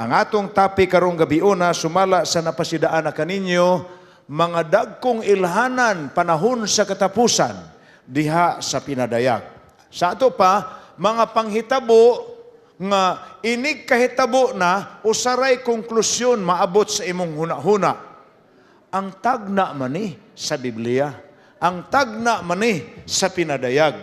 Ang atong topic karong gabi una sumala sa napasidaan na kaninyo, mga dagkong ilhanan panahon sa katapusan diha sa pinadayag. Sa ato pa, mga panghitabo nga inig kahitabo na usaray konklusyon maabot sa imong huna-huna. Ang tagna mani sa Biblia, ang tagna mani sa pinadayag.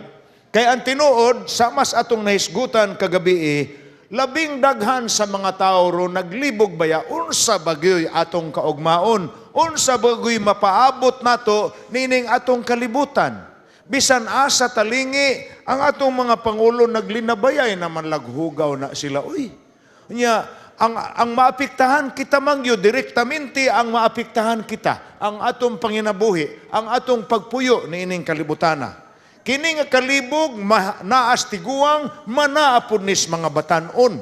Kaya ang tinuod, sa mas atong nahisgutan kagabi, labing daghan sa mga tao ro naglibog baya, unsa bagyoy atong kaugmaon, unsa bagyoy mapaabot nato nining atong kalibutan. Bisan asa talingi, ang atong mga pangulo naglinabayay naman laghugaw na sila. Uy, nya, ang maapektahan kita mangyo, direktamente ang maapektahan kita, ang atong panginabuhi, ang atong pagpuyo ni ining kalibutana. Kini nga kalibog, naas tiguang, manaapod nis mga batanon.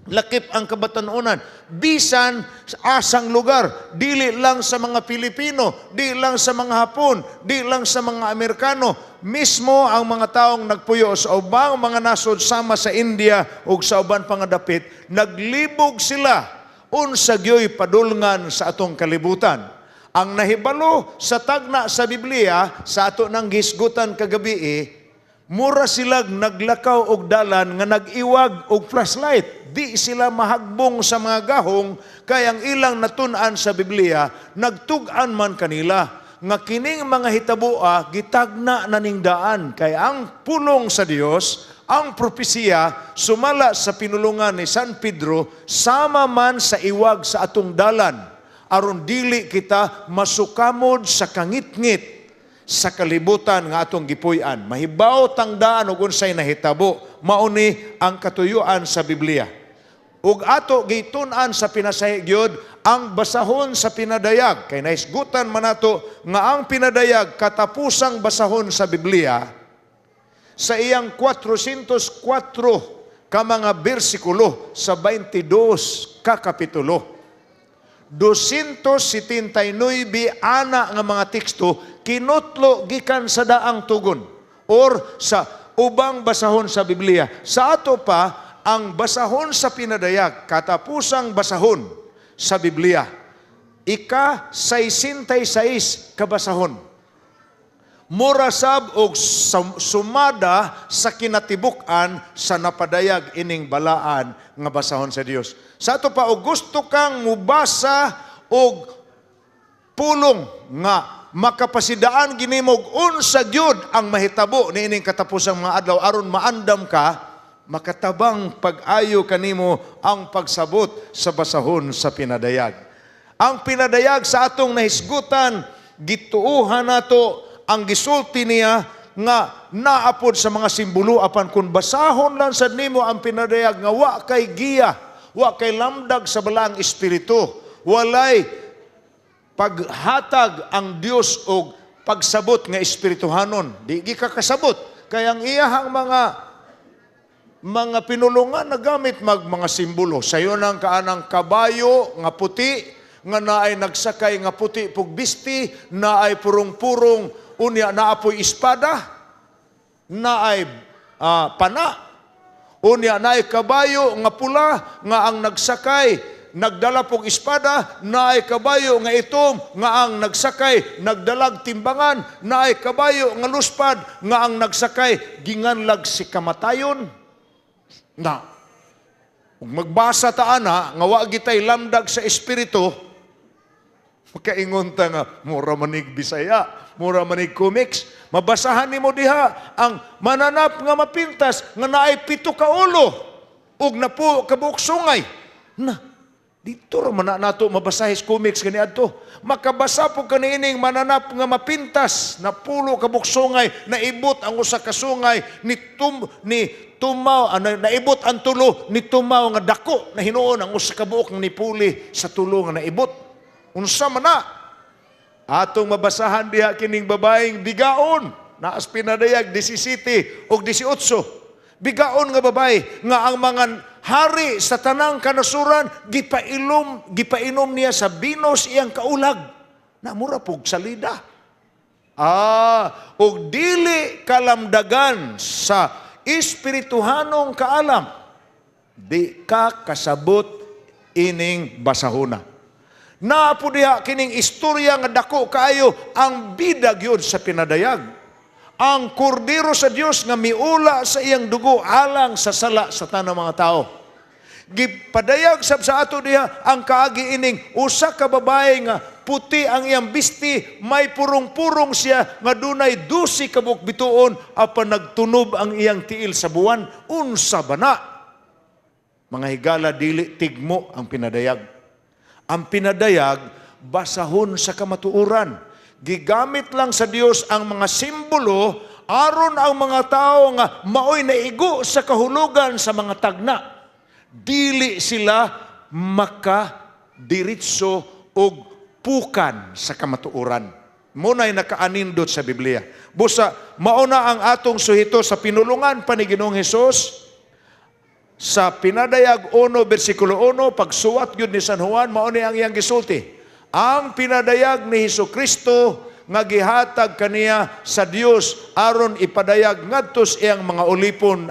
Lakip ang kabatanunan. Bisan asang lugar, dili lang sa mga Pilipino, di lang sa mga Hapon, di lang sa mga Amerikano. Mismo ang mga taong nagpuyo sa ubang mga nasod sama sa India o sa uban pangadapit, naglibog sila unsa gyoy padulngan sa atong kalibutan. Ang nahibalo sa tagna sa Biblia, sa ato nang gisgutan kagabi, mura silag naglakaw og dalan nga nag-iwag og flashlight. Di sila mahagbong sa mga gahong, kaya ang ilang natun-an sa Biblia, nagtug-an man kanila. Nga kining mga hitaboa, gitagna na ning daan. Kaya ang pulong sa Dios, ang propesiya, sumala sa pinulungan ni San Pedro, sama man sa iwag sa atong dalan. Aron dili kita masukamod sa kangit-ngit sa kalibutan nga atong gipuy-an. Mahibaw tangdaan og unsay nahitabo, mauni ang katuyuan sa Biblia. Ug ato gitun-an sa pinasahi gyud ang basahon sa pinadayag. Kay naisgutan man nato nga ang pinadayag katapusang basahon sa Biblia sa iyang 404 ka mga bersikulo sa 22 ka kapitulo. 279 ana nga mga teksto kinutlo gikan sa daang tugon or sa ubang basahon sa Biblia. Sa ato pa, ang basahon sa pinadayag, katapusang basahon sa Biblia, ika-66 kabasahon. Murasab og sumada sa kinatibuk-an sa napadayag ining balaan nga basahon sa Dios. Sa ato pa, og gusto kang mubasa og pulong nga makapasidaan ginimog unsa gyud ang mahitabo niining katapusang mga adlaw aron maandam ka, makatabang pag-ayo kanimo ang pagsabot sa basahon sa pinadayag. Ang pinadayag sa atong nahisgutan, gituuhan nato ang gisulti niya nga naapod sa mga simbolo apan kung basahon lang sad nimo ang pinadayag nga wa kay giya, wa kay lamdag sa balaang espiritu, walay paghatag ang Dios og pagsabot nga espirituhanon. Di ka kasabot. Kaya ang iyahang mga pinulungan na gamit mga simbolo. Sayo nang kaanang kabayo nga puti, nga naay nagsakay nga puti pugbisti, naay purong-purong, unya naapoy espada, naay pana, unya naay kabayo nga pula, nga ang nagsakay, nagdala pong espada, naay kabayo nga itom, nga ang nagsakay, nagdalag timbangan, naay kabayo nga luspad, nga ang nagsakay, ginganlag si kamatayon. Na, kung magbasa ta ana, nga wa gitay lamdag sa espiritu, makaingon ta nga, mura manig Bisaya, mura manig comics, mabasahan nimo diha, ang mananap nga mapintas, nga naay 7 ka ulo, ug napo kabuok sungay. Na, dito raman nato mabasahis comics kani adto. Makabasa po kaniining mananap nga mapintas na pulo ka buksungay, naibot ang usa ka sungay ni tumaw naibot ang tulo ni tumaw nga dako na hinuon ang usa ka buok ni puli sa tulo nga naibot. Unsa man na? Atong mabasahan diha kining babaeng bigaon na as pinadayag 17 o 18. Bigaon nga babae nga ang mga hari sa tanang kanasuran gipainom niya sa binos iyang kaulag na mura pug salida. Og dili kalamdagan sa espirituhanong kaalam, di ka kasabot ining basahona. Naapo diha kining istorya nga dako kaayo ang bida gyud sa pinadayag. Ang kordero sa Dios nga miula sa iyang dugo alang sa sala sa tanang mga tao. Gipadayag sab sa ato diha ang kaagi ining usa ka babae nga puti ang iyang bisti, may purong-purong siya nga dunay 12 ka buok bituon apan nagtunob ang iyang tiil sa buwan. Unsa bana? Mga higala, dili tigmo ang pinadayag. Ang pinadayag basahon sa kamatuoran. Gigamit lang sa Dios ang mga simbolo aron ang mga tao nga maoy naigo sa kahulugan sa mga tagna. Dili sila makadiritso og pukan sa kamatuoran. Muna'y nakaanindot sa Biblia. Busa, mauna ang atong suhito sa pinulungan pa ni Ginoong Hesus sa Pinadayag 1, versikulo 1, pagsuwat yun ni San Juan, mauna ang iyang gisulti. Ang pinadayag ni Hesukristo nga gihatag kaniya sa Dios aron ipadayag ngadtos iyang mga ulipon.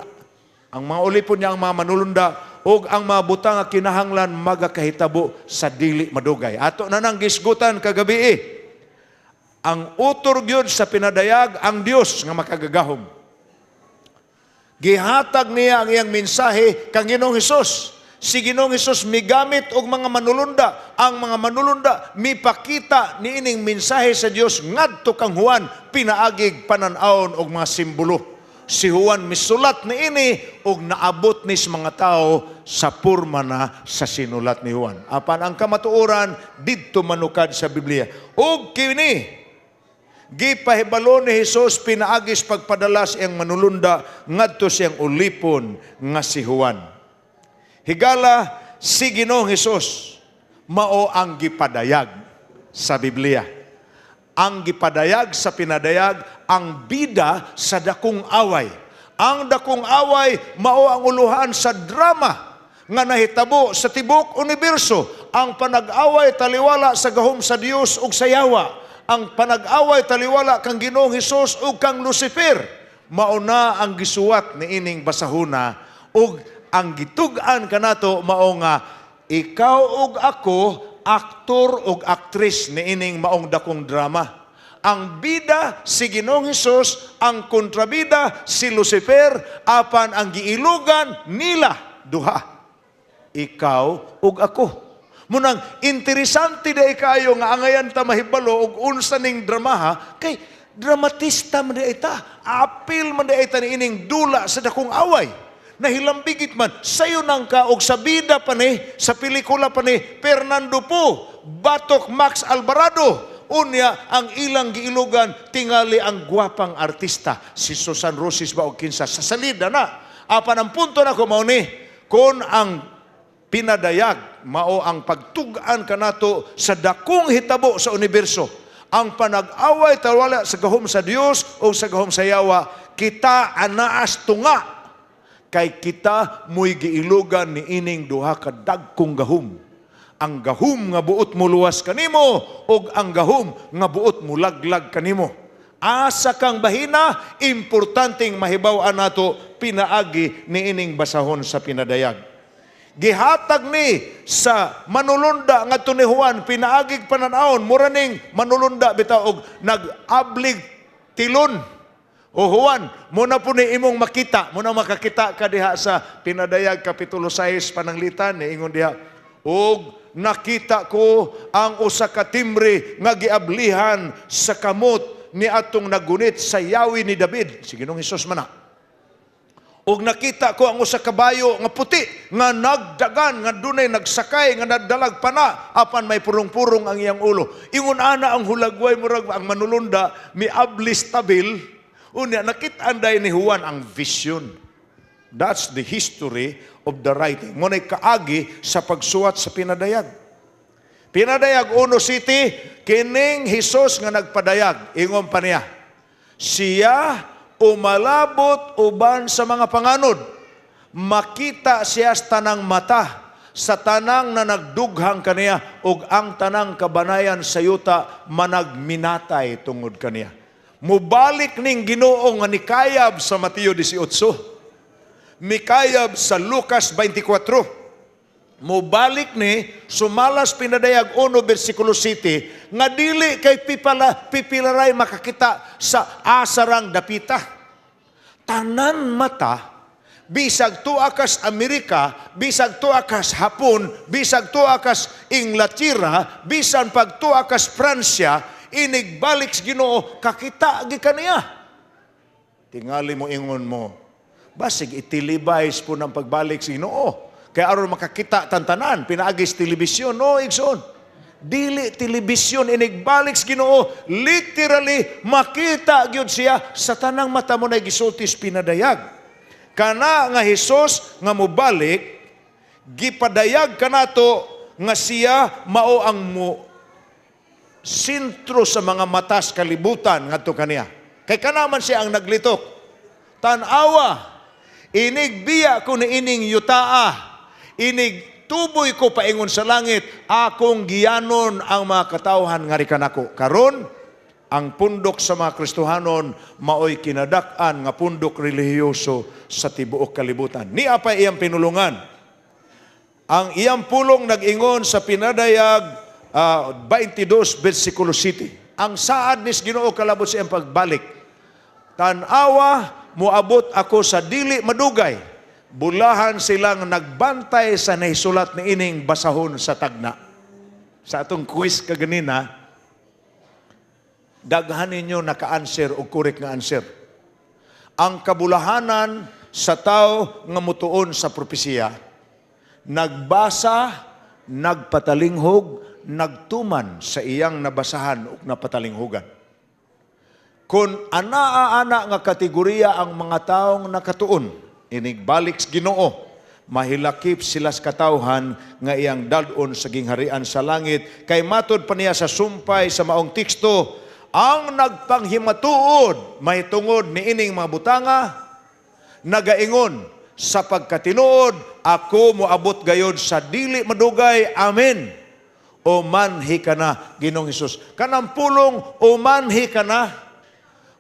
Ang mga ulipon niya ang mga manulunda o ang mga butang nga kinahanglan magakahitabo sa dili madugay. Ato na nang gisgutan kagabi ang utor gyud sa pinadayag ang Dios nga makagagahom. Gihatag niya ang iyang mensahe kang Ginoong Hesus. Si Ginoong Hesus migamit og mga manulunda. Ang mga manulunda mipakita niining mensahe sa Dios ngadto kang Juan pinaagig panan-awon og mga simbolo. Si Juan misulat niini og naabot ni sa mga tao sa porma na sa sinulat ni Juan. Apan ang kamatuoran didto manukad sa Biblia. Og kini gipahibalo ni Hesus pinaagis pagpadalas iyang manulunda ngadto siyang ulipon nga si Juan. Higala, si Ginoong Hesus mao ang gipadayag sa Biblia. Ang gipadayag sa pinadayag ang bida sa dakong away. Ang dakong away mao ang uluhan sa drama nga nahitabo sa tibok universo. Ang panag-away taliwala sa gahom sa Dios ug sa yawa. Ang panag-away taliwala kang Ginoong Hesus ug kang Lucifer. Mauna ang gisuwat ni ining basahuna ug ang gitug-an kanato mao nga ikaw ug ako aktor ug aktris ni ining maong dakong drama. Ang bida si Ginoong Hesus, ang kontrabida si Lucifer, apan ang giilugan nila duha. Ikaw ug ako. Munang interesante day kayo nga angayan ta mahibalo og unsa ning dramaha kay dramatista man di ita. Apil man di ita ni ining dula sa dakong away. Nahilambigit man, sayo nang ka og sa bida pa ni, sa pelikula pa ni Fernando Po, Batok Max Alvarado. Unya ang ilang giilugan tingali ang gwapang artista si Susan Rosis ba og kinsa sa salida na. Apan ang punto na ko mao ni kun ang pinadayag mao ang pagtug-an kanato sa dakong hitabo sa universo. Ang panag-away tawala sa gahom sa Dios o sa gahom sa yawa, kita anaas tunga kay kita mo'y giilugan ni ining duha ka dagkong gahom. Ang gahom nga buot mo luwas kanimo o ang gahom nga buot mo laglag kanimo. Asa kang bahina, importanteng mahibaw-an nato pinaagi ni ining basahon sa pinadayag. Gihatag ni sa manulunda nga ni Juan, pinaagig pananaon, mura ning manulunda bitaw og nag-ablig tilon. O Juan, muna po ni imong makita, muna makakita ka diha sa Pinadayag Kapitulo 6 pananglitan, ni ingon diha, og nakita ko ang usa ka timbre nga giablihan sa kamot ni atong nagunit sa yawi ni David, si Ginoong Hesus man na. Og nakita ko ang usa ka bayo nga puti, nga nagdagan, nga dunay nagsakay, nga nadalag pana, apan may purong-purong ang iyang ulo. Ingon ana ang hulagway murag ang manulunda, miablis tabil. Unya, nakita anday ni Juan ang vision. That's the history of the writing. Muna'y kaagi sa pagsuwat sa pinadayag. Pinadayag 1 city, kining Hesus nga nagpadayag. Ingon pa niya, siya umalabot uban sa mga panganod. Makita siya sa tanang mata, sa tanang na nagdughang kaniya, ug ang tanang kabanayan sa yuta managminatay tungod kaniya. Mubalik ning Ginoo nga nikayab sa Mateo 18. Mikayab sa Lucas 24. Mubalik ni sumalas pinadayag 1 versikulo 7 nga dili kay pipilaray makakita sa asarang dapita. Tanan mata, bisag tuwa kas Amerika, bisag tuwa kas Hapon, bisag tuwa kas Inglaterra, bisan pag tuwa kas Pransya, inigbalik sa Ginoo kakita gi kaniya. Tingali mo ingon mo, basig itilibais po ng pagbalik sa Ginoo. Kaya aron makakita tantanan, pinaagis telebisyon, no, igsoon. Dili telebisyon, inigbalik sa Ginoo, literally, makita gyud siya sa tanang mata mo na gisultis pinadayag. Kana nga Hesus nga mubalik, gipadayag kanato nga siya mao ang sentro sa mga matas kalibutan ngadto kaniya. Kay kanaman siya ang naglitok. Tan-awa, inigbiya ko ni ining yutaa. Inig tuboy ko paingon sa langit, akong giyanon ang mga katawhan nga rikan ako. Karon, ang pundok sa mga Kristohanon, maoy kinadak-an nga pundok relihiyoso sa tibuok kalibutan. Niya pa iyang pinulungan. Ang iyang pulong nag-ingon sa pinadayag 22 versikulo 7. Ang saad nis Ginoo kalabot sa iyang pagbalik. Tan-awa, muabot ako sa dili madugay. Bulahan silang nagbantay sa nahisulat ni ining basahon sa tagna. Sa atong quiz kaganina, daghan ninyo naka-answer o correct nga answer. Ang kabulahanan sa tao nga mutuon sa propesiya, nagbasa, nagpatalinghog, nagtuman sa iyang nabasahan o napatalinghogan. Kung ana-ana nga kategorya ang mga taong nakatuon, inigbalik sa Ginoo, mahilakip sila sa katawhan nga iyang dadon sa gingharian sa langit. Kay matod pa niya sa sumpay sa maong teksto, ang nagpanghimatuod mahitungod ni ining mga butanga, nagaingon sa pagkatinuod, ako moabot gayod sa dili madugay. Amen. O manhi ka na, Ginoong Hesus. Kanang pulong, o manhi ka na,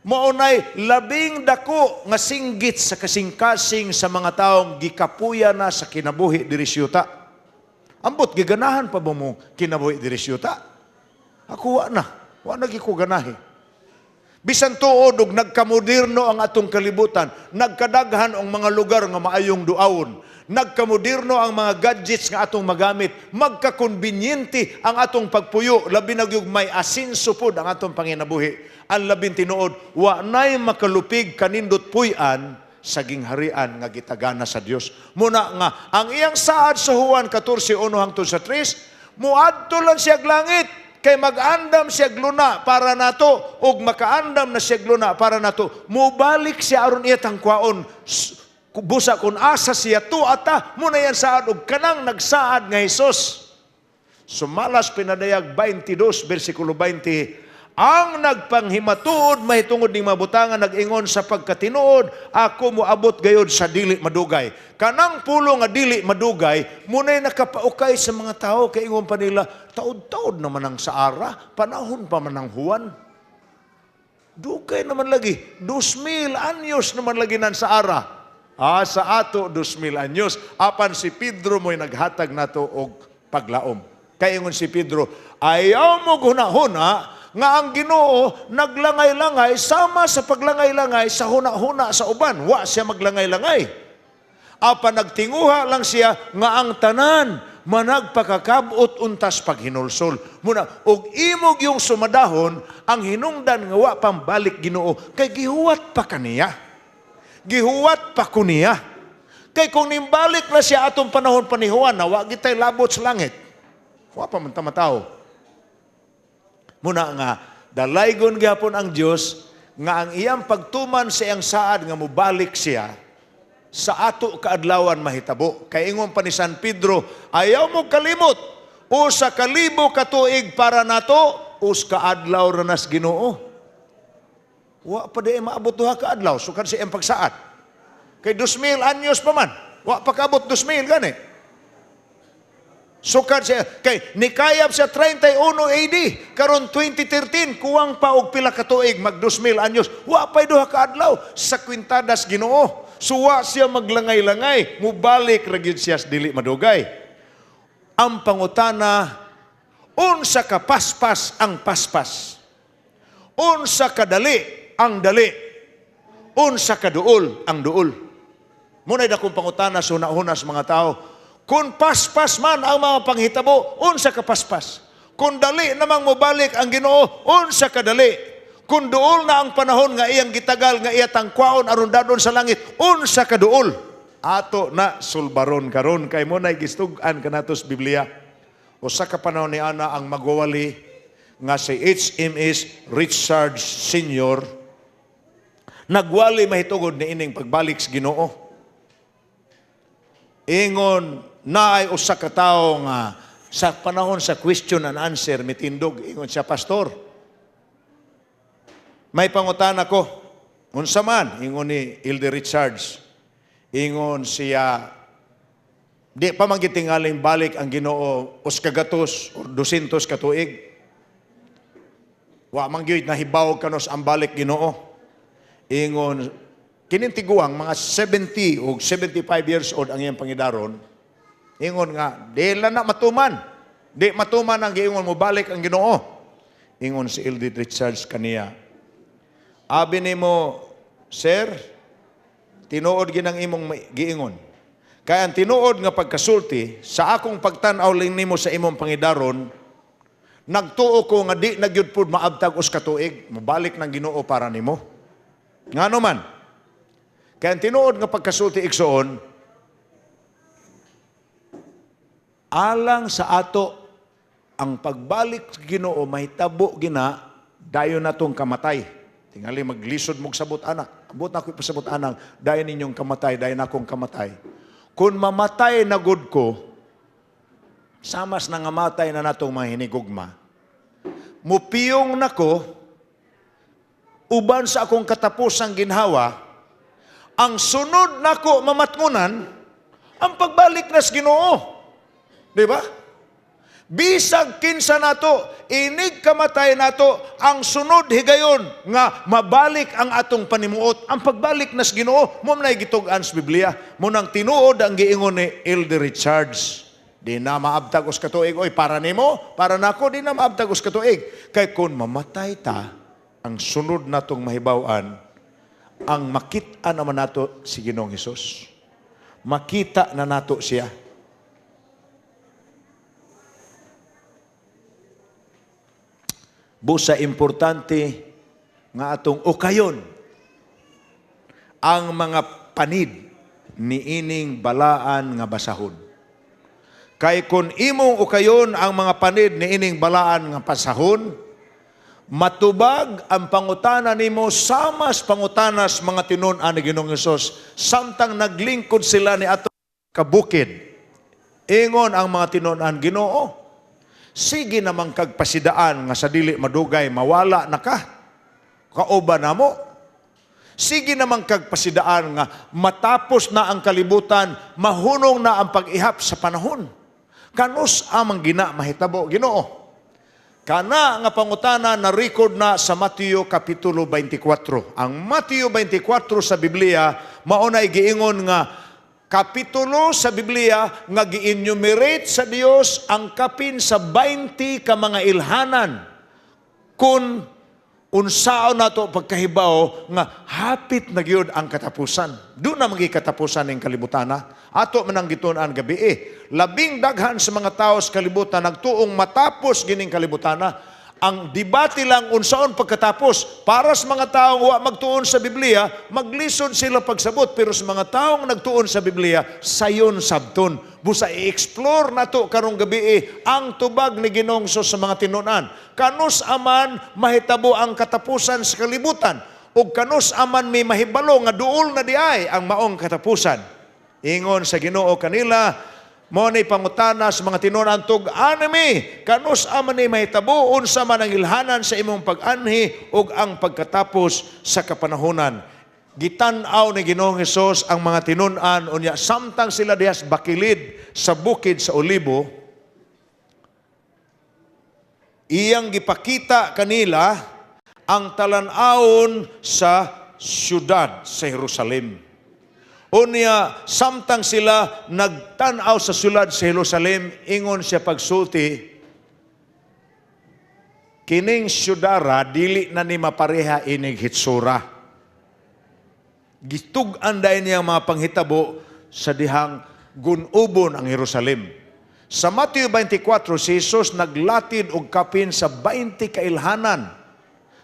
maunay labing dako nga singgit sa kasing-kasing sa mga taong gikapuya na sa kinabuhi diri syuta. Ambot giganahan pa mo kinabuhi diri syuta. Ako wa na giko ganahi. Bisan tuod og nagkamoderno ang atong kalibutan, nagkadaghan ang mga lugar nga maayong duawon, nagkamoderno ang mga gadgets nga atong magamit, magkakonbinyente ang atong pagpuyo, labi na gyud may asinso pod ang atong panginabuhi. Ang labing tinuod, wa nay makalupig kanindot puy-an sa gingharian nga gitagana sa Dios. Muna nga, ang iyang saad sa Juan 14:1 hangtod sa 3, muadto lang siya langit, kay mag-andam siya luna para nato, ug makaandam na siya luna para nato. Mubalik siya aron iya tangkwaon, busa kung asa siya tuata, muna yan saad, ug kanang nagsaad nga Hesus. Sumalas pinadayag 22 versikulo 20, ang nagpanghimatuod mahitungod ning mabutangan nag-ingon sa pagkatinuod, ako moabot gayod sa dili madugay. Kanang pulo nga dili madugay, munay nakapaukay sa mga tao, kay ingon pa nila, taod-taod naman ang saara, panahon pa man ang Juan. Dugay naman lagi, 2,000 anyos naman lagi nan saara. Sa ato 2,000 anyos, apan si Pedro mo'y naghatag nato og paglaom. Kay ingon si Pedro, ayaw mo hunahuna nga ang Ginoo naglangay-langay sama sa paglangay-langay sa huna-huna sa uban. Wa siya maglangay-langay. Apa nagtinguha lang siya nga ang tanan managpakakabot untas paghinulsol. Muna, og imog yung sumadahon, ang hinungdan nga wa pambalik Ginoo, kay gihuwat pa kaniya. Gihuwat pa kuniya. Kay kung nimbalik na siya atong panahon panihuan na wa gitay labot sa langit, wa pa man tamatao. Muna nga, dalaygon gyapon ang Dios nga ang iyang pagtuman sa iyang saad nga mubalik siya sa ato kaadlawan mahitabo. Kay ingon pa ni San Pedro, ayaw mo kalimot, o sa 1,000 katuig para nato, o sa kaadlaw ranas Ginoo. Wa pa di maabot duha ka adlaw, sukad sa iyang pagsaad. Kay 2,000 anyos pa man, wa pa kaabot 2,000 gani. Sukad siya, kay nikayab siya 31 AD, karon 2013, kuwang pa og pila ka tuig, mag 2,000 anyos, wa pa'y duha ka adlaw, sa kwintadas Ginoo. Suwa siya maglangay-langay, mubalik ra gyud siya sa dili madugay. ang pangutana, unsa ka paspas ang paspas, unsa ka dali ang dali, unsa ka duol ang duol. Muna'y dakong pangutana sa una-una sa mga tao, kung paspas man ang mga panghitabo, unsa ka paspas? Kung dali namang mobalik ang Ginoo, unsa ka dali? Kung duol na ang panahon nga iyang gitagal, nga iya tangkwaon aron dadon sa langit, unsa ka duol? Ato na sulbaron karon kay mo nay gistug-an kanatos Biblia. Usa ka panahon ni ana ang magwawali nga si HMS Richards Sr. nagwali mahitungod ni ining pagbalik sa Ginoo. Ingon naay usa ka tawo nga sa panahon sa question and answer mitindog, ingon siya, pastor, may pangutana ko, unsa man, ingon ni Elder Richards, ingon siya, di pa magitingaling balik ang Ginoo os kagatos o 200 katuig. Wa man gyud nahibaw kanos ang balik Ginoo. Ingon, kinintiguang mga 70 o 75 years old ang iyang pangidaron, ingon nga, di lang na matuman. Di matuman ang giingon mo balik ang Ginoo. Ingon si Elder Richards kaniya, abi nimo, sir, tinuod ginang imong giingon. Kaya ang tinuod nga pagkasulti, sa akong pagtanaw lang nimo sa imong pangidaron, nagtuo ko nga di nagyud pud maabtag us katuig, mabalik ng Ginoo para nimo. Ngano man? Kaya ang tinuod nga pagkasulti igsoon, alang sa ato ang pagbalik sa Ginoo mahitabo gina dayon natong kamatay. Tingali maglisod mong sabot anak. Abot na ako'y pasabot anak, dayon ninyong kamatay, dayon akong kamatay. Kung mamatay na good ko, samas na ngamatay na natong mga hinigugma, mupiyong nako, uban sa akong katapusang ginhawa, ang sunod nako mamatngunan, ang pagbalik na sa Ginoo. Di ba? Bisag kinsa nato, inig kamatay nato, ang sunod higayon nga mabalik ang atong panimuot. Ang pagbalik nas Ginoo, mo na gitug-an sa Biblia. Mo nang tinuod ang giingon ni Elder Richards. Di na maabtag us katuig, oy para nimo, para nako di na maabtag us katuig. Kay kun mamatay ta, ang sunod natong mahibaw-an, ang makita naman nato si Ginoong Hesus. Makita na nato siya. Busa importante nga atong ukayon ang mga panid ni ining balaan nga basahon. Kay kung imong ukayon ang mga panid ni ining balaan nga basahon, matubag ang pangutana nimo samas pangutanas mga tinun-an ni Ginoong Hesus samtang naglingkod sila ni atong kabukid. Ingon ang mga tinun-an, Ginoo, sige namang kagpasidaan nga sa dili madugay mawala na ka. Kauban na mo. Sige namang kagpasidaan nga matapos na ang kalibutan, mahunong na ang pag-ihap sa panahon. Kanus amang gina mahitabo, Ginoo. Kana nga pangutana na record na sa Mateo Kapitulo 24. Ang Mateo 24 sa Biblia, maunay giingon nga kapitulo sa Biblia nga gi-enumerate sa Dios ang kapin sa 20 ka mga ilhanan kung unsaon nato pagkahibaw nga hapit na gyud ang katapusan. Doon na magi katapusan ng kalibutana. Ato manang gitun-an gabi labing daghan sa mga tao sa kalibutan nagtuong matapos gining kalibutana. Ang debate lang unsaon pagkatapos. Para sa mga taong wa magtuon sa Biblia, maglisod sila pagsabot. Pero sa mga taong nagtuon sa Biblia, sayon sabton. Busa i-explore nato karong gabi ang tubag ni Ginoong Hesus sa mga tinunan. Kanus aman mahitabo ang katapusan sa kalibutan. O kanus aman may mahibalo nga duol na diay ang maong katapusan. Ingon sa Ginoo kanila, mo ni pangutana sa mga tinunan tug anime kanus aman ni mahitabo unsa man ang ilhanan sa imong pag-anhi ug ang pagkatapos sa kapanahonan. Gitan-aw ni Ginoong Hesus ang mga tinun-an unya samtang sila dihas bakilid sa bukid sa Olibo, iyang gipakita kanila ang talan-awon sa syudad sa Jerusalem. Unya, samtang sila nagtanaw sa sulad sa Jerusalem, ingon siya pagsulti, kining syudara, dili na ni mapareha inig hitsura. Gitug-an dahil niyang mga panghitabo sa dihang gunubon ang Jerusalem. Sa Matthew 24, si Jesus naglatid og kapin sa 20 kailhanan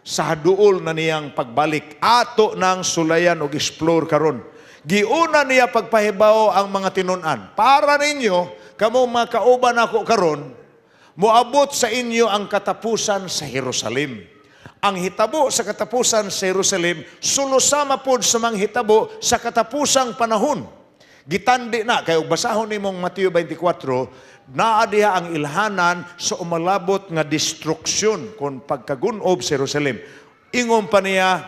sa haduol na niyang pagbalik. Ato nang sulayan og explore karon. Giuna niya pagpahibaw ang mga tinun-an. Para ninyo, kamo mga kauban ako karon, moabot sa inyo ang katapusan sa Jerusalem. Ang hitabo sa katapusan sa Jerusalem, sulusama pod sa mga hitabo sa katapusang panahon. Gitandi na, kayo basahon nimong Matthew 24, naa diha ang ilhanan sa umalabot nga destruksyon kung pagkagunob sa Jerusalem. Ingon pa niya,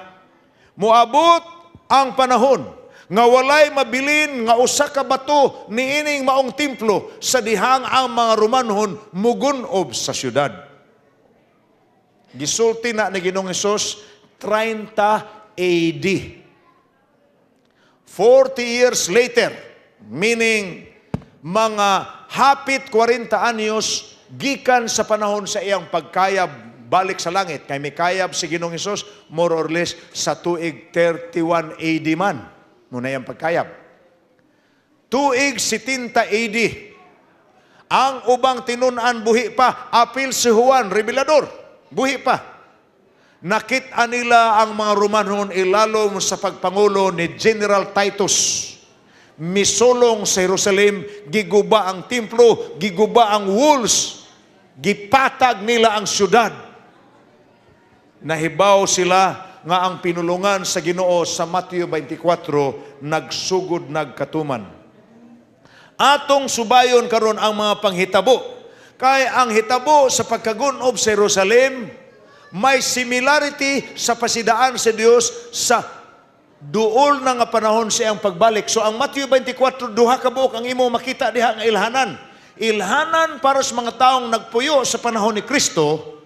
moabot ang panahon nga walay mabilin nga usa ka bato niining maong templo sa dihang ang mga Romanhon mugunob sa syudad. Gisulti na ni Ginoong Hesus 30 AD. 40 years later, meaning mga hapit 40 anyos gikan sa panahon sa iyang pagkayab balik sa langit. Kay may kayab si Ginoong Hesus more or less sa tuig 31 AD man. Muna yung pagkayab. Tuig 70 AD. Ang ubang tinunan buhi pa. Apil si Juan, Revelador. Buhi pa. Nakita nila ang mga Romanon ilalom sa pagpangulo ni General Titus. Misulong sa Jerusalem, giguba ang templo, giguba ang walls, gipatag nila ang syudad. Nahibaw sila nga ang pinulungan sa Ginoo sa Matthew 24 nagsugod nagkatuman. Atong subayon karon ang mga panghitabo. Kay ang hitabo sa pagkagunob sa Jerusalem may similarity sa pasidaan sa Dios sa duol na nga panahon sa iyang pagbalik. So ang Matthew 24 duha ka buok ang imo makita diha nga ilhanan. Ilhanan para sa mga taong nagpuyo sa panahon ni Kristo,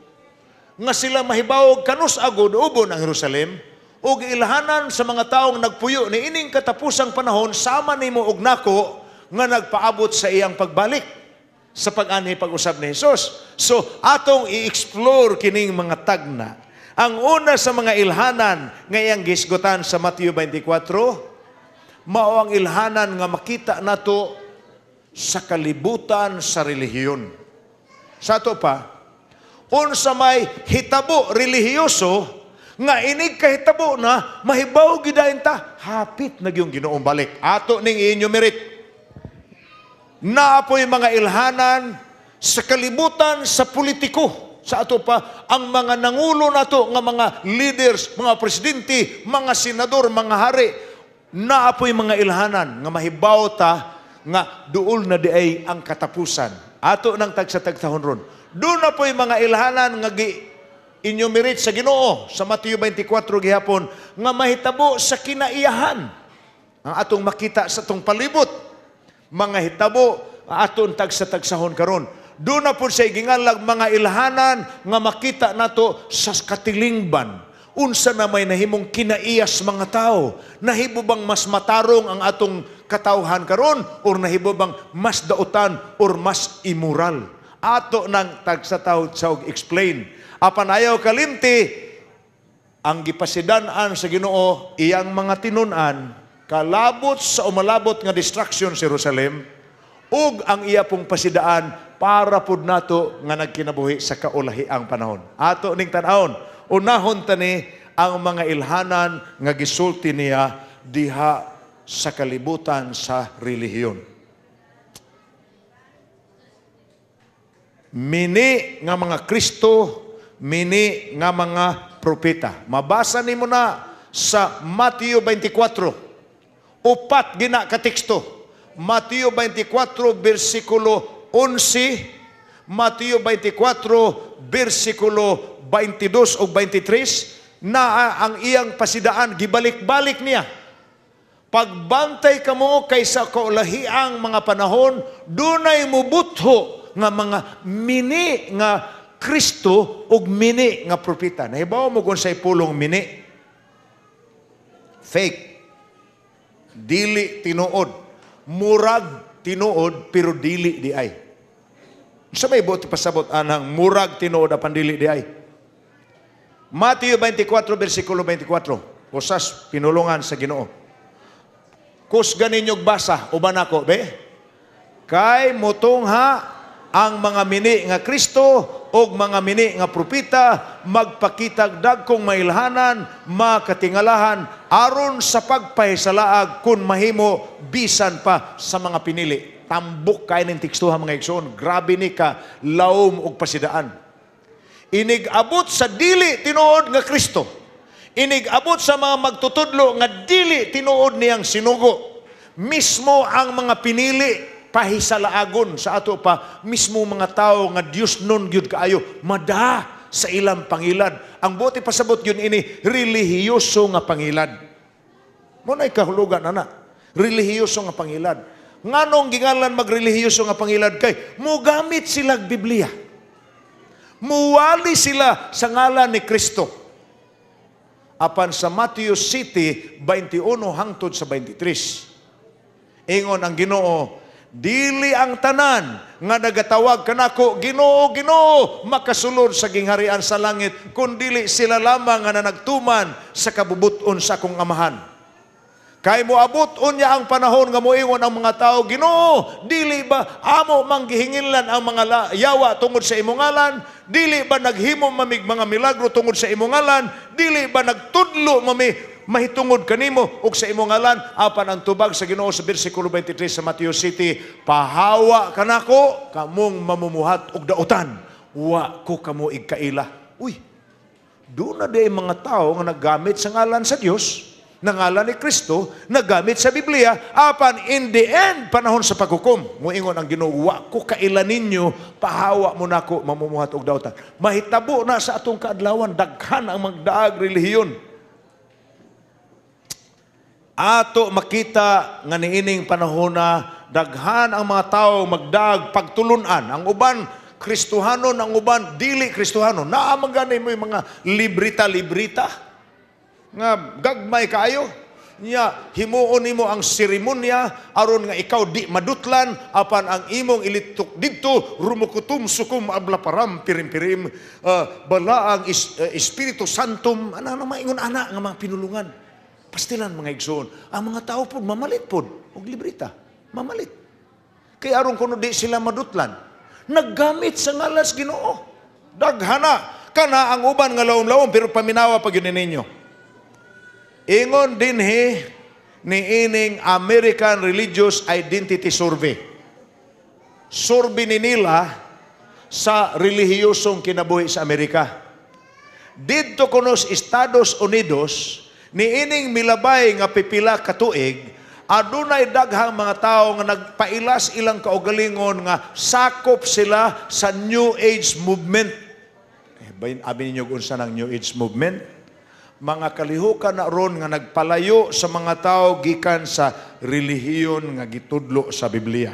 nga sila mahibaw kanus agod ubon ang Jerusalem, ug ilhanan sa mga taong nagpuyo ni ining katapusang panahon sama nimo og nako nga nagpaabot sa iyang pagbalik sa pag-ani pag-usab ni Hesus. So atong i-explore kining mga tagna. Ang una sa mga ilhanan nga iyang gisgutan sa Matthew 24 mao ang ilhanan nga makita nato sa kalibutan sa relihiyon. Sa ato pa, unsa may hitabo relihiyoso nga inig kahitabo na mahibaw gidayon ta hapit na gyung Ginoong balik. Ato ning i-enumerate. Naapoy mga ilhanan sa kalibutan sa politiko. Sa ato pa ang mga nangulo nato nga mga leaders, mga presidente, mga senador, mga hari, naapoy mga ilhanan nga mahibaw ta nga duol na diay ang katapusan. Ato nang tagsa-tagtahon ron. Doon na po yung mga ilhanan nga enumerate sa Ginoo sa Matthew 24 gihapon nga mahitabo sa kinaiyahan. Ang atong makita sa atong palibot. Mga hitabo aton tagsa-tagsahon karon. Doon na po siya gingalag mga ilhanan nga makita nato sa katilingban. Unsa na may nahimong kinaiyas mga tao? Nahibo bang mas matarong ang atong katawhan karon or nahibo bang mas dautan or mas immoral? Ato ng tagsatawd sa explain. Apan ayaw kalimti, ang gipasidanan sa Ginoo, iyang mga tinunan, kalabot sa umalabot nga destruction sa Jerusalem, ug ang iya pong pasidaan para pud nato nga nagkinabuhi sa kaulahiang panahon. Ato ning tan-awon, unahon tani ang mga ilhanan nga gisulti niya diha sa kalibutan sa relihiyon. Mini nga mga Kristo, mini nga mga propeta. Mabasa nimo na sa Matthew 24. Upat gina ka teksto. Matthew 24 bersikulo 11, Matthew 24 bersikulo 22 o 23 na ang iyang pasidaan gibalik-balik niya. Pagbantay kamo kaysa kaulahiang mga panahon, dunay mubutho nga mga mini nga Kristo ug mini nga propeta. Nahibaw mo kung sa'y pulong mini? Fake. dili tinuod. Murag tinuod pero dili di ay. Sa may buti pasabot anang murag tinuod apan dili di ay. Mateo 24 versikulo 24. Usas pinulungan sa Ginoo. Kusgan ninyog basa uban ako be. Kay motongha ang mga mini nga Kristo o mga mini nga propita magpakitag dagkong mailhanan, makatingalahan aron sa pagpahisalaag kun mahimo bisan pa sa mga pinili. Tambok kay ning tekstuhan mga igsoon. Grabe ni ka laom og pasidaan. Inig-abot sa dili tinuod nga Kristo. Inig-abot sa mga magtutudlo nga dili tinuod niyang sinugo. Mismo ang mga pinili pahisalaagon sa ato pa mismo mga tao nga Dios nun gyud kaayo mada sa ilang pangilad. Ang buti pasabot yun ini relihiyoso nga pangilad. Mo nay kahulugan ana. Relihiyoso nga pangilad. Nganong gingalan magrelihiyoso nga pangilad kay mugamit sila Biblia. Muwali sila sa ngalan ni Kristo. Apan sa Matthew City 21 hangtod sa 23. Ingon ang Ginoo, dili ang tanan nga nagatawag kanako Ginoo, Ginoo, makasulod sa gingharian sa langit, kundili sila lamang nga nagtuman sa kabubuton sa akong amahan. Kay moabot unya ang panahon nga moingon ang mga tao, Ginoo, dili ba amo manggihingilan ang mga yawa tungod sa imong ngalan? Dili ba naghimo mamig mga milagro tungod sa imong ngalan? Dili ba nagtudlo mahitungod kanimo ug sa imong ngalan? Apan ang tubag sa Ginoo sa bersikulo 23 sa Matthew City, pahawa kanako kamong mamumuhat og dautan, wa ko kamo igkaila. Uy, doon na di mga tao nga naggamit sa ngalan sa Dios, na ngalan ni Kristo, nagamit sa Biblia, apan in the end, panahon sa paghukom, muingon ang Ginoo, wa ko kaila ninyo, pahawa mo nako mamumuhat og dautan. Mahitabo na sa atong kaadlawan, daghan ang magdaag relihiyon. Ato makita nga niining panahon na daghan ang mga tao magdag pagtulunan. Ang uban Kristohanon, ang uban dili Kristohanon. Naamang ganay mo yung mga librita nga gagmay kaayo. Nya himuon nimo ang seremonya aron nga ikaw di madutlan, apan ang imong ilitok didto rumukutum sukum ablaparam pirim-pirim balaang Espiritu Santum ana maingon ana nga mga pinulungan. Pastilan mga igsoon, ang mga tao po mamalit po og librita, mamalit. Kay aron kuno di sila madutlan, naggamit sa ngalan sa Ginoo. Daghana kana ang uban nga lawom-lawom pero paminawa pag yun ninyo. Ingon dinhi ni ining American Religious Identity Survey. Survey ni nila sa relihiyosong kinabuhi sa Amerika. Didto kuno sa Estados Unidos, ni ining milabay nga pipila ka tuig, adunay daghang mga tao nga nagpailas ilang kaugalingon nga sakop sila sa New Age movement. Abi ninyo unsa ng New Age movement? Mga kalihukan na ron nga nagpalayo sa mga tao gikan sa relihiyon nga gitudlo sa Biblia.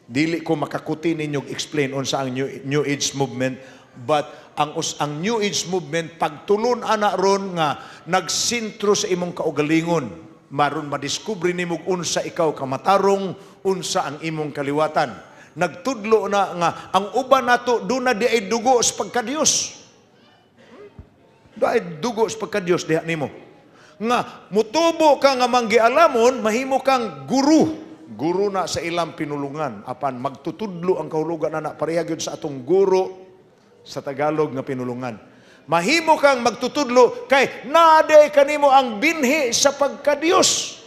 Dili ko makakuti ninyo explain unsa ang New Age movement, but ang New Age movement pagtulon ana ron nga nagsintro sa imong kaugalingon, maron madiskubre nimo unsa ikaw kamatarong, unsa ang imong kaliwatan. Nagtudlo na nga ang uban nato duna di ay dugo sa pagka-Dios. Dahil dugo sa pagka-Diyos diha nimo. Nga mutubo ka nga manggialamon, mahimo kang guru. Guru na sa ilang pinulungan. Apan magtutudlo ang kahulugan na pareha gyud sa atong guru sa Tagalog nga pinulungan. Mahimo kang magtutudlo kay naaday kanimo ang binhi sa pagka-Diyos.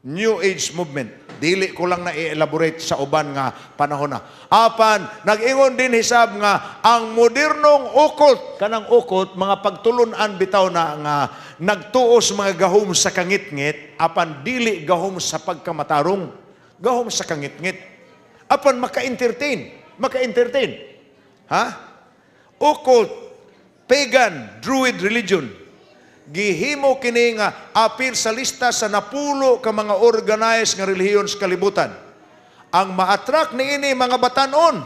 New Age movement. Dili ko lang na i-elaborate sa uban nga panahon na. Apan, nag-ingon din hisab nga ang modernong occult, kanang occult, mga pagtulunan bitaw na nga nagtuos mga gahom sa kangit-ngit, apan dili gahom sa pagkamatarong, gahom sa kangit-ngit. Apan maka-entertain. Ha? Occult, pagan, druid religion. Gihimo kini nga apil sa lista sa napulo ka mga organized nga relihiyon sa kalibutan. Ang ma-attract niini mga batanon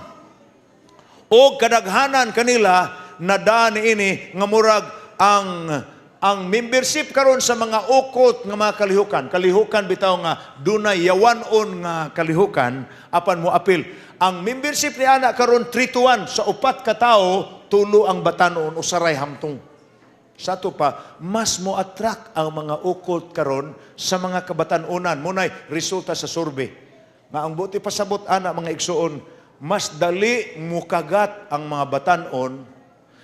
o kadaghanan kanila nada niini nga murag ang ang membership karon sa mga occult nga mga kalihukan bitaw nga dunay yawanon nga kalihukan apan mo apil. Ang membership ni ana karon 3-1 sa upat ka tawo, tulo ang batanon usaray hamtong. Sa to pa, mas mo attract ang mga occult karon sa mga kabatanunan. Munay resulta sa survey. Nga ang buti pasabot ana mga igsuon, mas dali mukagat ang mga batanon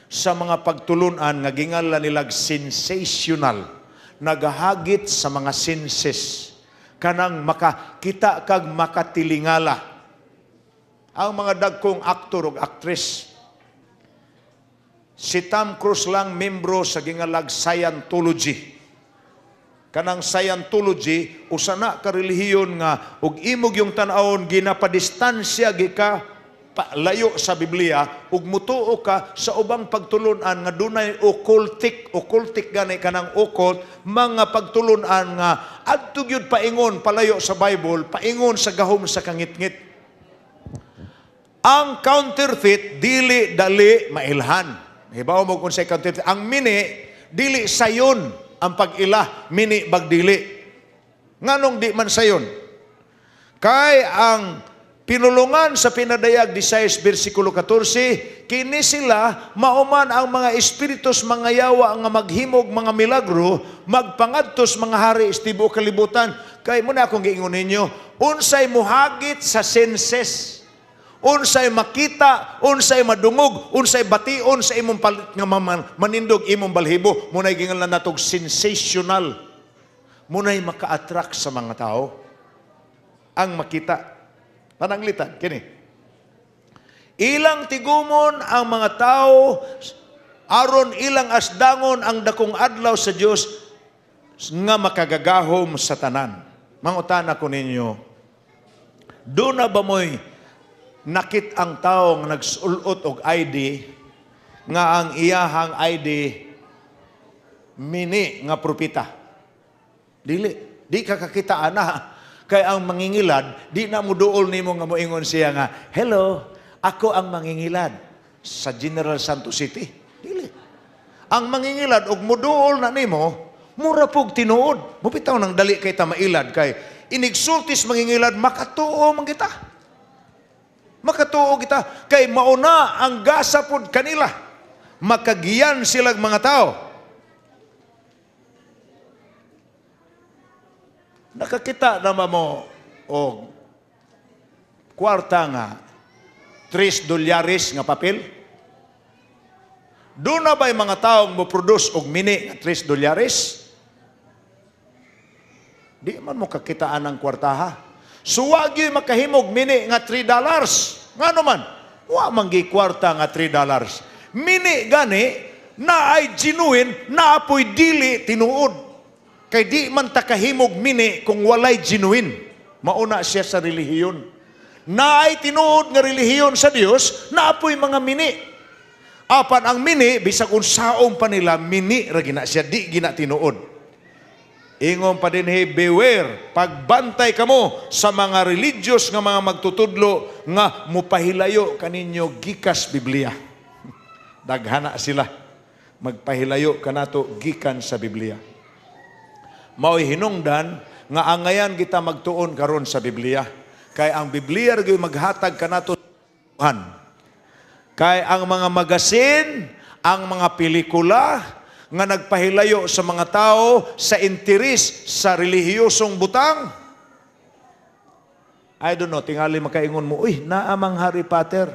sa mga pagtulunan nga gingalan nilag sensational, nagahagit sa mga senses, kanang makakita kag makatilingala. Ang mga dagkong aktor ug aktres, si Tom Cruise lang membro sa gingalag Scientology. Kanang Scientology, usana ka relihiyon nga ug imog yung tan-awon ginapadistansya gika layo sa Biblia ug mutuo ka sa ubang pagtulunan nga dunay occultic gani kanang occult mga pagtulunan nga adto gyud paingon palayo sa Bible, paingon sa gahom sa kangitngit. Ang counterfeit dili dali mailhan. Hibaw mo kung sa counterfeit, ang mini dili sayon ang pag-ila, mini bagdili. Nganong di man sayon? Kay ang pinulungan sa pinadayag 16 versikulo 14, kini sila mauman ang mga espiritus mga yawa nga maghimog mga milagro, magpangadtos mga hari istibo kalibutan. Kay muna akong giingon ninyo, unsay muhagit sa senses, unsay makita, unsay madungog, unsay bation sa imong palit nga manindog imong balhibo, munay gingalan natog sensational. Munay maka-attract sa mga tao ang makita. Pananglitan, kini. Ilang tigumon ang mga tao, aron ilang asdangon ang dakong adlaw sa Dios nga makagagahom sa tanan. Mangutana ko ninyo, doon na ba mo'y nakit ang tao nga nagsulot og ID, nga ang iyahang ID, mini nga propita? Dili. Di ka kakitaan na. Kay ang mangingilad, di na mo duol nimo nga moingon siya nga, hello, ako ang mangingilad sa General Santos City. Dili. Ang mangingilad, og muduol na nimo, mura pog tinuod. Mupitaw nang dali kay ta mailad. Kay inigsultis mangingilad, makatuo man kita. Makatuo kita. Kay mauna ang gasapod kanila. Makagiyan silang mga tao. Nakakita naman mo o kwarta nga $3 nga papel. Doon na ba'y mga taong mo produce og mini nga $3? Di man mo kakitaan ang kwartaha. Suwag yung makahimog mini nga $3. Nga naman, wa manggi kwarta nga $3. Mini gani, na ay genuine, na apoy dili tinuod. Kay di man takahimog mini kung walay genuine. Mauna siya sa relihiyon. Na ay tinuod nga relihiyon sa Dios, naapoy mga mini. Apan ang mini, bisag unsaon pa nila, mini ra gina siya, di gina tinuod. Ingon pa din, hey, beware, pagbantay kamo sa mga religious nga mga magtutudlo nga mupahilayo kaninyo gikas Biblia. Daghana sila. Magpahilayo kanato gikan sa Biblia. Mao'y hinungdan nga angayan kita magtuon karon sa Biblia. Kay ang Biblia rin maghatag kanato Tuhan. Kay ang mga magasin, ang mga pelikula nga nagpahilayo sa mga tao sa interes sa relihiyosong butang. I don't know, tingali makaingon mo, uy, naamang Harry Potter.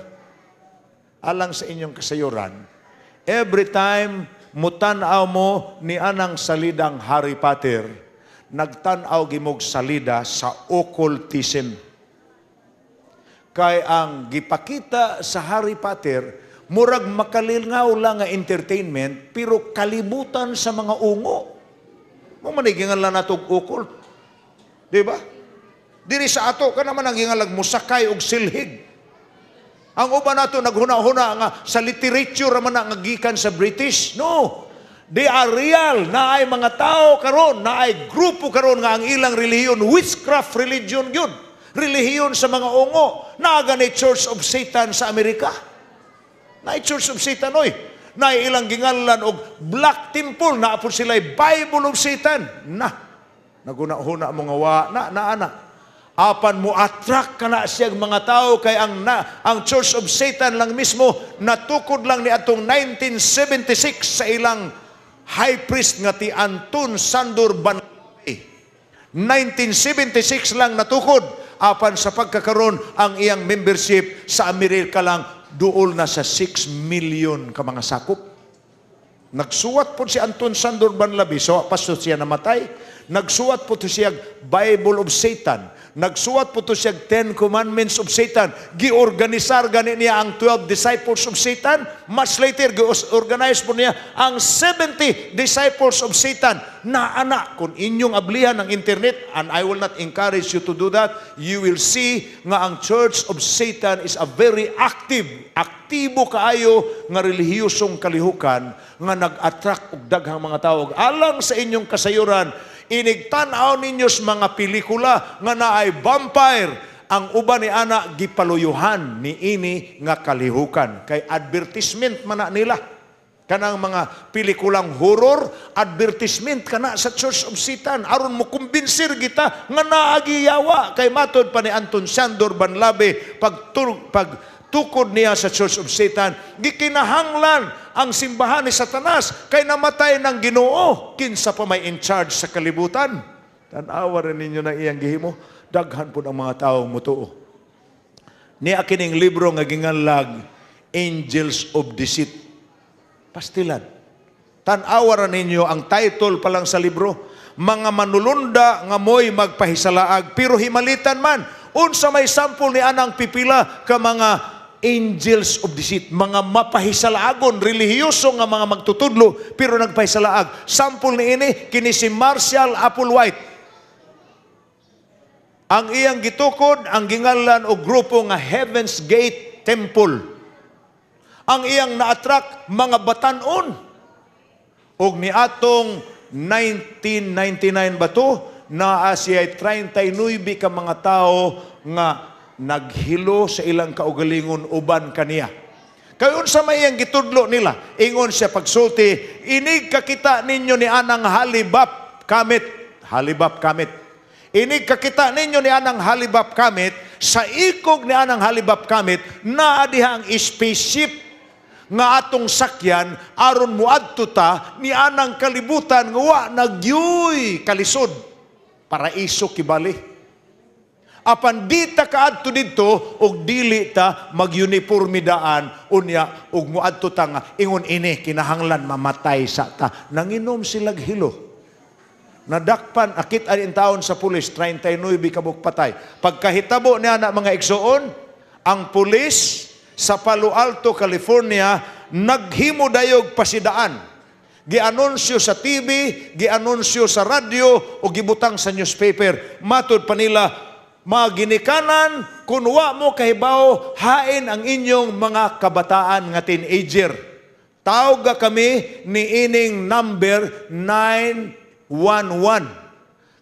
Alang sa inyong kasayuran, every time mutanaw mo ni anang salidang Harry Potter, nagtanaw gimog salida sa occultism. Kay ang gipakita sa Harry Potter, murag makalilngaw lang nga entertainment, pero kalibutan sa mga ungo. Mamanigingan lang natong occult. Diba? Diri sa ato, ka naman ang gingalag musakay og silhig. Ang uban nato naghuna-huna nga sa literature man nga gikan sa British. No. They are real. Naay mga tao karon, naay grupo karon nga ang ilang relihiyon, witchcraft religion yun. Relihiyon sa mga ungo. Naga ni Church of Satan sa Amerika. Naay Church of Satan, oy. na ilang gingalan og Black Temple, na po sila'y Bible of Satan. Naguna-huna mo nga wa, ana. Apan mo attract ka na siyang mga tao, kay ang Church of Satan lang mismo, natukod lang ni atong 1976 sa ilang high priest nga ti Anton Sandor Banlabe. 1976 lang natukod, apan sa pagkakaroon ang iyang membership sa Amerika lang, duol na sa 6 million ka mga sakop. Nagsuwat po si Anton Sandor Banlabe, so pasto siya namatay. Nagsuwat po to siya Bible of Satan. Nagsuwat po to siya 10 Commandments of Satan. Giorganisar gani niya ang 12 Disciples of Satan. Much later, giorganize po niya ang 70 Disciples of Satan. Anak, kung inyong ablihan ng internet, and I will not encourage you to do that, you will see nga ang Church of Satan is a very aktibo kaayo nga relihiyosong kalihukan nga nag-attract og daghang mga tao. Alang sa inyong kasayuran, inigtanaw ninyo sa mga pelikula nga naay vampire, ang uban ni ana gipaluyuhan ni ini nga kalihukan. Kay advertisement man na nila. Kanang mga pelikulang horror, advertisement kana sa Church of Satan. Aron mo kumbinsir kita nga naagiyawa. Kay matod pa ni Anton Sandor Banlabe, pagtukod niya sa Church of Satan, gikinahanglan ang simbahan ni Satanas kay namatay ng Ginoo. Kinsa pa may in charge sa kalibutan? Tanawa rin ninyo na iyang gihimo. Daghan po ang mga taong mutuo. Niya kining libro nga ginganlag Angels of Deceit. Pastilan. Tanawa rin ninyo ang title pa lang sa libro. Mga manulunda nga mo'y magpahisalaag, pero himalitan man. Unsa may sample ni anang pipila ka mga angels of deceit, mga mapahisalaagon, relihiyoso nga mga magtutudlo, pero nagpahisalaag. Sample ni ini, kini si Marshall Applewhite. Ang iyang gitukod, ang gingalan o grupo nga Heaven's Gate Temple. Ang iyang na-attract mga batanon. Og ni atong 1999 ba to, na siya 39 ka mga tao nga naghilo sa ilang kaugalingon uban kaniya. Kayon sa may iyang gitudlo nila, ingon siya pagsulti, inig kakita ninyo ni anang halibap kamit. Inig kakita ninyo ni anang halibap kamit, sa ikog ni anang halibap kamit, naa diha ang spaceship nga atong sakyan, aron muadto ta ni anang kalibutan nga wa nagyuy kalisod. Paraiso kibali. Apan di ta kaadto didto og dili ta magyunipormidaan unya og muadto ta nga ingon ini kinahanglan mamatay sa ta. Nanginom sila hilo. Nadakpan akit ani taon sa pulis 39 kabuk patay. Pagkahitabo niya na mga igsoon, ang pulis sa Palo Alto, California, naghimo dayog pasidaan. Gianunsyo sa TV, gianunsyo sa radyo, o gibutang sa newspaper. Matod pa nila, mga ginikanan, kung wa mo kahibaw, hain ang inyong mga kabataan nga teenager. Tawag kami ni ining number 911.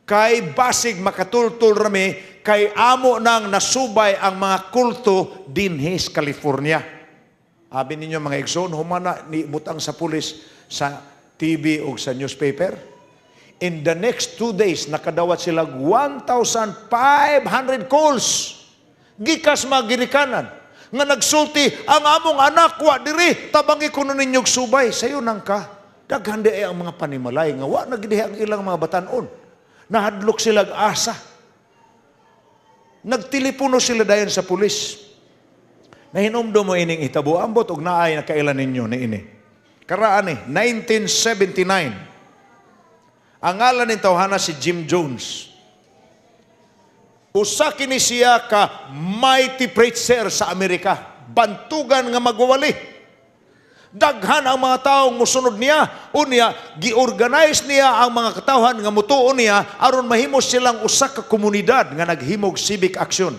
Kay basig makatultul rami, kay amo nang nasubay ang mga kulto dinhes California. Abi ninyo mga igsoon, humana ni butang sa pulis sa TV o sa newspaper. In the next 2 days, nakadawat sila 1,500 calls. Gikas mga ginikanan. Nga nagsulti, ang among anak, wa diri, tabangi ko na ninyong subay. Sayo nang ka, daghan di ay ang mga panimalay, nga wa nagidiha ang ilang mga batanon. Nahadlok sila asa. Nagtilipuno sila dayon sa pulis. Nahinomdo mo ining itabo, ambot og naay na kailan ninyo na ini. Karaan 1979. Ang ngalan ng tawhana si Jim Jones. Usa kini siya ka mighty preacher sa Amerika. Bantugan nga magwawali. Daghan ang mga taong musunod niya. Unya, giorganize niya ang mga katawhan nga mutuon niya aron mahimos silang usa ka komunidad nga naghimog civic action.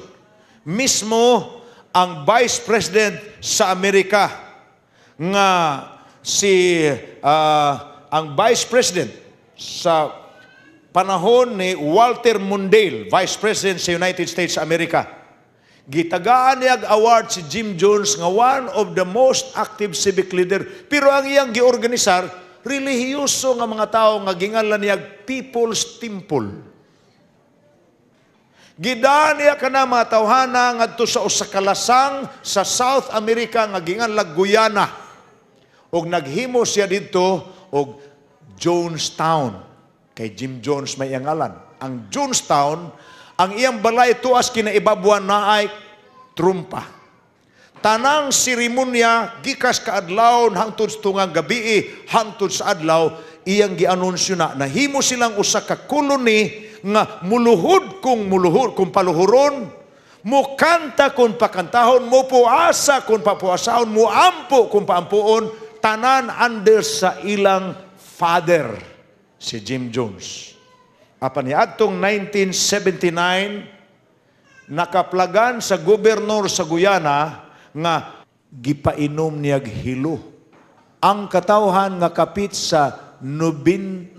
Mismo ang Vice President sa Amerika nga ang Vice President sa panahon ni Walter Mondale, Vice President sa United States of America, Gitagaan niya award si Jim Jones nga one of the most active civic leader. Pero ang iyang giorganisar, relihiyoso nga mga tao nga gingalan niya People's Temple. Gidaan niya ka na mga tawhana ngadto sa usa ka lasang sa South America nga ginganlag Guyana. Og naghimo siya dito og Jonestown. Kay Jim Jones may iyang ngalan. Ang Jonestown, ang iyang balay tuas kinaibabuan na ay trumpa. Tanang seremonya gikas kaadlawon hangtod tungang gabi hangtod sa adlaw iyang gianunsyo na nahimo silang usa ka koloni nga muluhod kung paluhuron, mukanta kung pakantahon, mupuasa kung papuasahon, muampo kung paampuon, tanan under sa ilang father si Jim Jones. Apan niadtong 1979 nakaplagan sa gobernador sa Guyana nga gipainom niyag hilo. Ang katawhan nga kapit sa 960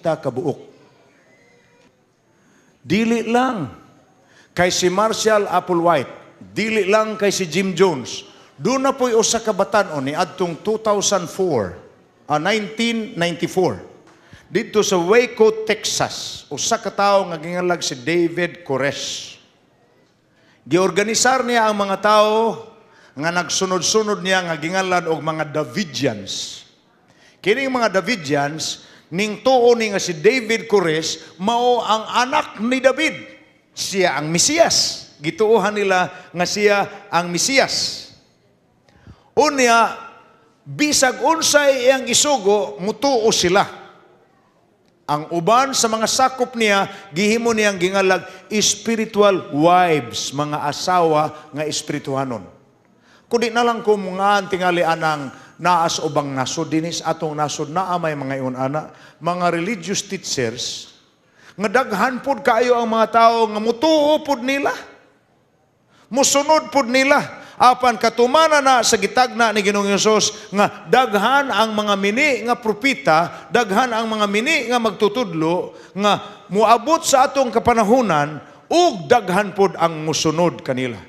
kabuok. Dili lang kay si Marshall Applewhite, dili lang kay si Jim Jones. Doon na po'y usa ka batan-on ni adtong 1994. Dito sa Waco, Texas, usa ka tawo nga gingalag si David Koresh. Giorganisar niya ang mga tao nga nagsunod-sunod niya nga gingalan og mga Davidians. Kining mga Davidians ning tuo ni nga si David Koresh mao ang anak ni David. Siya ang Mesiyas. Gituohan nila nga siya ang Mesiyas. Unya bisag unsay iyang isugo mutuo sila. Ang uban sa mga sakop niya, gihimo niyang gingalag spiritual wives, mga asawa nga espirituhanon. Kundi na lang kung mga tingali anang naas ubang nasod, dinis atong nasod na amay mga iyon ana, mga religious teachers, nga daghan pod kayo ang mga tao nga mutuo pod nila, musunod pod nila, apan katumana na sa gitagna ni Ginoong Hesus nga daghan ang mga mini nga propeta, daghan ang mga mini nga magtutudlo nga muabot sa atong kapanahunan ug daghan pod ang musunod kanila.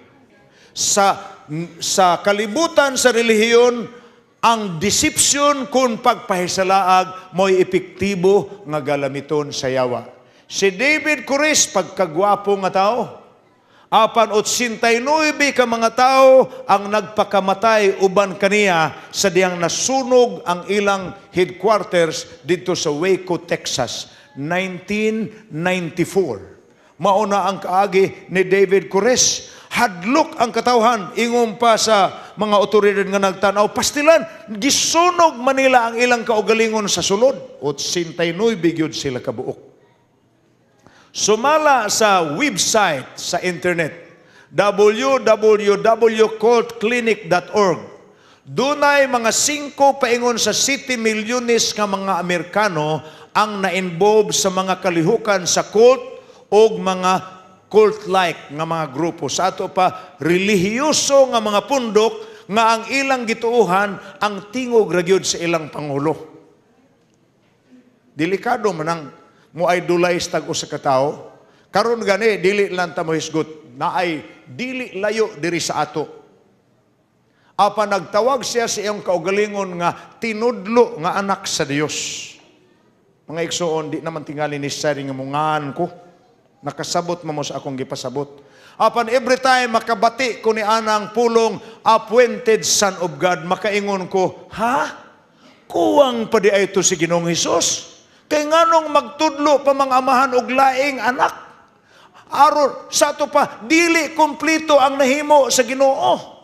Sa kalibutan sa relihiyon, ang deception kung pagpahisalaag mo'y epektibo nga galamiton sa yawa. Si David Koresh, pagkagwapo nga tao, apan 89 ka mga tao ang nagpakamatay uban kaniya sa diyang nasunog ang ilang headquarters dito sa Waco, Texas, 1994. Mauna ang kaagi ni David Koresh. Hadlok ang katawhan, ingong pa sa mga otoridad nga nagtanaw, pastilan, gisunog Manila ang ilang kaugalingon sa sulod. 89 gyud sila kabuok. Sumala sa website sa internet, www.cultclinic.org. Dunay mga 5 paingon sa 7 milyones nga mga Amerikano ang na-involve sa mga kalihukan sa cult o mga cult-like nga mga grupo. Sa ato pa, relihiyoso nga mga pundok nga ang ilang gituuhan ang tingog ragyod sa ilang pangulo. Delikado man ang mo-idolize tag usa ka tawo. Karon gani dili lang ta mo hisgot na ay dili layo diri sa ato. Apa nagtawag siya sa iyang kaugalingon nga tinudlo nga anak sa Dios. Mga igsoon, di naman tingali ni Sari nga mungan ko. Nakasabot mo sa akong gipasabot. Apan every time makabati ko ni anang pulong appointed son of God, makaingon ko, ha? Kuwang pa di ay ito si Ginoong Hesus? Kay nganong magtudlo pa mga amahan og laing anak? Aron sa ato pa dili kompleto ang nahimo sa Ginoo.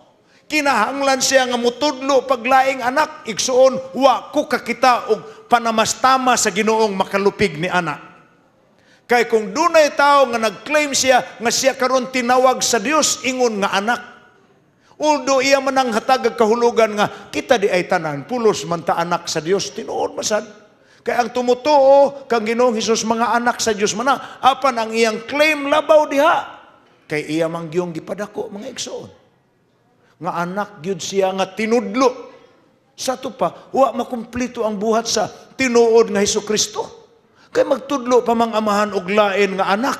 Kinahanglan siya nga mutudlo paglaing anak, igsuon wa ko kakita og panamastama sa Ginoong makalupig ni anak. Kay kung dunay tao nga nagclaim siya nga siya karon tinawag sa Dios ingon nga anak. Although iya man ang hatag kahulugan nga kita di ay tanan pulos man ta anak sa Dios, tinuod masad. Kaya ang tumutuo kang Ginoong Hesus mga anak sa Diyos mana, apan ang iyang claim labaw diha. Kay iya mang giyong gipadako mga igsoon. Nga anak gyud siya nga tinudlo. Sa to pa, wa makumplito ang buhat sa tinuod nga Hesukristo. Kay magtudlo pa mang amahan og lain nga anak.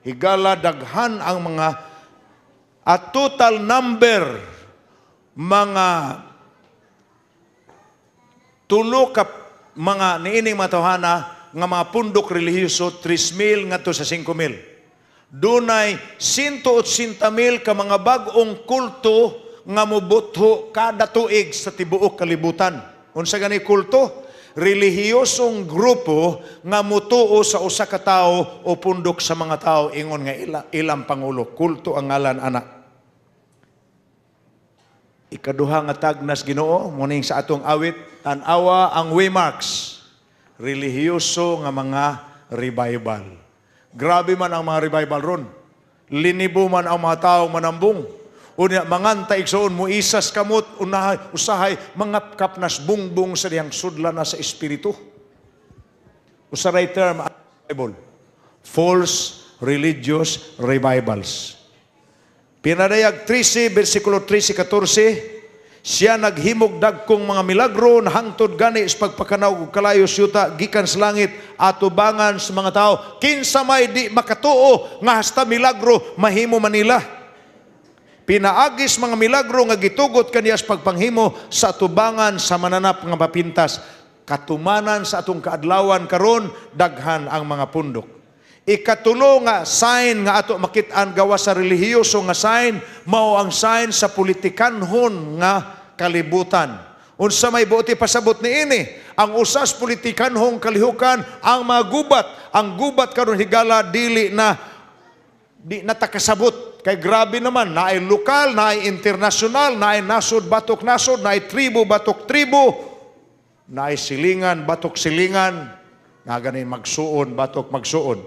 Higala daghan ang mga at total number mga tulo ka mga niining matawhana nga mga pundok relihiyoso 3,000 ngadto sa 5,000. Dunay 180,000 ka mga bag-ong kulto nga mobutho kada tuig sa tibuok kalibutan. Unsa gani kulto? Relihiyosong grupo nga mutuo sa usa ka tawo o pundok sa mga tao ingon nga ilang pangulo. Kulto ang ngalan ana. Ikaduha nga tagnas Ginoo muning sa atong awit tan-awa ang waymarks. Relihiyoso nga mga revival. Grabe man ang mga revival ron. Linibo man ang mga tao manambong. Unya manganta igsoon mo isas kamot usahay mga kapnas bungbong sa diyang sudlan na sa espiritu. Usaray term Bible. False religious revivals. Pinadayag 13 bersikulo 13-14 siya naghimog dagkong mga milagro na hangtod gani sa pagpakanaw ug kalayo syuta gikan sa langit atubangan sa mga tao kinsa may di makatuo nga hasta milagro mahimo manila. Pinaagis mga milagro nga gitugot kaniya sa pagpanghimo sa atubangan sa mananap nga mapintas. Katumanan sa atong kaadlawan karon daghan ang mga pundok. Ikatulo nga sign nga ato makit-an gawa sa relihiyoso nga sign mao ang sign sa politikanhon nga kalibutan. Unsa may buoti pasabot niini? Ang usas politikanhong kalihukan ang mga gubat. Ang gubat karon higala di natakasabot. Kay grabe naman, naay lokal, naay internasyonal, naay nasod batok nasod, naay tribo batok tribo, naay silingan batok silingan, nga ganin magsuon batok magsuon.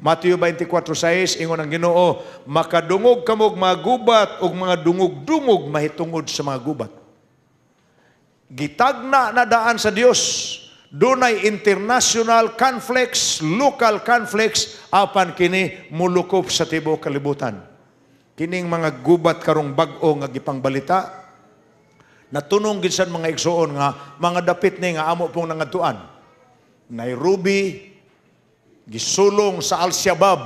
Mateo 24:6 ingon ang Ginoo, makadungog kamog mga gubat ug mga dungog-dungog mahitungod sa mga gubat. Gitagna na daan sa Dios. Dunay international conflicts, local conflicts apan kini mulukop sa tibuok kalibutan. Kining mga gubat karong bag-o nga gipangbalita natunong gid sad mga igsoon nga mga dapit ni nga amo pong nangadtuan. Nairobi gisulong sa Al-Shabaab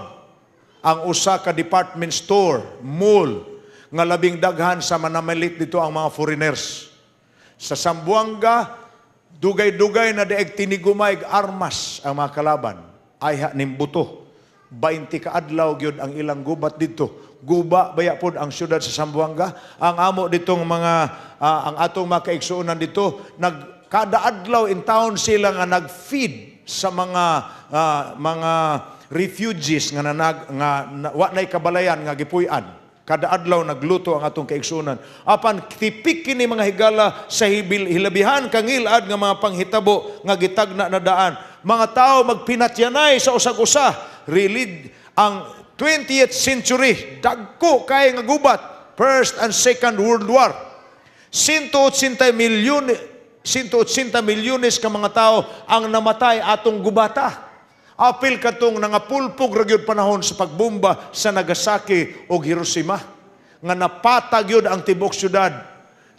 ang usa ka department store, mall, nga labing daghan sa manamalit dito ang mga foreigners. Sa Zamboanga, dugay-dugay na daig tinigumay armas ang mga kalaban. Ayha nimbuto. 20 ka adlaw gyud ang ilang gubat dito. Guba baya pod ang syudad sa Zamboanga. Ang amo ditong mga ang atong mga kaigsuonan dito kada adlaw in town sila nga nag-feed sa mga refugees nga wa nay kabalayan nga gipuy-an. Kada adlaw nagluto ang atong kaigsuonan. Apan tipik kini mga higala sa hilabihan kangilad nga mga panghitabo nga gitagna na daan. Mga tao magpinatyanay sa usag-usa. Really, ang 20th century dagko kay nga gubat. First and Second World War. 180 milyones ka mga tao ang namatay atong gubata. Apil katong nangapulpog ra gyud panahon sa pagbomba sa Nagasaki o Hiroshima nga napatag gyud ang tibok syudad.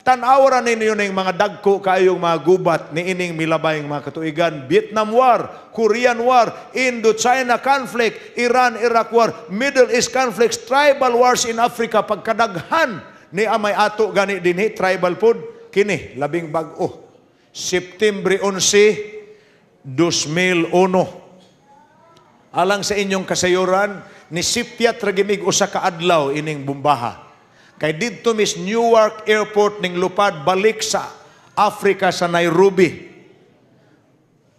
Tan-aw ra ninyo ning mga dagko kaayong mga gubat niining milabayng mga katuigan. Vietnam War, Korean War, Indo-China conflict, Iran-Iraq War, Middle East conflicts, tribal wars in Africa pagkadaghan ni amay ato gani dinhi tribal pod kini labing bag-o. September 11, 2001. Alang sa inyong kasayuran, ni Sipyat ragimig usa ka adlaw ining bombaha. Kay didto mis Newark Airport ning lupad balik sa Africa sa Nairobi.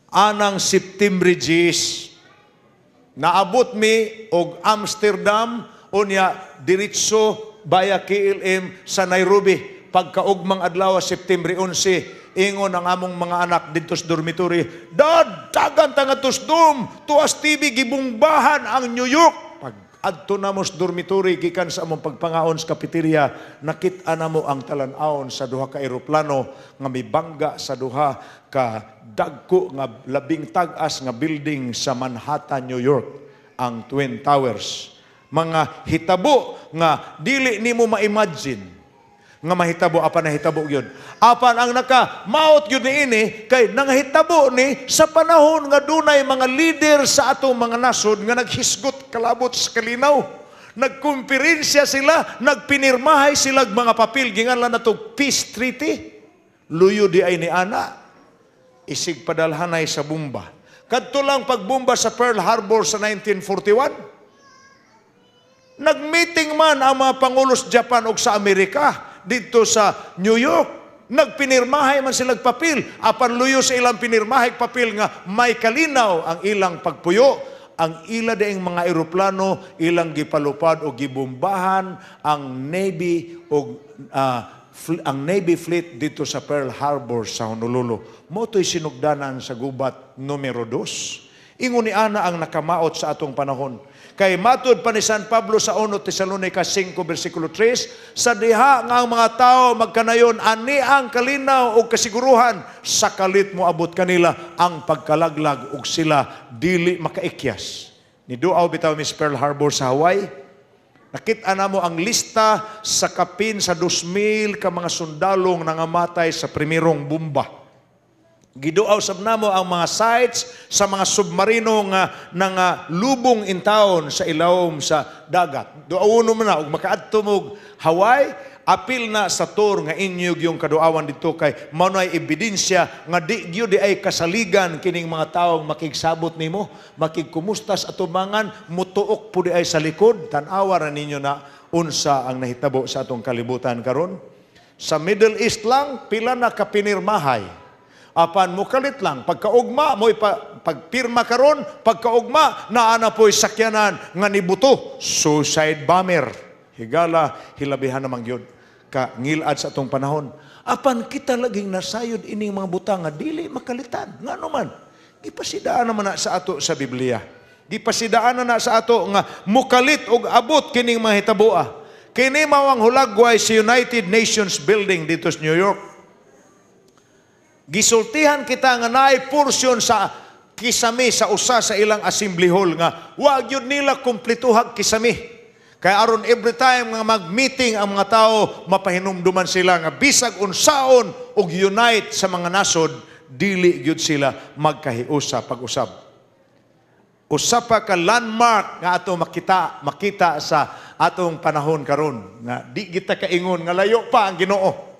Anang September 10, naabot mi og Amsterdam unya diretso baya KLM sa Nairobi. Pagkaugmang adlaw September 11, ingon ang among mga anak dito sa dormitory, Dad, dagan tanga tusdom, tuas TV gibungbahan ang New York. Pag adto na mo sa dormitory, gikan sa among pagpangaon sa cafeteria, nakita na mo ang talan-aon sa duha ka eroplano nga mibangga sa duha ka dagko nga labing tag-as nga building sa Manhattan, New York, ang Twin Towers. Mga hitabo nga dili nimo ma-imagine. nga mahitabo apan nahitabo gyud. Apan ang naka-maot gyud niini kay nangahitabo ni sa panahon nga dunay mga leader sa atong mga nasod nga naghisgot kalabot sa kalinaw. Nagkumperensya sila, nagpinirmahay sila mga papel ginganlan nato peace treaty. Luyo di ay ni ana. Isig padalhanay sa bomba. Kadto lang pagbomba sa Pearl Harbor sa 1941. Nagmeeting man ang mga pangulos Japan o sa Amerika dito sa New York. Nagpinirmahay man silang papel. Apan luyo sa ilang pinirmahay papel nga may kalinaw ang ilang pagpuyo. Ang ila daing mga eroplano ilang gipalupad o gibombahan ang Navy o ang Navy fleet dito sa Pearl Harbor sa Honolulu. Moto'y sinugdanan sa gubat numero 2. Ingon ni ana ang nakamaot sa atong panahon. Kay matud pa ni San Pablo sa 1 Tesalonica 5 versikulo 3, sa diha nga ang mga tao magkanayon ani ang kalinaw o kasiguruhan, sakalit mo abot kanila ang pagkalaglag ug sila dili makaikyas. Ni duaw bitaw Miss Pearl Harbor sa Hawaii. Nakita na mo ang lista sa kapin sa 2,000 ka mga sundalong nangamatay sa primerong bomba. Giduaw sab namo ang mga sites sa mga submarino nga lubong in town sa ilawom sa dagat. Duawon mo na og makaadto mo Hawaii, apil na sa tour nga inyog yung kaduawan dito kay mao nay ebidensya nga di gyud ay kasaligan kining mga taong makigsabot nimo, makigkumustas atubangan, mutuok pud ay sa likod. Tan-awa ra ninyo na unsa ang nahitabo sa atong kalibutan karon. Sa Middle East lang pila na kapinirmahay. Apan mukalit lang, pagkaugma, mo'y pagpirma karon, pagkaugma, naana po'y sakyanan nga nibuto, suicide bomber. Higala, hilabihan namang yun, ka ngilad sa atong panahon. Apan kita laging nasayod ining mga butang nga dili makalitan. Nga naman, gipasidaan naman na sa ato sa Biblia. Gipasidaan na sa ato nga mukalit og abot kining mga hitaboa. Kini mawang hulagway sa United Nations Building dito sa New York. Gisultihan kita nga naay porsyon sa kisami sa usa sa ilang assembly hall nga wag yun nila kumplituhag kisami. Kaya aron every time nga mag-meeting ang mga tao, mapahinumduman sila nga bisag unsaon og unite sa mga nasod, dili gyud sila magkahiusa pag-usab. Usa pa ka landmark nga ato makita sa atong panahon karon nga di kita kaingon nga layo pa ang Ginoo.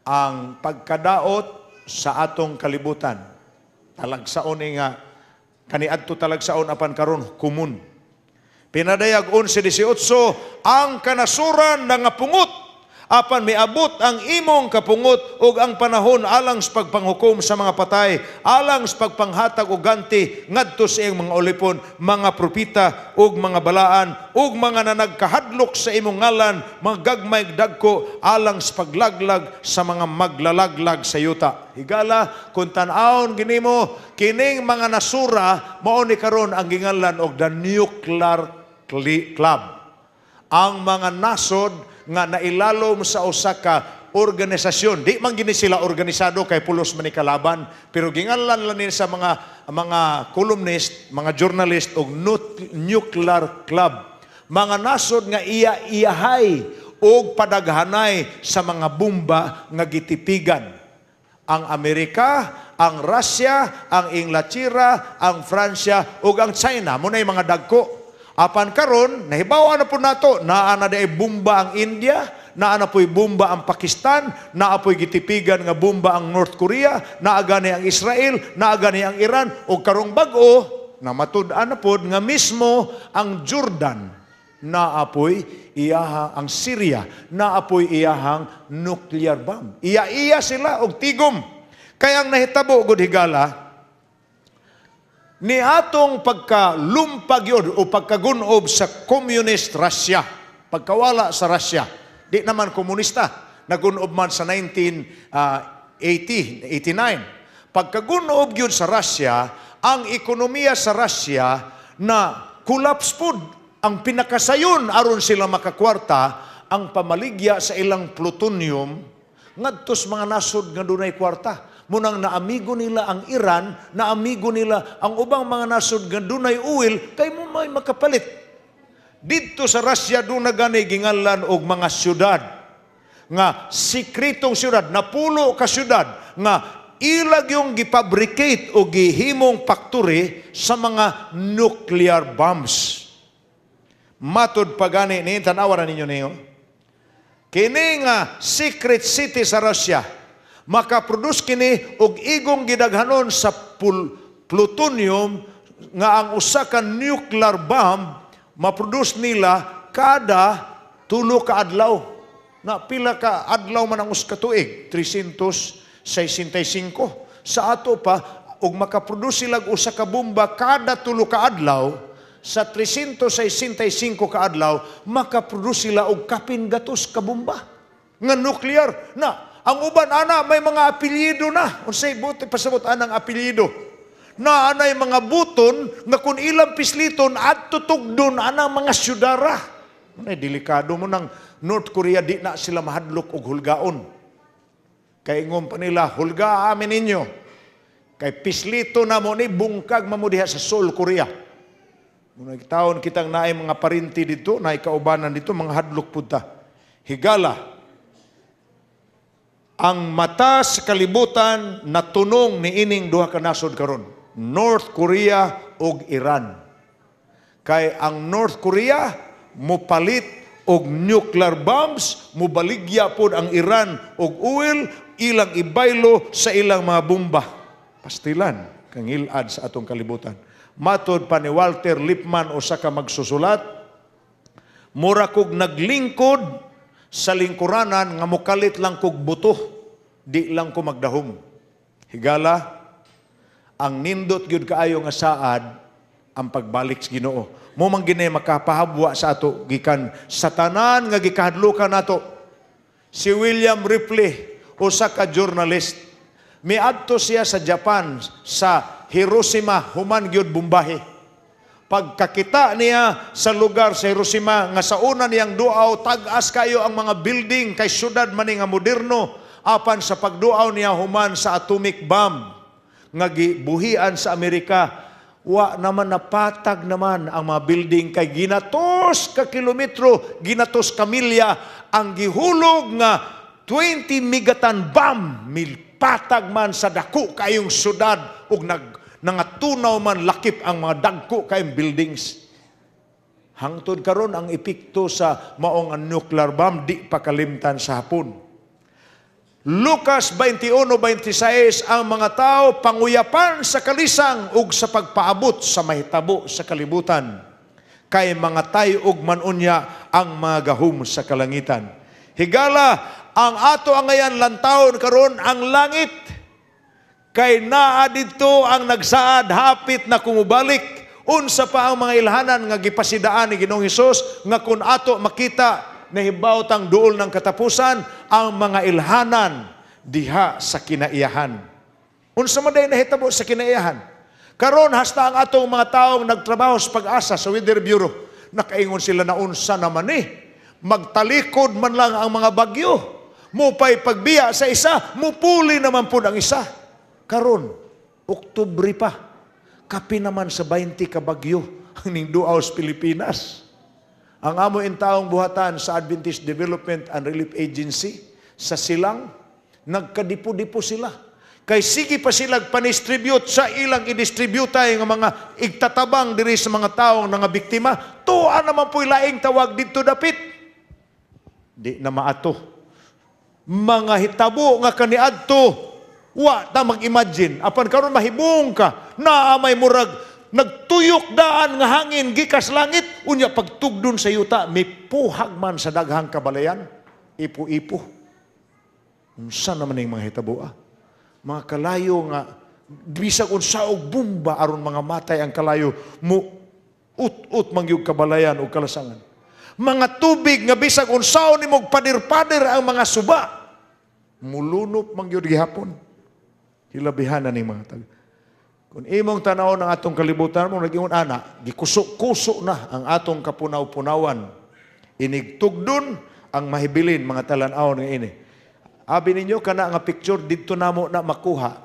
Ang pagkadaot sa atong kalibutan. Talagsaon nga, kaniadto talagsaon apan karon kumun. Pinadayag 11:18, ang kanasuran nga pungot, apan miabot ang imong kapungot ug ang panahon alang sa pagpanghukom sa mga patay, alang sa pagpanghatag og ganti ngadto sa iyang mga ulipon, mga propita ug mga balaan ug mga nanagkahadlok sa imong ngalan, mga gagmay dagko alang sa paglaglag sa mga maglalaglag sa yuta. Higala kung tan-awon ginimo kining mga nasura mao ni karon ang gingalan og the nuclear club. Ang mga nasod nga nailalom sa usa ka organisasyon. Di man gini sila organisado kay pulos man ni kalaban, pero ginganlan lang nila sa mga columnist, mga journalist og nuclear club. Mga nasod nga iya-iyahay og padaghanay sa mga bomba nga gitipigan. Ang Amerika, ang Russia, ang Inglaterra, ang Fransya ug ang China mo nay mga dagko. Apan karon nahibaw-an na po nato, naa na day bomba ang India, naa na po'y bomba ang Pakistan, naa po'y gitipigan nga bomba ang North Korea, naa gani ang Israel, naa gani ang Iran, o karong bag-o, na matud-an na po nga mismo ang Jordan, naa po'y iyahang, ang Syria, naa po'y iyahang nuclear bomb. Iya-iya sila og tigom. Kaya ang nahitabo gud higala, ni atong pagkalumpag yun o pagkagunob sa communist Russia, pagkawala sa Russia, di naman komunista, nagunob man sa 1989. Pagkagunob yun sa Russia, ang ekonomiya sa Russia na collapse food, ang pinakasayon aron sila makakwarta, ang pamaligya sa ilang plutonium, ngadtos mga nasod nga dunay kwarta. Munang naamigo nila ang Iran, naamigo nila ang ubang mga nasod nga dunay oil, kay mo may makapalit. Dito sa Russia, doon na gani gingalan og mga syudad. nga sikretong syudad, napulo ka syudad nga ilag yung gifabricate o gihimong factory sa mga nuclear bombs. Matod pagani ni tanawa ninyo niyo. Kini nga secret city sa Russia makaproduce kini og igong gidaghanon sa plutonium nga ang usa ka nuclear bomb maproduce nila kada 3 ka adlaw. Na pila ka adlaw man ang usa ka tuig, 365. Sa ato pa og makaproduce sila usa ka bomba kada 3 ka adlaw, sa 365 ka adlaw makaproduce sila og kapin gatos ka bomba nga nuclear. Na ang uban ana may mga apelyido na. Unsay buti pasabot anang apelyido? Na anay mga buton nga kung ilang pisliton at tutugdon anang mga syudara. Ay delikado mo ng North Korea, di na sila mahadlok og hulgaon. Kay ingom pa nila, hulga amin ninyo. Kay pislito na mo ni bungkag mamudiha sa Seoul, Korea. Muna taon kitang naay mga parinti dito, naay kaubanan dito, mga hadlok punta. Higala, ang mata sa kalibutan natunong ni ining duha ka nasod karon, North Korea ug Iran. Kay ang North Korea mopalit og nuclear bombs, mobaligya pod ang Iran og oil, ilang ibaylo sa ilang mga bomba. Pastilan kang ilad sa atong kalibutan. Matod pa ni Walter Lippmann usa ka magsusulat, mura kog naglingkod sa lingkuranan nga mukalit lang kog buto, di lang ko magdahom. Higala, ang nindot gyud kaayo nga saad ang pagbalik sa Ginoo. Mo man gini makapahabwa sa ato gikan sa tanan nga gikahadlukan nato. Si William Ripley, usa ka journalist, miadto siya sa Japan sa Hiroshima human gyud bombahe. Pagkakita niya sa lugar sa Hiroshima nga sa una niyang duaw tag-as kayo ang mga building kay syudad man nga moderno apan sa pagduaw niya human sa atomic bomb nga gibuhian sa Amerika, wa naman napatag naman ang mga building kay ginatos ka kilometro, ginatos ka milya ang gihulog nga 20 megaton bomb milpatag man sa dako kayong syudad ug nangatunaw man lakip ang mga dagko kayong buildings. Hangtod karon ang epekto sa maong nuclear bomb di pa kalimtan sa hapon. Lucas 21:26, ang mga tao panguyapan sa kalisang ug sa pagpaabot sa mahitabo sa kalibutan. Kay mga tayo ug manunya ang mga gahom sa kalangitan. Higala, ang ato angayan lantawon karon ang langit. Kay naa dito ang nagsaad hapit na kumubalik. Unsa pa ang mga ilhanan nga gipasidaan ni Ginoong Hesus nga kun ato makita nahibaw tang duol ng katapusan ang mga ilhanan diha sa kinaiyahan. Unsa man day nahitabo sa kinaiyahan? Karon hasta ang atong mga taong nagtrabaho sa pag-asa sa Weather Bureau, nakaingon sila na unsa naman magtalikod man lang ang mga bagyo. Mupay pagbiya sa isa, mupuli naman po ang isa. Karon, Oktubre pa, kapi naman sa 20 ka bagyo ang ningduaw sa Pilipinas. Ang amo in taong buhatan sa Adventist Development and Relief Agency, sa silang, nagkadipo-dipo sila. Kay sige pa sila panistribute sa ilang i-distribute ng mga igtatabang diri sa mga taong nga biktima. Tuwa naman po'y laing tawag dito dapit. Di na maato. Mga hitabo nga kaniadto, wa ta mag-imagine. Apan karon mahibong ka, naamay murag, nagtuyok daan nga hangin gikas langit, unya pagtugdon sa yuta may puhag man sa daghang kabalayan, ipo-ipo. Unsa naman yung mga hitabo mga kalayo nga bisag unsa og bomba aron mga matay ang kalayo mo ut-ut mangyug kabalayan o kalasangan. Mga tubig nga bisag unsaon nimo padir-padir ang mga suba, mulunop mangyud gihapon. Hilabihanan ning mga tag. Kung imong tanaw ng atong kalibutan mo, nag-ingon ana, gikusok-kusok na ang atong kapunaw-punawan. Inigtugdon ang mahibilin, mga talanaw nga ini. Abi ninyo, kana nga picture, dito namo na makuha.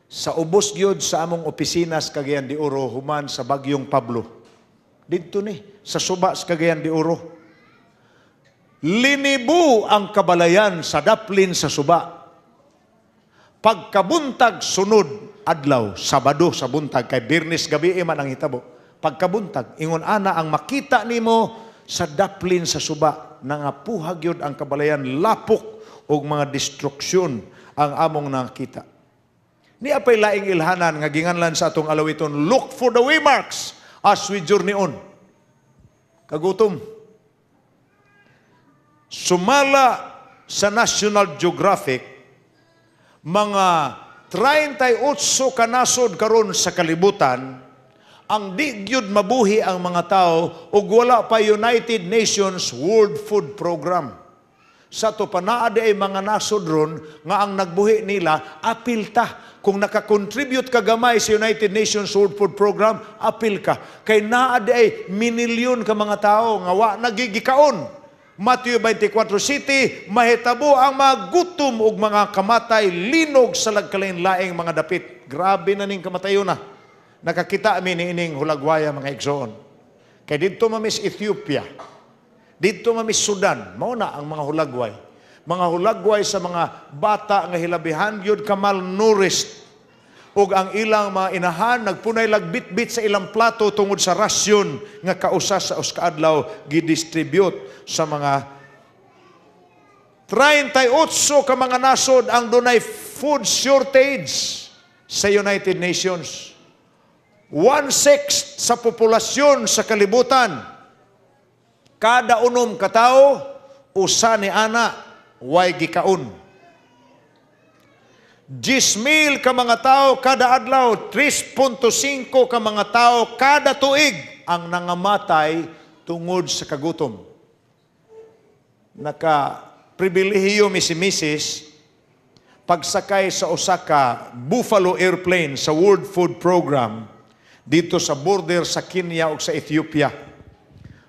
Sa ubos gyud sa among opisina sa Cagayan de Oro, human sa Bagyong Pablo. Dito ni, sa suba sa Cagayan de Oro. Linibo ang kabalayan sa daplin sa suba. Pagkabuntag sunod adlaw, Sabado sa buntag, kay Birnis gabi man ang hitabo. Pagkabuntag, ingon ana ang makita nimo sa daplin sa suba, nangapuhag yun ang kabalayan, lapok o mga destruksyon ang among nakita. Ni apay laing ilhanan nga ginganlan sa atong alawiton, look for the waymarks as we journey on. Kagutom. Sumala sa National Geographic, mga 38 kanasod karon sa kalibutan, ang di gyud mabuhi ang mga tao ug wala pa United Nations World Food Program. Sa to pa naa ay mga nasod ron nga ang nagbuhi nila apil ta. Kung naka-contribute ka gamay sa United Nations World Food Program, apil ka. Kay naa ay minilyon ka mga tao nga wa nagigikaon. Matthew 24 City, mahitabo ang mga gutom ug mga kamatay linog sa lagkalain-laing mga dapit. Grabe na ning kamatayon na. Nakakita amin ni ining hulagwaya mga igsoon. Kay dito mamis Ethiopia, dito mamis Sudan, mao na ang mga hulagway. Mga hulagway sa mga bata nga hilabihan yun ka malnourished. Ug ang ilang mga inahan nagpunay lagbit-bit sa ilang plato tungod sa rasyon nga kausas sa uskaadlaw gidistribute sa mga 38 ka mga nasod ang dunay food shortage sa United Nations. 1/6 sa populasyon sa kalibutan. Kada unom katao, usa ni ana way gikaon. 10,000 ka mga tao kada adlaw, 3.5 ka mga tao kada tuig ang nangamatay tungod sa kagutom. Naka-pribilehiyo si Mrs. pagsakay sa Osaka Buffalo Airplane sa World Food Program dito sa border sa Kenya ug sa Ethiopia.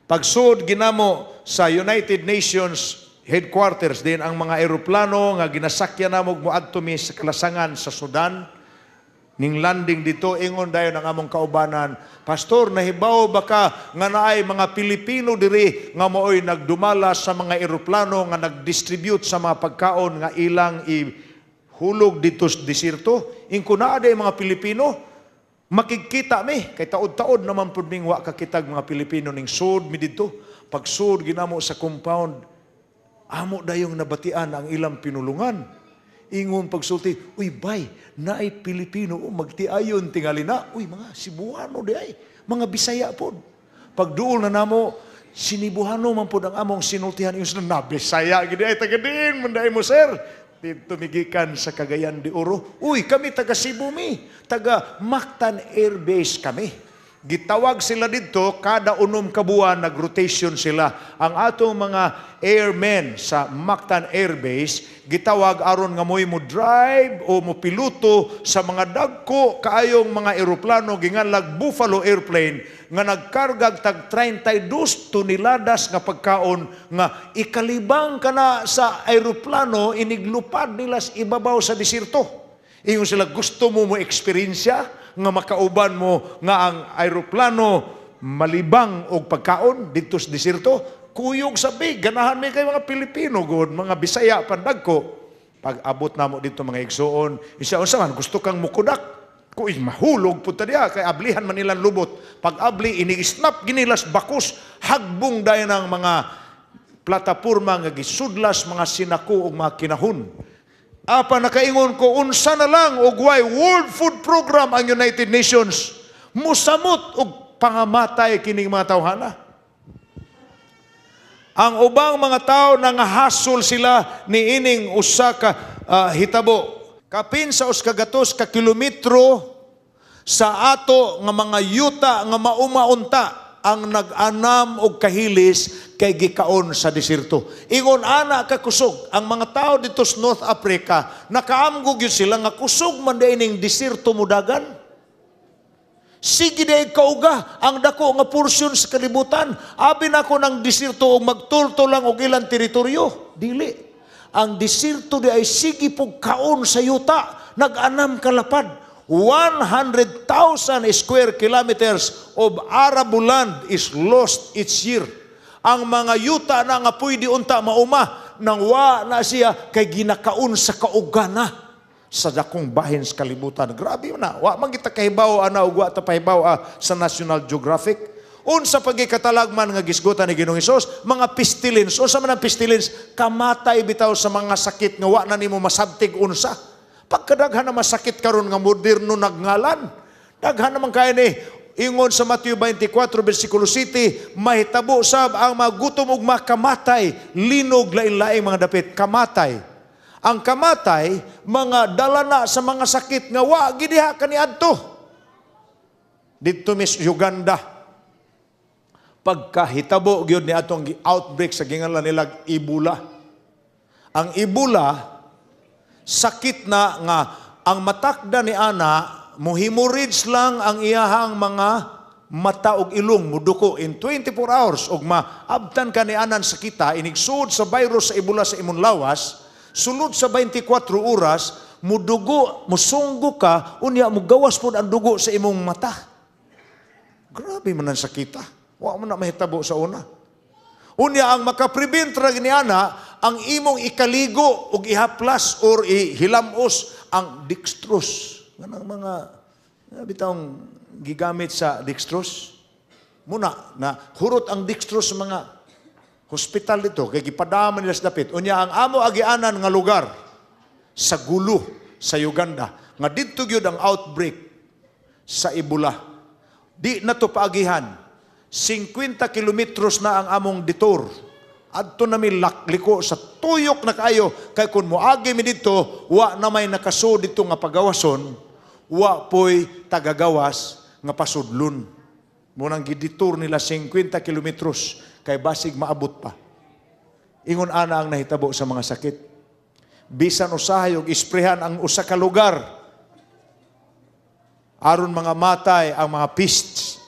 Pagsud ginamo sa United Nations headquarters din ang mga eroplano nga ginasakyan namo moadto mi sa kalasangan sa Sudan. Ning landing dito ingon dayon ang among kaubanan, Pastor, nahibaw baka nga naay mga Pilipino diri nga mooy nagdumala sa mga eroplano nga nagdistribute sa mga pagkaon nga ilang ihulog dito sa desierto? Ingko naa day mga Pilipino, makikita mi kay taod-taod naman pud ning wa kakitag mga Pilipino ning sud mi dito. Pag sud ginamo sa compound, amo dayong nabatian ang ilang pinulungan. Ingon pagsulti, uy bay, naay Pilipino magtiayon tingali na. Uy mga Cebuano di ay, mga Bisaya pod. Pag duol na namo, Sinibuhano man pod ang among sinultihan yung na Bisaya gid ay taga din manday mo sir. Dito migikan sa Cagayan de Oro. Uy, kami taga Cebu mi, taga Mactan Air Base kami. Gitawag sila dito, kada unom kabuan nag-rotation sila. Ang atong mga airmen sa Mactan Air Base, gitawag aron nga mo'y mo drive o mo piloto sa mga dagko kaayong mga eroplano ginganlag Buffalo Airplane nga nagkargag tag 32 toneladas nga pagkaon nga ikalibang kana sa eroplano iniglupad nila sa ibabaw sa desierto. Ingon sila, gusto mo eksperyensya nga makauban mo nga ang aeroplano malibang og pagkaon dito sa desierto? Kuyog sabi, ganahan mi kay mga Pilipino god, mga Bisaya pandagko. Pag abot namo dito mga igsoon, isa unsa man gusto kang mukudak, kuy mahulog pud ta diha kay ablihan man nilang lubot. Pag abli ini-snap ginilas bakos, hagbong dayon ang mga plataporma nga gisudlas mga sinako ug mga kinahon. Apa nakaingon ko, unsa na lang og why World Food Program ang United Nations musamot og pangamatay kining mga tawhana. Ang ubang mga tao nangahasol sila ni ining usa ka hitabo. Kapin sa uskagatos ka kilometro sa ato nga mga yuta nga maumaunta ang nag-anam og kahilis kay gikaon sa desierto. Ingon ana ka kusog ang mga tao dito sa North Africa, nakaamgog yun sila nga kusog man day ning desierto mudagan. Sige day kauga ang dako nga porsyon sa kalibutan. Abi na ko ng desierto og magtulto lang og ilang teritoryo. Dili. Ang desierto di ay sige pug kaon sa yuta, nag-anam kalapad. 100,000 square kilometers of arable land is lost each year. Ang mga yuta na nga pwede unta mauma, nang wa na siya kay ginakaon sa kaugana sa dakong bahin sa kalibutan. Grabe na. Wa man kita kahibaw ana ug wa ta pahibaw sa National Geographic. Unsa pagikatalagman nga gisgutan ni Ginoong Hesus, mga pestilence. Unsa man ang pestilence? Kamatay bitaw sa mga sakit nga wa na nimo masabtig unsa. Pagkadaghan na masakit karon nga moderno nagngalan. Daghan naman kaya ni ingon sa Mateo 24 versikulo 7, mahitabo sab ang mga gutom ug makamatay, linog lain-laing mga dapit, kamatay. Ang kamatay, mga dalana sa mga sakit nga wa gid diha kaniadto. Dito mis Uganda, pagkahitabo gyud ni atong outbreak sa gingalan nila Ebola. Ang Ebola, sakit na nga ang matakda ni ana, muhemorrhage lang ang iyahang mga mata ug ilong muduko in 24 hours ug maabtan ka ni anan sa kita inigsud sa virus sa Ebola sa imong lawas, sulod sa 24 oras mudugo, musunggo ka, unya mugawas pod ang dugo sa imong mata. Grabe man ang sakita. Wa mo na mahitabo sa una. Unya ang makaprevent ra ni ana ang imong ikaligo ug ihaplas or ihilamos ang dextrose. Ganang mga bitawng gigamit sa dextrose. Muna na hurot ang dextrose sa mga hospital dito kay gipadama nila sa dapit. Unya ang amo agianan nga lugar sa Gulu sa Uganda nga didto gyud ang outbreak sa Ebola. Di na to paagihan. 50 kilometros na ang among detour. Adto na mi liko sa tuyok na kayo kay kun moagi mi dito wa na may nakaso dito nga pagawason. Wa po'y tagagawas nga pasudlon. Munang gidetour nila 50 kilometros kay basig maabot pa. Ingon ana ang nahitabo sa mga sakit. Bisan usahay og isprehan ang usa ka lugar. Aron mga matay ang mga pests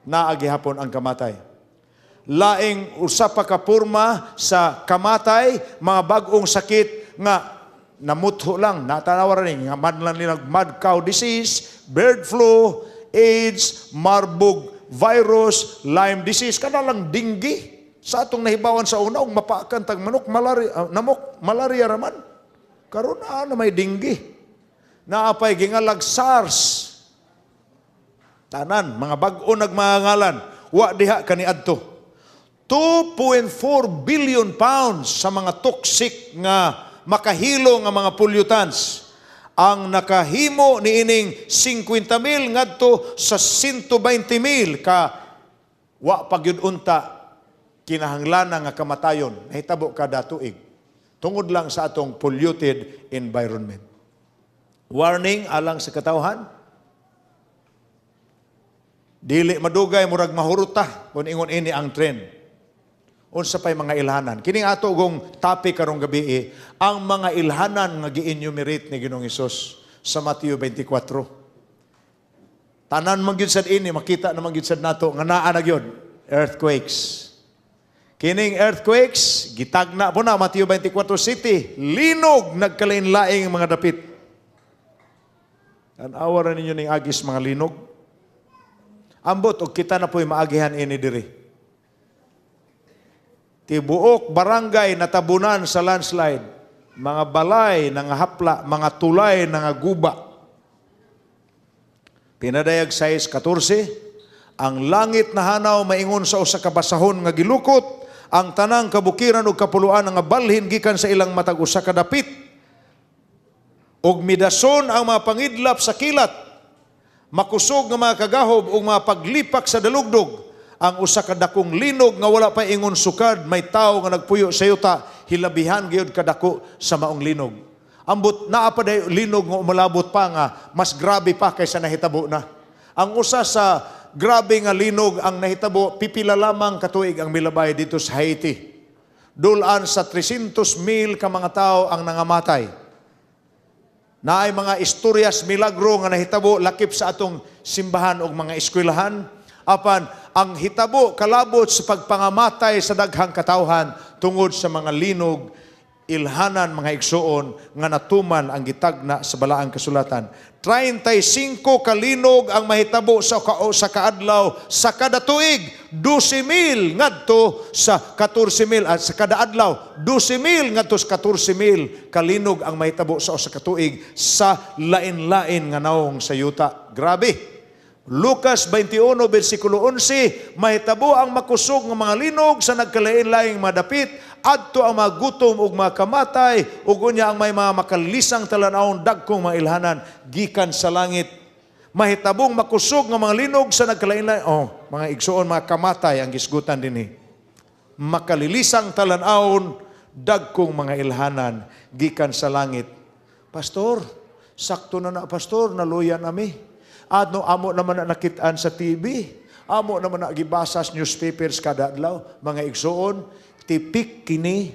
na agihapon ang kamatay. Laing usa pa ka porma sa kamatay, mga bag-ong sakit nga namutho lang, natanawa rin, nga madlan nila mad cow disease, bird flu, AIDS, Marburg virus, Lyme disease, kana lang dinggi. Sa atong nahibawan sa una, ug mapaakan tag manok, malaria raman. Karon na may dinggi. Naapay gingalag SARS. Tanan, mga bag-o nagmangalan, wa diha kaniadto. 2.4 billion pounds sa mga toxic nga makahilo nga mga pollutants ang nakahimo niining 50,000 ngadto sa 120,000 ka wa pagyud unta kinahanglan nga kamatayon nahitabo kada tuig tungod lang sa atong polluted environment. Warning alang sa katawhan, dili madugay murag mahuruta kung ingon ini ang trend. Unsa pay mga ilhanan. Kining ato gong topic karong gabi ang mga ilhanan nga gi-enumerate ni Ginoong Hesus sa Mateo 24. Tanan man gyud sad ini makita naman gyud sad nato nga naa na gyud earthquakes. Kining earthquakes gitagna po na Mateo 24 city, linog nagkalain-laing mga dapit. An-awa ra ninyo ning agis mga linog. Ambot og kita na po'y maagihan ini diri. Tibuok barangay natabunan sa landslide, mga balay nangahapla, mga tulay nangaguba. Pinadayag 6:14, ang langit na hanaw maingon sa usa ka basahon nga gilukot, ang tanang kabukiran ug kapuluan nga balhin gikan sa ilang matag usa ka dapit. Ug midason ang mga pangidlap sa kilat, makusog nga mga kagahob ug mga paglipak sa dalugdog. Ang usa ka dakong linog nga wala pa ingon sukad, may tao nga nagpuyo sa yuta, hilabihan gyud kadako sa maong linog. Ambot naa pa day linog nga umulabot pa nga mas grabe pa kaysa nahitabo na. Ang usa sa grabe nga linog ang nahitabo pipila lamang katuig ang milabay dito sa Haiti. Dulan sa 300,000 ka mga tao ang nangamatay. Naay mga istoryas milagro nga nahitabo lakip sa atong simbahan ug mga eskwelahan. Apan ang hitabo kalabot sa pagpangamatay sa daghang katawhan tungod sa mga linog ilhanan mga igsoon nga natuman ang gitagna sa balaang kasulatan. 35 kalinog ang mahitabo sa kaadlaw sa kada tuig, 12,000 ngadto sa 14,000 at sa kada adlaw 12,000 ngadto sa 14,000 kalinog ang mahitabo sa katuig sa lain-lain nga naong sa yuta. Grabe. Lucas 21 versikulo 11, mahitabo ang makusog ng mga linog sa nagkalain-laing madapit, adto ang mga gutom ug mga kamatay, ug unya ang may mga makalisang talanawon dagkong mga ilhanan gikan sa langit. Mahitabong makusog ng mga linog sa nagkalain-laing, mga igsoon, mga kamatay ang gisgutan dinhi. Makalilisang talanawon dagkong mga ilhanan gikan sa langit. Pastor, sakto na pastor, naluya nami. Ano amo naman na nakitaan sa TV, amo naman na gibasa sa newspapers kada adlaw, mga igsoon, tipik kini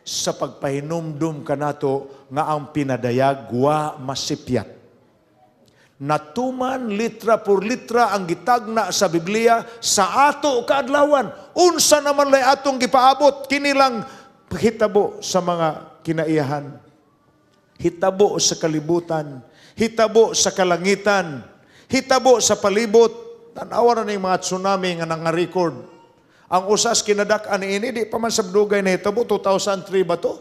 sa pagpahinumdum kanato nga ang pinadayag wa masipyat. Natuman litra por litra ang gitagna sa Biblia sa ato kaadlawan. Unsa naman lay atong gipaabot kini lang hitabo sa mga kinaiyahan. Hitabo sa kalibutan, hitabo sa kalangitan, hitabo sa palibot. Tanawa na ng mga tsunami nga nang-record. Ang usas kinadak-an ini, di pa man sabdugay na hitabo, 2003 ba to?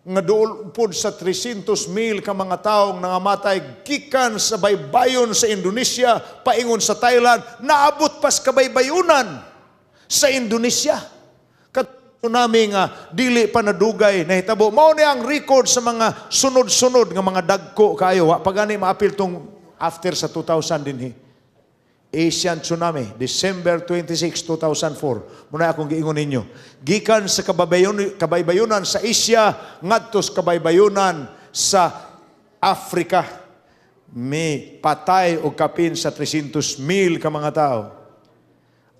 Nga doon po sa 300,000 ka mga taong nangamatay, gikan sa baybayon sa Indonesia, paingon sa Thailand, naabot pas kabaybayunan sa Indonesia. Tsunami nga, dili pa nadugay na hitabo. Mao ni ang record sa mga sunod-sunod nga mga dagko kayo. Pagani maapil tong after sa 2000 dinhi. Asian tsunami, December 26, 2004. Muna akong giingon ninyo. Gikan sa kabaybayunan sa Asia, ngadto sa kabaybayunan sa Africa. May patay o kapin sa 300,000 ka mga tao.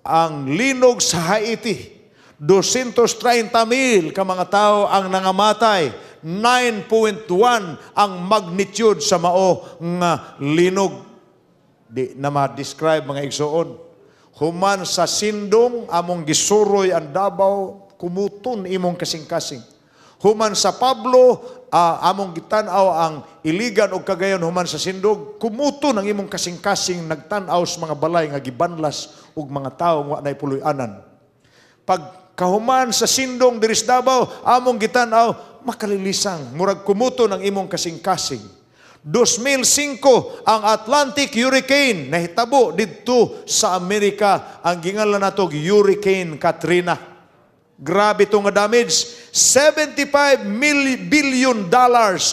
Ang linog sa Haiti, 230,000 ka mga tao ang nangamatay. 9.1 ang magnitude sa mao nga linog. Di na ma-describe mga igsoon. Human sa sindong among gisuroy ang Davao, kumuton imong kasing-kasing. Human sa Pablo, among gitanaw ang Iligan o Cagayan, human sa sindog, kumuton ang imong kasing-kasing nagtanaw sa mga balay nga gibanlas ug mga tawo wa nay puloy-anan. Pag kahuman sa sindong diris Davao, among gitanaw, makalilisang, murag kumuto ng imong kasing-kasing. 2005, ang Atlantic Hurricane, nahitabo dito sa Amerika, ang gingalan natog Hurricane Katrina. Grabe ito nga damage. $75 billion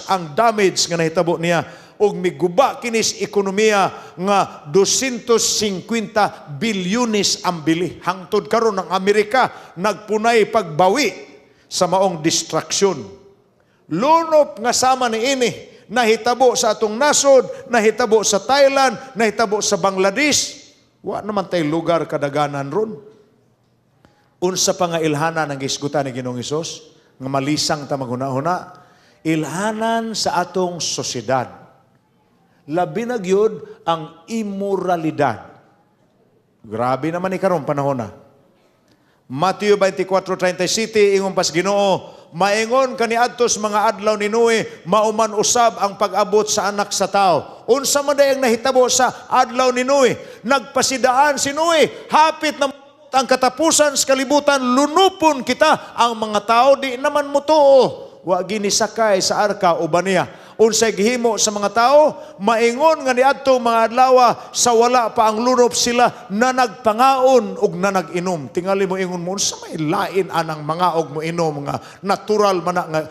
ang damage nga nahitabo niya. Og miguba kinis ekonomiya nga 250 bilyones ang bili. Hangtod karon ng Amerika nagpunay pagbawi sa maong distraksyon. Lunop nga sama ni ini, nahitabo sa atong nasod, nahitabo sa Thailand, nahitabo sa Bangladesh. Wa naman tay lugar kadaganan ron. Unsa pa nga ilhanan ang gisgutan ni Ginoong Hesus nga malisang ta maghuna-huna, ilhanan sa atong sosyedad. Labi na gyud ang immoralidad. Grabe naman ni karon panahon na. Matthew 24:37 ingon pas Ginoo, maingon kaniadtos mga adlaw ni Noe, mauman usab ang pag-abot sa anak sa tao. Unsa man day ang nahitabo sa adlaw ni Noe? Nagpasidaan si Noe, hapit na ang katapusan sa kalibutan, lunupon kita. Ang mga tao di naman mutuo, wa ginisakay sa arka uban niya. Unsay gihimo sa mga tao, maingon nga niadto mga adlaw sa wala pa ang lunop sila na nagpangaon ug na nag-inom. Tingali mo ingon mo, unsa may lain anang mangaog mo inom nga natural man nga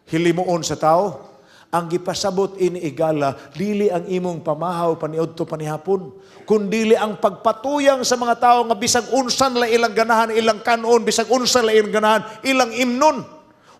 hilimuon sa tao? Ang gipasabot ini igala, dili ang imong pamahaw paniudto panihapon, kundili ang pagpatuyang sa mga tao nga bisag unsan la ilang ganahan, ilang kanon, bisag unsan la ilang ganahan, ilang imnon.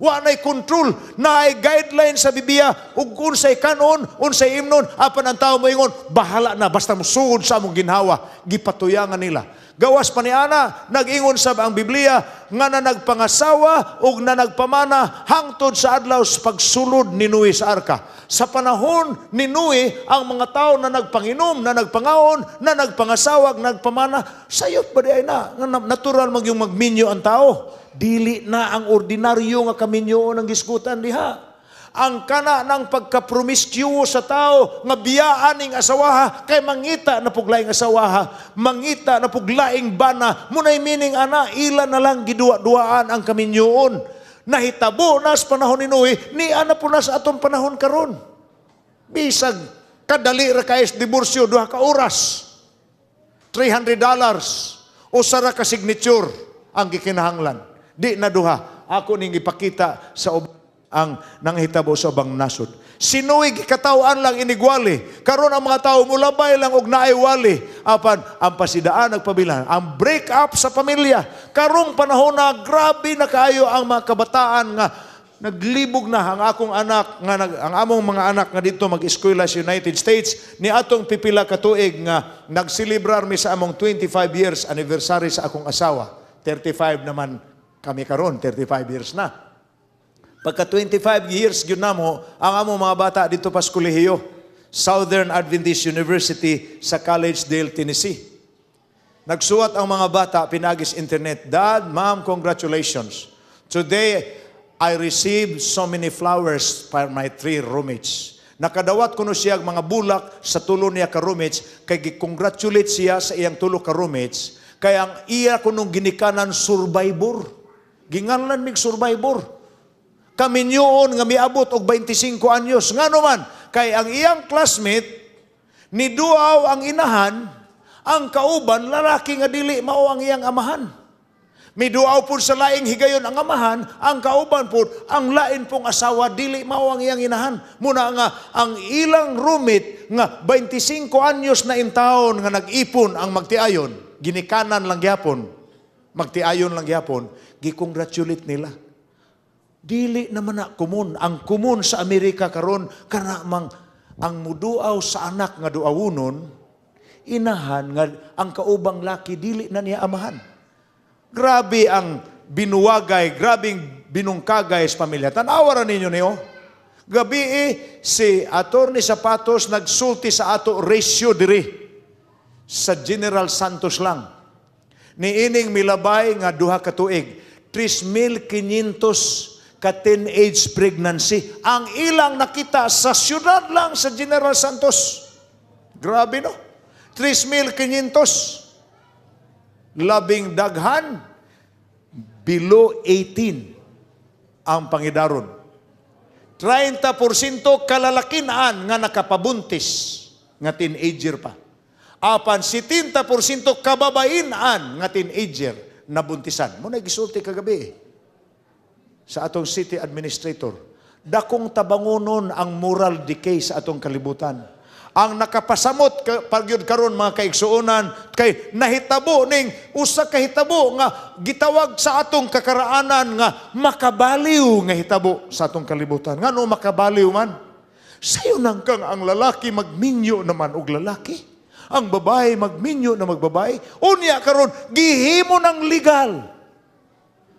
Wa na'y control, na'y guideline sa Biblia, ug unsay kanon, unsay imnon, apan ang tao moingon, bahala na, basta musugod sa among ginhawa, gipatuyangan nila. Gawas pa ni ana, nag-ingon sab ang Biblia, nga na nagpangasawa ug na nagpamana hangtod sa adlaw sa pagsulod ni Noe sa arka. Sa panahon ni Noe, ang mga tao na nagpanginom, na nagpangaon, na nagpangasawa, nagpamana, sayop ba di ay na? Natural yung magminyo ang tao. Dili na ang ordinaryo nga kaminyo ng gisgutan diha. Ang kana ng pagkapromiscuo sa tao, nga biyaan ning asawaha, kay mangita na puglaing asawaha, mangita na puglaing bana, munay meaning ana, ila na lang gidua-duaan ang kaminyoon. Nahitabo na sa panahon ni Noe, ni ana po na sa atong panahon karon. Bisag, kadali ra kayes diborsyo, 2 ka oras, $300, o sara ka signature ang gikinahanglan. Di na duha. Ako ning ipakita sa ang nanghitabo sa ubang nasod. Si Noe katawan lang inigwali. Karon ang mga tao mulabay lang og naay wali. Apan ang pasidaan nagpabilan. Ang break up sa pamilya. Karong panahon na grabe na kaayo ang mga kabataan nga naglibog na ang akong anak nga ang among mga anak nga dito mag-eskwela sa United States ni atong pipila ka tuig nga nagselebrar mi sa among 25 years anniversary sa akong asawa. 35 naman kami karon, 35 years na. Pagka 25 years yun na mo, ang among mga bata dito pa sa kolehiyo, Southern Adventist University sa Collegedale, Tennessee. Nagsuwat ang mga bata, pinagis internet, Dad, Mom, congratulations. Today, I received so many flowers for my 3 roommates. Nakadawat ko no siya mga bulak sa tulo niya ka roommates, kay gi-congratulate siya sa iyang tulo ka roommates, kay ang iya ko nung ginikanan survivor. Ginganlan mig survivor. Kaminyoon nga miabot og 25 anyos. Nga naman, kay ang iyang classmate, ni duaw ang inahan, ang kauban, lalaki nga dili mao ang iyang amahan. Miduaw po sa laing higayon ang amahan, ang kauban po, ang lain pong asawa, dili mao ang iyang inahan. Muna nga, ang ilang roommate, nga 25 anyos na intaon, nga nag-ipon ang magtiayon, ginikanan lang gyapon, magtiayon lang gyapon, gikongratulate nila. Dili naman na kumun. Ang kumun sa Amerika karon kana mang ang muduaw sa anak nga duawunon, inahan nga ang kaubang laki dili na niya amahan. Grabe ang binuwagay, grabing binungkagay sa pamilya. Tanawa ra ninyo niyo. Gabi si Attorney Zapatos nagsulti sa ato ratio diri sa General Santos lang. Niining milabay nga 2 ka tuig, 3,500 ka teenage pregnancy. Ang ilang nakita sa syudad lang sa General Santos. Grabe no? 3,500. Labing daghan, below 18 ang pangidaron. 30% kalalakinan nga nakapabuntis nga teenager pa. Apan 70% kababainan nga teenager nabuntisan. Muna gisulti kagabi sa atong city administrator. Dakong tabangonon ang moral decay sa atong kalibutan. Ang nakapasamot pagyud karon mga kaigsuonan kay nahitabo ning usa ka hitabo nga gitawag sa atong kakaraanan nga makabaliw nga hitabo sa atong kalibutan. Ngano makabaliw man? Sayo nang kang ang lalaki magminyo naman og lalaki. Ang babae magminyo na magbabae. Unya karon gihimo ng legal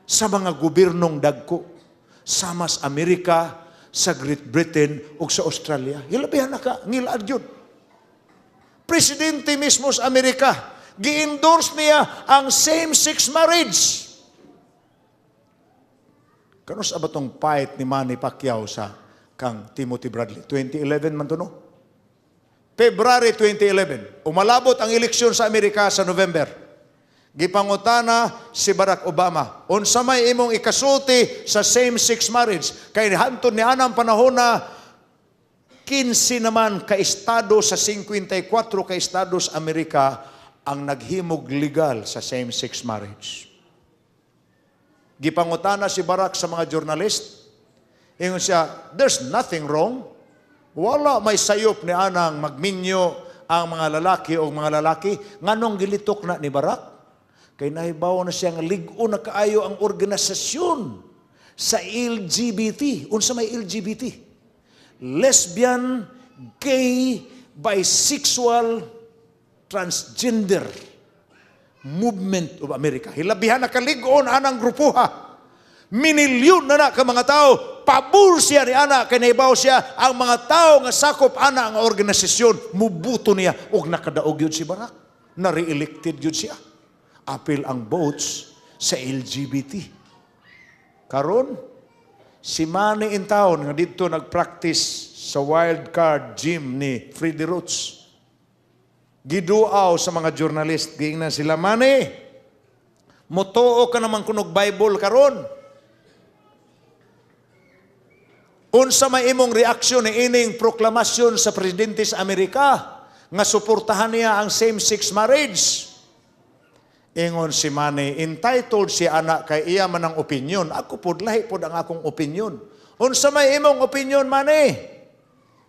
sa mga gobernong dagko, sa mas Amerika, sa Great Britain, o sa Australia. Hilabihan na ka, ngilad yun. Presidente mismo sa Amerika, gi-endorse niya ang same-sex marriage. Kanos abatong fight ni Manny Pacquiao sa kang Timothy Bradley? 2011 man to no? February 2011. Umalabot ang eleksyon sa Amerika sa November. Gipangutana si Barack Obama, unsa may imong ikasulti sa same-sex marriage? Kay hantod ni anang panahon na 15 naman ka estado sa 54 ka estado sa Amerika ang naghimog legal sa same-sex marriage. Gipangutana si Barack sa mga journalist, ingon siya, there's nothing wrong. Wala may sayop ni anang magminyo ang mga lalaki o mga lalaki. Nganong gilitok na ni Barack? Kay nahibaw na siyang ligo na kaayo ang organisasyon sa LGBT. Unsa may LGBT? Lesbian, gay, bisexual, transgender. movement of America. Hilabihan na kaligon anang grupuha. Minilyon na ka mga tao, pabor siya ni ana, kanibaw siya, ang mga tao nga sakop ana ang organisasyon, mubuto niya, og nakadaog yun si Barack. Na-re-elected yun siya. Apil ang votes sa LGBT. Karon, si Manny Intaon nga dito nag-practice sa wild card gym ni Freddie Roots. Giduaw sa mga journalist, giingnan sila, Manny, mutuo ka naman kunog Bible karon. Unsa may imong reaksyon ni ining proklamasyon sa presidente sa Amerika nga suportahan niya ang same-sex marriage? Ingon si Manny, entitled si anak kay iya man ang opinion. Ako pod lahi pod ang akong opinion. Unsa may imong opinion, Manny?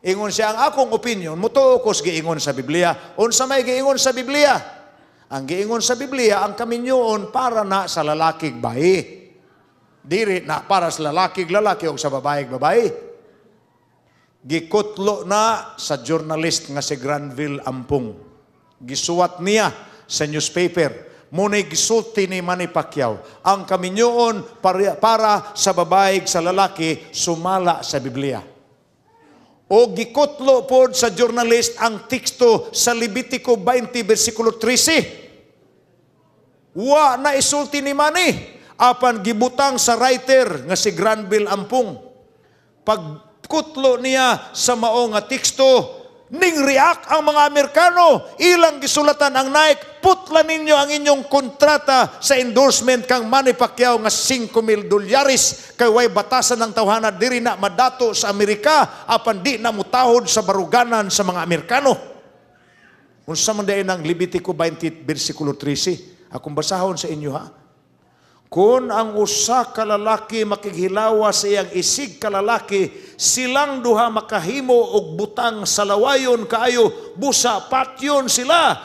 Ingon siya, ang akong opinion mutuo ko sa giingon sa Biblia. Unsa may giingon sa Biblia? Ang giingon sa Biblia, ang kaminyoon para na sa lalakig bayi. Diri na para sa lalakig lalaki o sa babaeng babae. Gikutlo na sa journalist nga si Granville Ampong. Gisuwat niya sa newspaper. Muna'y gisulti ni Manny Pacquiao. Ang kaminyoon para sa babaeng sa lalaki sumala sa Biblia. O gikutlo po sa journalist ang teksto sa Levitico 20 versikulo 13. Wa na isulti ni Manny. Apan gibutang sa writer nga si Granville Ampong. Pagkutlo niya sa mao nga teksto, ning react ang mga Amerikano. Ilang gisulatan ang Nike, putla ninyo ang inyong kontrata sa endorsement kang Manny Pacquiao nga $5,000 kay way batasan ng tawhana diri na madato sa Amerika apan di na mutahod sa baruganan sa mga Amerikano. Unsa man dayon ang Levitico 20 versikulo 13? Akong basahon sa inyo ha. Kung ang usa ka lalaki makighilawa sa iyang isig ka lalaki, silang duha makahimo og butang sa lawayon kaayo, busa patyon sila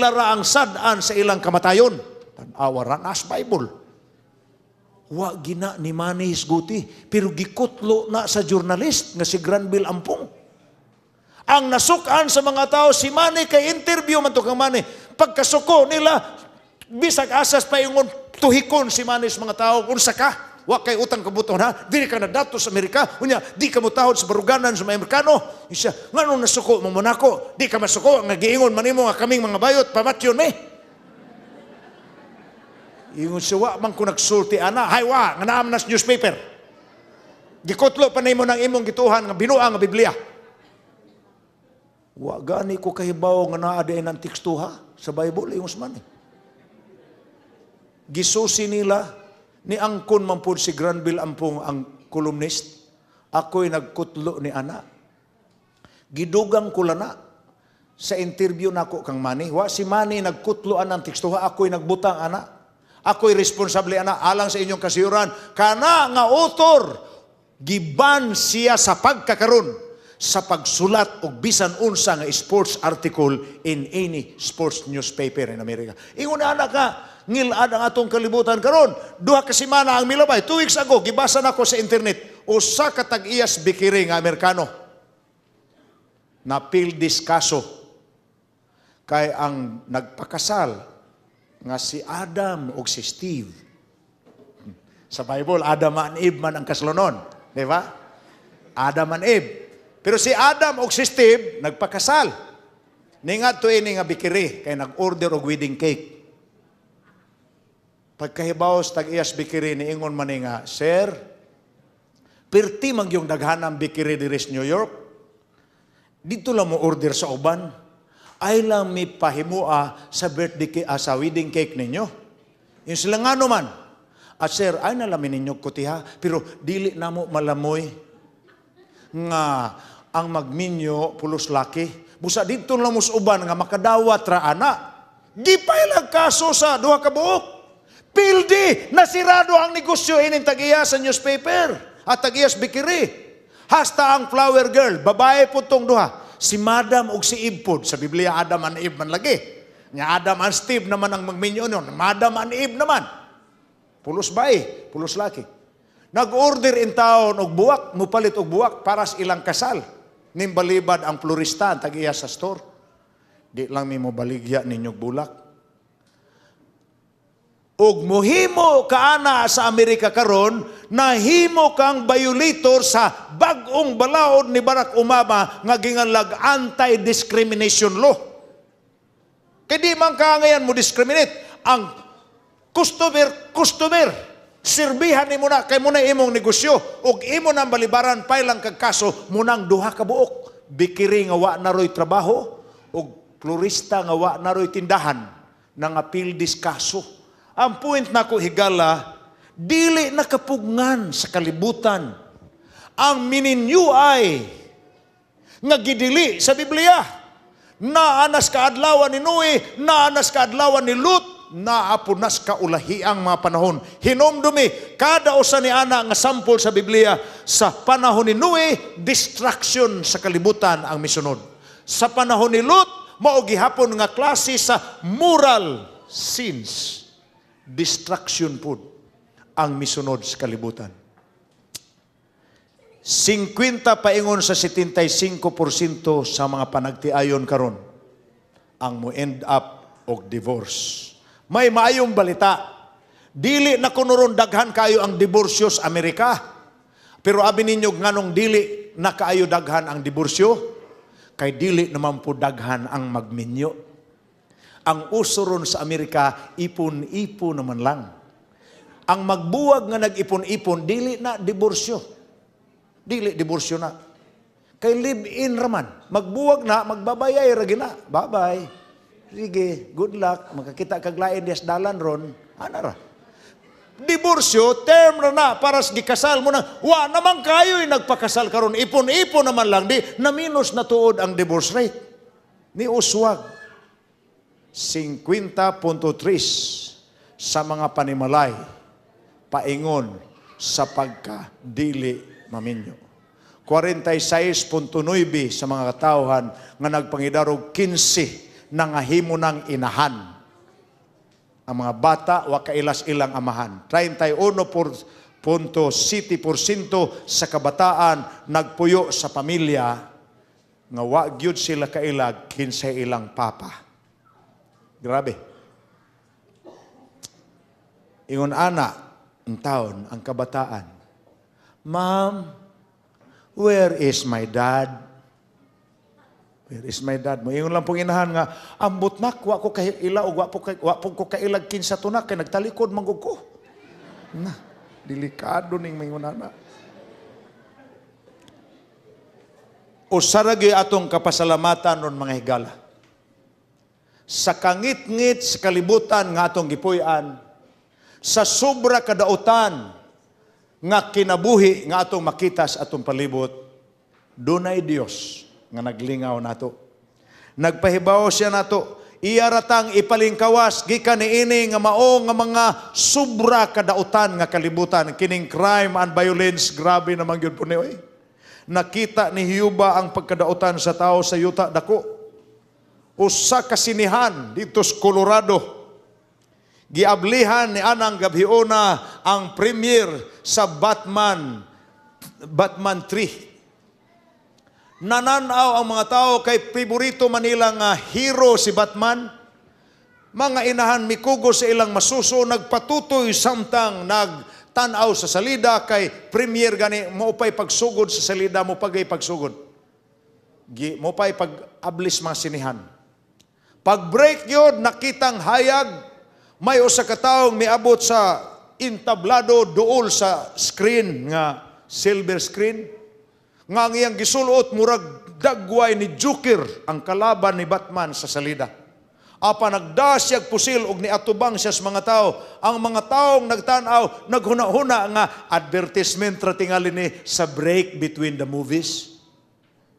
ra ang sad-an sa ilang kamatayon. Tan-awa ra nas Bible. Wa gina ni Manny hisguti, pero gikutlo na sa journalist nga si Granville Ampong. Ang nasukan sa mga tao si Manny kay interview man to kang Manny. Pagkasuko nila bisag asas pa ingon tuhikon si Manny sa mga tao, unsa ka? Wa kay utang kabuton ha? Dili ka na dato sa Amerika, unya di ka mutahod sa baruganan sa mga Amerikano. Isa, nganong nasuko mo nako? Di ka masuko, nga giingon man nimo nga kaming mga bayot pamatyon me. Ingon siya, wa man ko nagsulti ana, hay wa, nga naam nas newspaper. Gikutlo pa nimo ng imong gituhan nga binuang nga Biblia. Wa gani ko kahibaw nga naa diay ng tekstuha sa Bible, ingon si Manny. Gisusi nila, ni angkon man po si Granville Ampong ang columnist. Ako'y nagkutlo ni ana. Gidugang ko lana sa interview nako kang Manny. Wa si Manny nagkutloan ang tekstuha, ako'y nagbutang ana. Ako'y responsable ana alang sa inyong kasiyuran. Kana nga author, giban siya sa pagkakaroon sa pagsulat og bisan unsa nga sports article in any sports newspaper in America. Ingon ana ka, ngilad ang atong kalibutan karon. Duha ka semana ang milabay. 2 weeks ago, gibasa nako sa internet, usa ka tag-iyas bikiri nga Amerikano. Napildis kaso kay ang nagpakasal nga si Adam ug si Steve. Sa Bible, Adam and Eve man ang kasalonon. Di ba? Adam and Eve. Pero si Adam ug si Steve, nagpakasal. Ningat to ini nga bikiri, kay nag-order og wedding cake. Pagkahibaw sa tag-iyas bikiri ni ingon man nga, Sir, pirti man yung daghanang bikiri diri sa New York. Dito lang mo order sa uban. Ay lang mi pahimua sa birthday sa wedding cake ninyo. Yung sila nga naman. At sir, ay nalamin ninyo kutiha, pero dili na mo malamoy nga ang magminyo pulos laki. Busa dito lang mo sa uban nga makadawat ra ana. Gipay lang kaso sa duha ka buok. Pildi, nasirado ang negosyo ining tag-iya sa newspaper at tag-iyas bikiri. Hasta ang flower girl, babae po tong duha. Si Madam ug si Eve po. Sa Biblia, Adam and Eve man lagi. Nya Adam and Steve naman ang magminyo nun. Madam and Eve naman. Pulos bae, pulos laki. Nag-order in taon og buwak, mupalit og buwak para sa ilang kasal. Nimbalibad ang florista, tag-iya sa store. Di lang mi mo baligya ninyog bulak. ug mohimo kaana sa Amerika karon, nahimo kang violator sa bag-ong balaod ni Barack Obama nga ginganlag anti-discrimination law. Kaya di man ka ngayon mo discriminate. Ang customer, sirbihan ni mo na, kay mo na imong negosyo, ug imo nang balibaran, pailang kag kaso, munang duha ka buok. Bikiri nga wa naroy trabaho, ug florista nga wa naroy tindahan, nang apil dis kaso. Ang point na ko higala, dili nakapugngan sa kalibutan ang mininyuay nga gidili sa Biblia. Naanas ka adlawan ni Noe, naanas ka adlawan ni Lut, naapunas ka ulahiang mga panahon. Hinomdumi, kada usa ni ana nga sample sa Biblia, sa panahon ni Noe, distraction sa kalibutan ang misunod. Sa panahon ni Lut, mao gihapon nga klase sa moral sins. Distraction po ang misunod sa kalibutan. 50 paingon sa 75% sa mga panagtiayon karon ang mo end up og divorce. May maayong balita. Dili na kunuron daghan kayo ang diborsyo sa Amerika. Pero abi ninyo nganong dili na kaayo daghan ang diborsyo? Kay dili naman po daghan ang magminyo. Ang uso ron sa Amerika, ipon-ipon naman lang. Ang magbuwag nga nag-ipon-ipon, dili na diborsyo. Dili diborsyo na. Kay live-in raman. Magbuwag na, magbabayay ra gina. Bye-bye. Sige, good luck. Makakita kag lain dias dalan ron. Ana ra. Diborsyo, term na para sa gikasal mo na. Wa naman kayo'y nagpakasal karon. Ipon-ipon naman lang. Di, na minus na tuod ang divorce rate. Ni uswag. 50.3 sa mga panimalay paingon sa pagka-dili maminyo. 46.9 sa mga katawhan nga nagpangidarog 15 nangahimo ng inahan. Ang mga bata, wa kailas ilang amahan. 31.7% sa kabataan nagpuyo sa pamilya nga wa gyud sila kailag kinsay ilang papa. Grabe. Ingon ana ang taon, ang kabataan. Ma'am, where is my dad? Where is my dad? Moingon lang pong inahan nga, ambot nak, wa ko kay ila o wa po ko kailag kinsa tunak kay nagtalikod manggug ko. Na, delikado ning moingon ana. Usaragi atong kapasalamatan ron mga higala. Sa kangit-ngit sa kalibutan nga atong gipuy-an, sa sobra kadautan nga kinabuhi nga atong makita sa atong palibot, dunay Dios nga naglingaw nato. Nagpahibaw siya nato, iya ratang ipalingkawas gikan niini nga mao nga mga sobra kadautan nga kalibutan, kining crime and violence, grabe naman gyud po ni oy. Nakita ni Hiuba ang pagkadautan sa tao sa yuta dako. Usa ka sinihan dito sa Colorado. Giablihan ni anang gabhiuna ang premiere sa Batman 3. Nananaw ang mga tao kay favorito Manila nga hero si Batman. Mga inahan mikugo sa ilang masuso, nagpatutoy samtang nagtanaw sa salida kay premiere gani mo pay pagsugod sa salida, mo pagay pagsugod. Mo pay pag-ablis mga sinihan. Pag break yun, nakitang hayag, may usa ka taong miabot sa intablado duol sa screen nga silver screen nga ang iyang gisulot murag dagway ni Joker ang kalaban ni Batman sa salida. Apa nagdasyag pusil og niatubang siya sa mga tao. Ang mga taong nagtanaw naghuna-huna nga advertisement ra tingali ni sa break between the movies.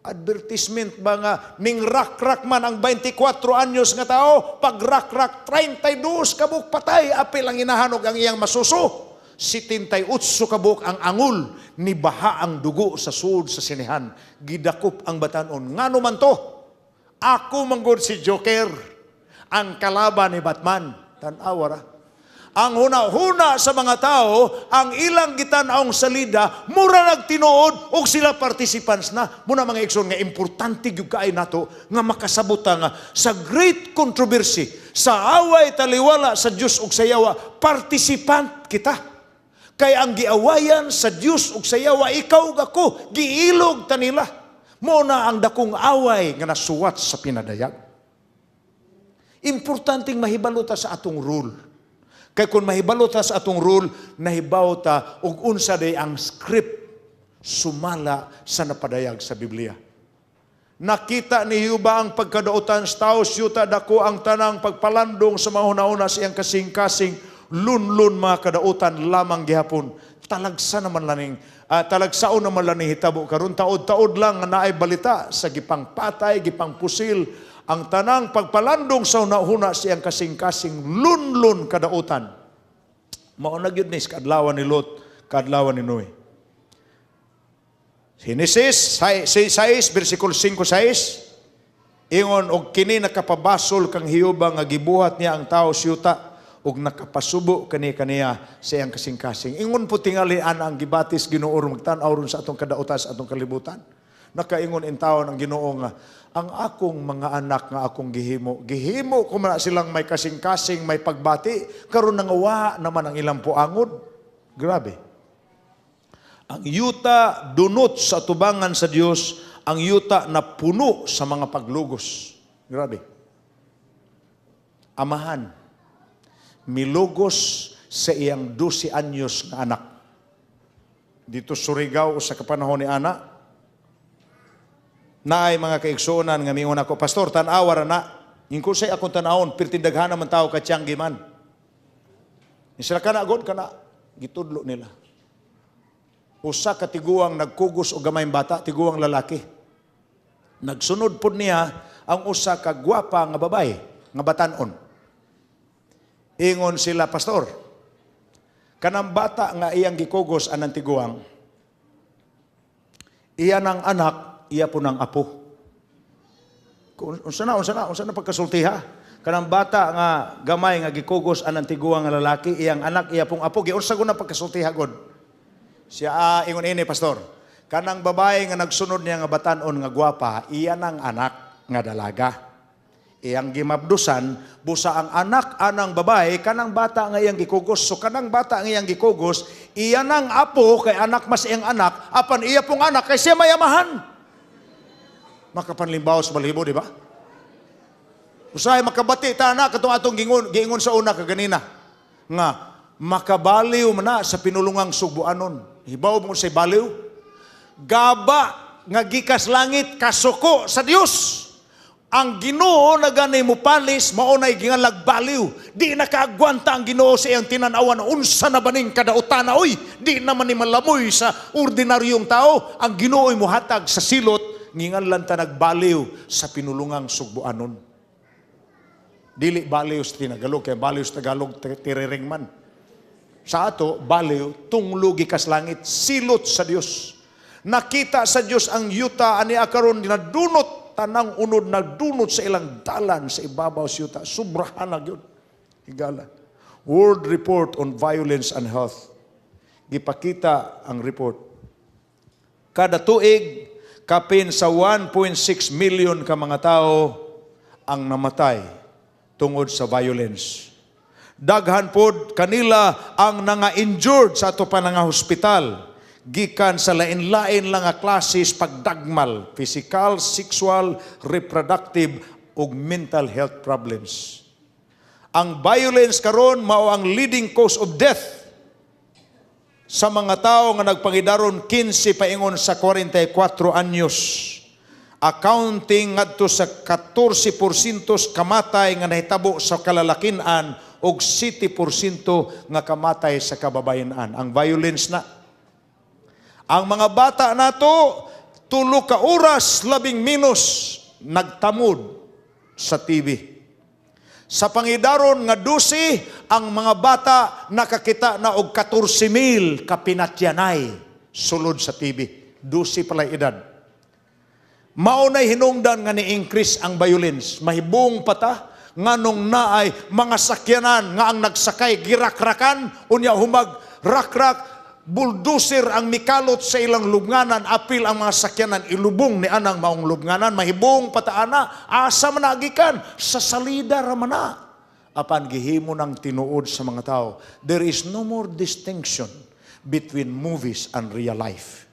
Advertisement ba nga ning rak-rak man ang 24 anyos nga tao, pag rak-rak 32 kabuk patay, apil ang inahanog ang iyang masuso. 78 kabuk ang angul, ni baha ang dugo sa suod sa sinihan. Gidakop ang batanon. Ngano man to? Ako manggod si Joker, ang kalaban ni Batman. Tan-awa ra. Ang huna-huna sa mga tao, ang ilang gitanaong salida, mura nagtinuod o sila participants na. Muna mga igsoon nga importante gyud kaay nato nga makasabota nga sa great controversy, sa away taliwala sa Dios ug sa yawa, participant kita. Kay ang giawayan sa Dios ug sa yawa, ikaw ug ako, giilog ta nila. Mo na ang dakong away nga nasuwat sa pinadayag. Importanteng mahibalo ta sa atong rule. Kay kung mahibalo ta sa atong rule, nahibaw ta ug unsa day ang script sumala sa napadayag sa Biblia. Nakita ni Hiuba ang pagkadautan sa tao, siyuta dako ang tanang pagpalandong sa mahuna-una sa iyang kasing-kasing, lunlun mga kadautan lamang gihapon. Talagsa naman laning talagsaon naman lang ni hitabo karon, taod-taod lang nga naay balita sa gipang patay, gipang pusil, ang tanang pagpalandong sa hunahuna siyang kasing-kasing lunlun kadautan. Mao na gyud ni kadlawan ni Lot, kadlawan ni Noe. Genesis 6 versikulo 5-6, ingon og kini nakapabasol kang Hiuba nga gibuhat niya ang tao siyuta ug nakapasubo kaniya sa iyang kasing-kasing. Ingon po tingali ana ang gibatis Ginoo magtan-aw ron sa atong kadautan sa atong kalibutan. Nakaingon in taon ang Ginoo nga ang akong mga anak nga akong gihimo ko man silang may kasing-kasing, may pagbati, karon nangawa naman ang ilang puangod. Grabe. Ang yuta dunot sa tubangan sa Dios, ang yuta na puno sa mga paglugos. Grabe. Amahan, milugos sa iyang 12 anyos nga anak. Dito Surigao sa kapanahon ni ana, naay mga kaigsuonan nga mingon ako, Pastor, tan-awar na. Ingko say akong tan-awon, pirtindaghan naman tao ka Tianggi man. Isra ka na agad ka na, gitudlo nila. Usa ka tiguang nagkugos o gamayng bata, tiguang lalaki. Nagsunod po niya ang usa ka gwapa nga babay, nga batanon. Ingon sila, Pastor, kanang bata nga iyang gikugos anang tiguang, iya ng anak, iya po ng apo. Unsa na pagkasultiha? Kanang bata nga gamay nga gikugos anang tiguang nga lalaki, iyang anak, iya pong apo. Unsa guna pagkasultiha god? Siya ingon ini, Pastor. Kanang babae nga nagsunod niya nga batanon nga gwapa, iya ng anak nga dalaga. Iyang gimabdusan, busa ang anak anang babae, kanang bata nga iyang gikugos. So kanang bata nga iyang gikugos, iya ng apo kay anak mas iyang anak, apan iya pong anak kay siya mayamahan. Makapanlimbaw sa balibo, di ba? Usahay makabati ta na katong atong giingon sa una kaganina nga makabaliw man na sa pinulungang subuanon. Hibaw mo say baliw? Gaba nga gikas langit kasuko sa Dios. Ang Ginoo na ganay mo palis, maunay gingalag baliw. Di nakaagwanta ang Ginoo sa iyang tinanawan. Unsa na baning kadautan na, oy, di naman ni malamoy sa ordinaryong tao. Ang Ginoo'y muhatag sa silot, nginganlan ta nagbaliw sa pinulungang sugbuanon. Dili baliw sa Tinagalog, kaya baliw sa Tagalog tirering man. Sa ato, baliw, tunglugi kas langit, silot sa Dios. Nakita sa Dios ang yuta, ani akaron nadunot, tanang unod nagdunot sa ilang dalan sa ibabaw sa yuta. Subrahan na yun. Higala. World Report on Violence and Health. Gipakita ang report. Kada tuig, kapin sa 1.6 million ka mga tao ang namatay tungod sa violence. Daghan pod kanila ang nanga-injured sa ato pa nga hospital. Gikan sa lain-lain lang nga klases pagdagmal, physical, sexual, reproductive ug mental health problems. Ang violence karon mao ang leading cause of death sa mga tao nga nagpangidaron 15 paingon sa 44 anyos. Accounting ngadto sa 14% kamatay nga nahitabo sa kalalakinan ug 7% nga kamatay sa kababayenan. Ang violence na. Ang mga bata nato 3 ka oras labing minus nagtamod sa TV. Sa pangidaron nga 12, ang mga bata nakakita na og 14,000 kapinatyanay sulod sa TV. 12 pala edad. Maunay hinungdan nga ni-increase ang violence. Mahibong pata nganong naay mga sakyanan nga ang nagsakay girakrakan unya humag rakrak bulldozer ang mikalot sa ilang lubnganan apil ang mga sakyanan ilubong ni anang maong lubnganan mahibong pataana asa man nagikan sa salida ra man na apan gihimo ng tinuod sa mga tao. There is no more distinction between movies and real life.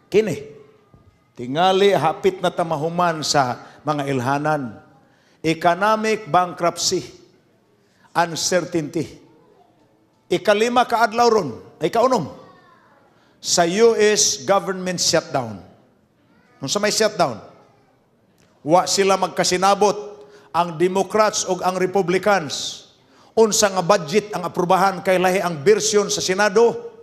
Kini tingali hapit na tamahuman sa mga ilhanan. Economic bankruptcy, uncertainty. Ikalima ka adlaw ron, ay kaunom, sa US government shutdown. Nung sa may shutdown, wa sila magkasinabot ang Democrats o ang Republicans. Unsa nga budget ang aprubahan kay lahi ang bersyon sa Senado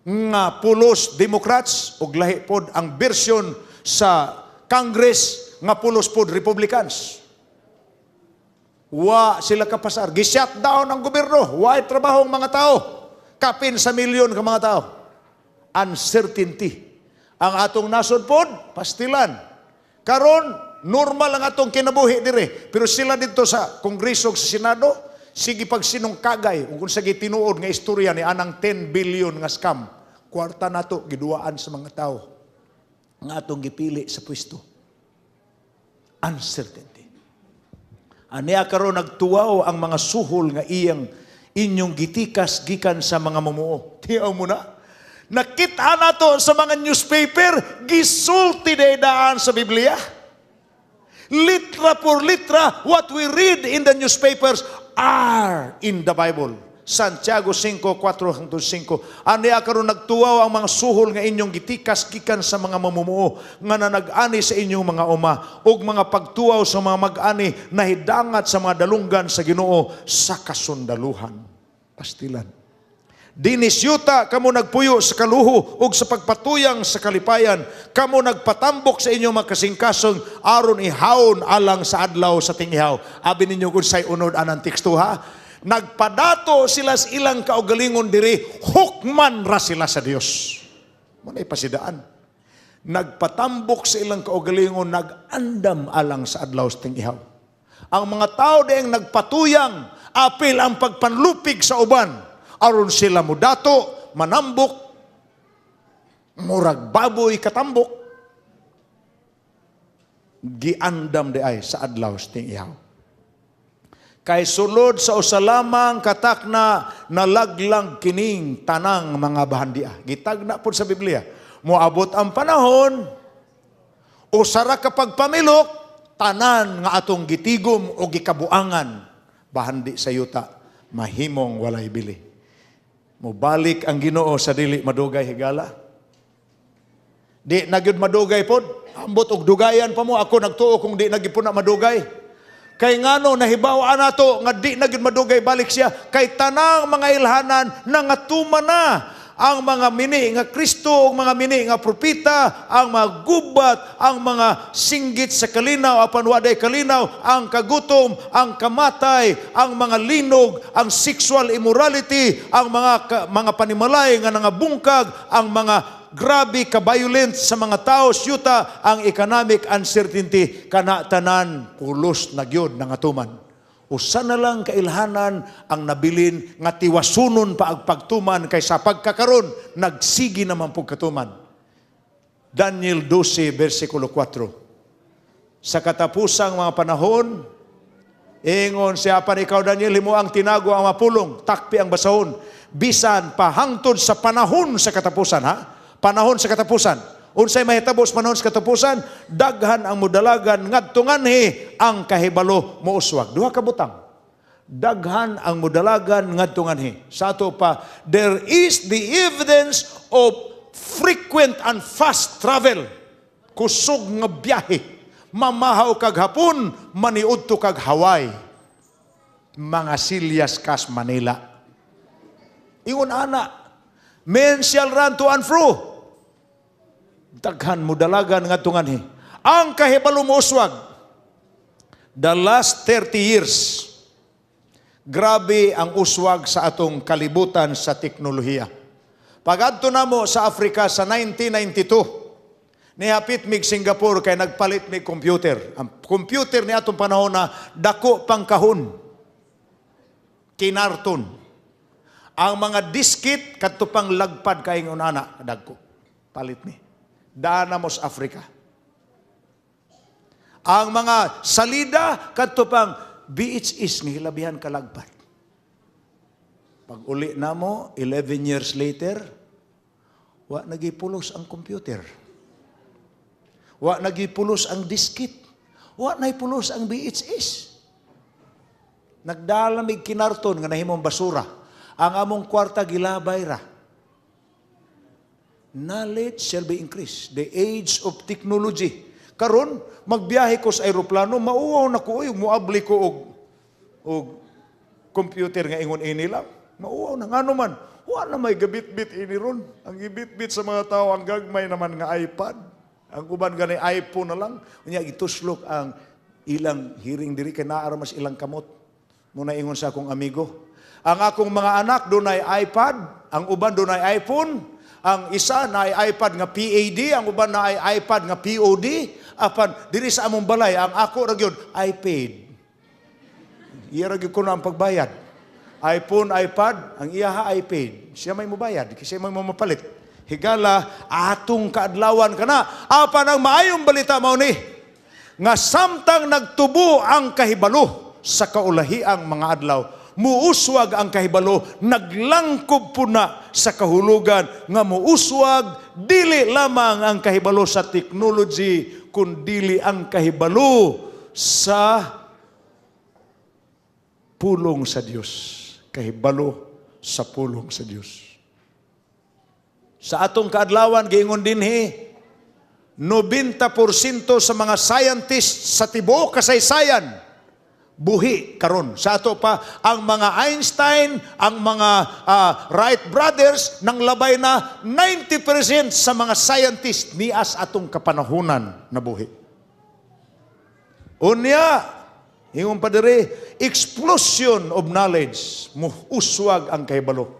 nga pulos Democrats o lahi pod ang bersyon sa Congress nga pulos pod Republicans. Wa sila kapasar. Gi-shutdown ang gobyerno. Wa trabaho ang mga tao. Kapin sa milyon ka mga tao. Uncertainty. Ang atong nasod pod, pastilan. Karon, normal ang atong kinabuhi dire. Pero sila dito sa Kongreso o sa Senado, sige pag sinong kagay, kung sa gitinuod nga istorya ni anang 10 billion nga scam, kwarta nato giduaan sa mga tao. Nga atong gipili sa pwesto. Uncertainty. Aniya karon nagtuwaw ang mga suhol nga inyong gitikas gikan sa mga mumuo. Tiyaw mo na. Nakita nato sa mga newspaper, gisulti daan sa Biblia. Litra por litra, what we read in the newspapers are in the Bible. Santiago 5:4-5. Aniya karon nagtuwaw ang mga suhol nga inyong gitikas gikan sa mga mamumuo nga nanag-ani sa inyong mga uma ug mga pagtuwaw sa mga mag-ani nahidangat sa mga dalunggan sa Ginoo sa kasundaluhan. Pastilan. Dinis yuta kamo nagpuyo sa kaluho ug sa pagpatuyang sa kalipayan, kamo nagpatambok sa inyong mga kasingkasong aron ihawon alang sa adlaw sa tingihaw. Abi ninyo kun say unod anang teksto ha. Nagpadato sila sa ilang kaugalingon diri, hukman ra sila sa Dios. Manay pasidaan. Nagpatambok sa ilang kaugalingon, nagandam alang sa adlaw sa tingihaw. Ang mga tao ding nagpatuyang, apil ang pagpanlupig sa uban, aron sila mudato, manambok, murag baboy katambok, giandam di ay sa adlaw sa tingihaw. Kay sulod sa usalamang katak na nalaglang kining tanang mga bahandia. Gitagna po sa Biblia. Moabot ang panahon, usara kapag pamilok, tanan nga atong gitigom o gikabuangan, bahandi sa yuta, mahimong walay bili. Mubalik ang Ginoo sa dili madugay higala. Di nagyud madugay pod, ambot og dugayan pa mo, ako nagtuo kung di nagipuna madugay. Kay ngano nahibaw nato nga di na gyud madugay balik siya kay tanang mga ilhanan nangatuman na ang mga mini nga Kristo ug mga mini nga propeta, ang mga gubat, ang mga singgit sa kalinaw apan waday kalinaw, ang kagutom, ang kamatay, ang mga linog, ang sexual immorality, ang mga panimalay nga nangabungkag, ang mga grabe ka-violent sa mga tao, syuta, ang economic uncertainty, kanatanan, pulos na gyud nangatuman. Usa na lang kailhanan ang nabilin nga tiwasunon pa ang pagtuman kaysa pagkakaron, nagsigi naman po katuman. Daniel 12, versikulo 4. Sa katapusang mga panahon, ingon siya pa ikaw Daniel, himo ang tinago ang mapulong, takpi ang basahon, bisan pahangtod sa panahon sa katapusan, ha? Panahon sa katapusan. Unsay mahitabo sa panahon sa katapusan, daghan ang mudalagan ngadto nganhi ang kahibalo mouswag. Duha ka butang. Daghan ang mudalagan ngadto nganhi. Sa ato pa, there is the evidence of frequent and fast travel. Kusog nga biyahe. Mamahaw kag hapon, maniudto kag Hawaii. Mga silyas kas Manila. Ingon ana, men shall run to and fro. Daghan mo dalagan nga tunganhi. Ang kahibalo mo uswag, the last 30 years, grabe ang uswag sa atong kalibutan sa teknolohiya. Pag-adto na mo sa Africa sa 1992, Nihapit mig Singapore kay nagpalit mig computer. Ang computer ni atong panahon na dako pang kahon. Kinarton. Ang mga diskit kadto pang lagpad kay ngunana dagko. Palit ni. Daan na mo sa Africa. Ang mga salida kadto pang VHS ni hilabihan kalagpad. Pag uli na mo 11 years later, wa nagipulos ang computer. Wa nagipulos ang diskit. Wa naipulos ang VHS. Nagdalamig kinarton nga nahimong basura. Ang among kwarta gilabay ra. Knowledge shall be increased. The age of technology. Karon magbiyahe ko sa aeroplano, mauwaw na ko, muabli ko og computer nga ingon ini lang. Mauwaw na nga naman. Wa na may gabit-bit ini ron. Ang gibit-bit sa mga tao, ang gagmay naman nga iPad. Ang uban ganay iPhone na lang, unya gituslok ang ilang hearing diri kay naara mas ilang kamot. Muna ingon sa akong amigo. Ang akong mga anak dunay iPad, ang uban dunay iPhone, ang isa na iPad nga PAD, ang uban na iPad nga POD, apan diri sa among balay ang ako ra gyud iPad. Iya ra gyud ko na ang pagbayad. iPhone, iPad, ang iya ha iPad. Siya may mobayad, kasi may mapalit. Higala, atong kaadlawan ka na. Apan ang maayong balita mao ni, nga samtang nagtubo ang kahibalo sa kaulahiang mga adlaw, muuswag ang kahibalo, naglangkob po na sa kahulugan, nga muuswag, dili lamang ang kahibalo sa technology, kundili ang kahibalo sa pulong sa Diyos. Kahibalo sa pulong sa Diyos. Sa atong kaadlawan, giingon dinhi, 90% sa mga scientists sa tibuok kasaysayan, buhi karon. Sa ato pa, ang mga Einstein, ang mga Wright brothers, nang labay na 90% sa mga scientists nias atong kapanahunan na buhi. Unya, ingon pa diri, explosion of knowledge, muuswag ang kahibalo.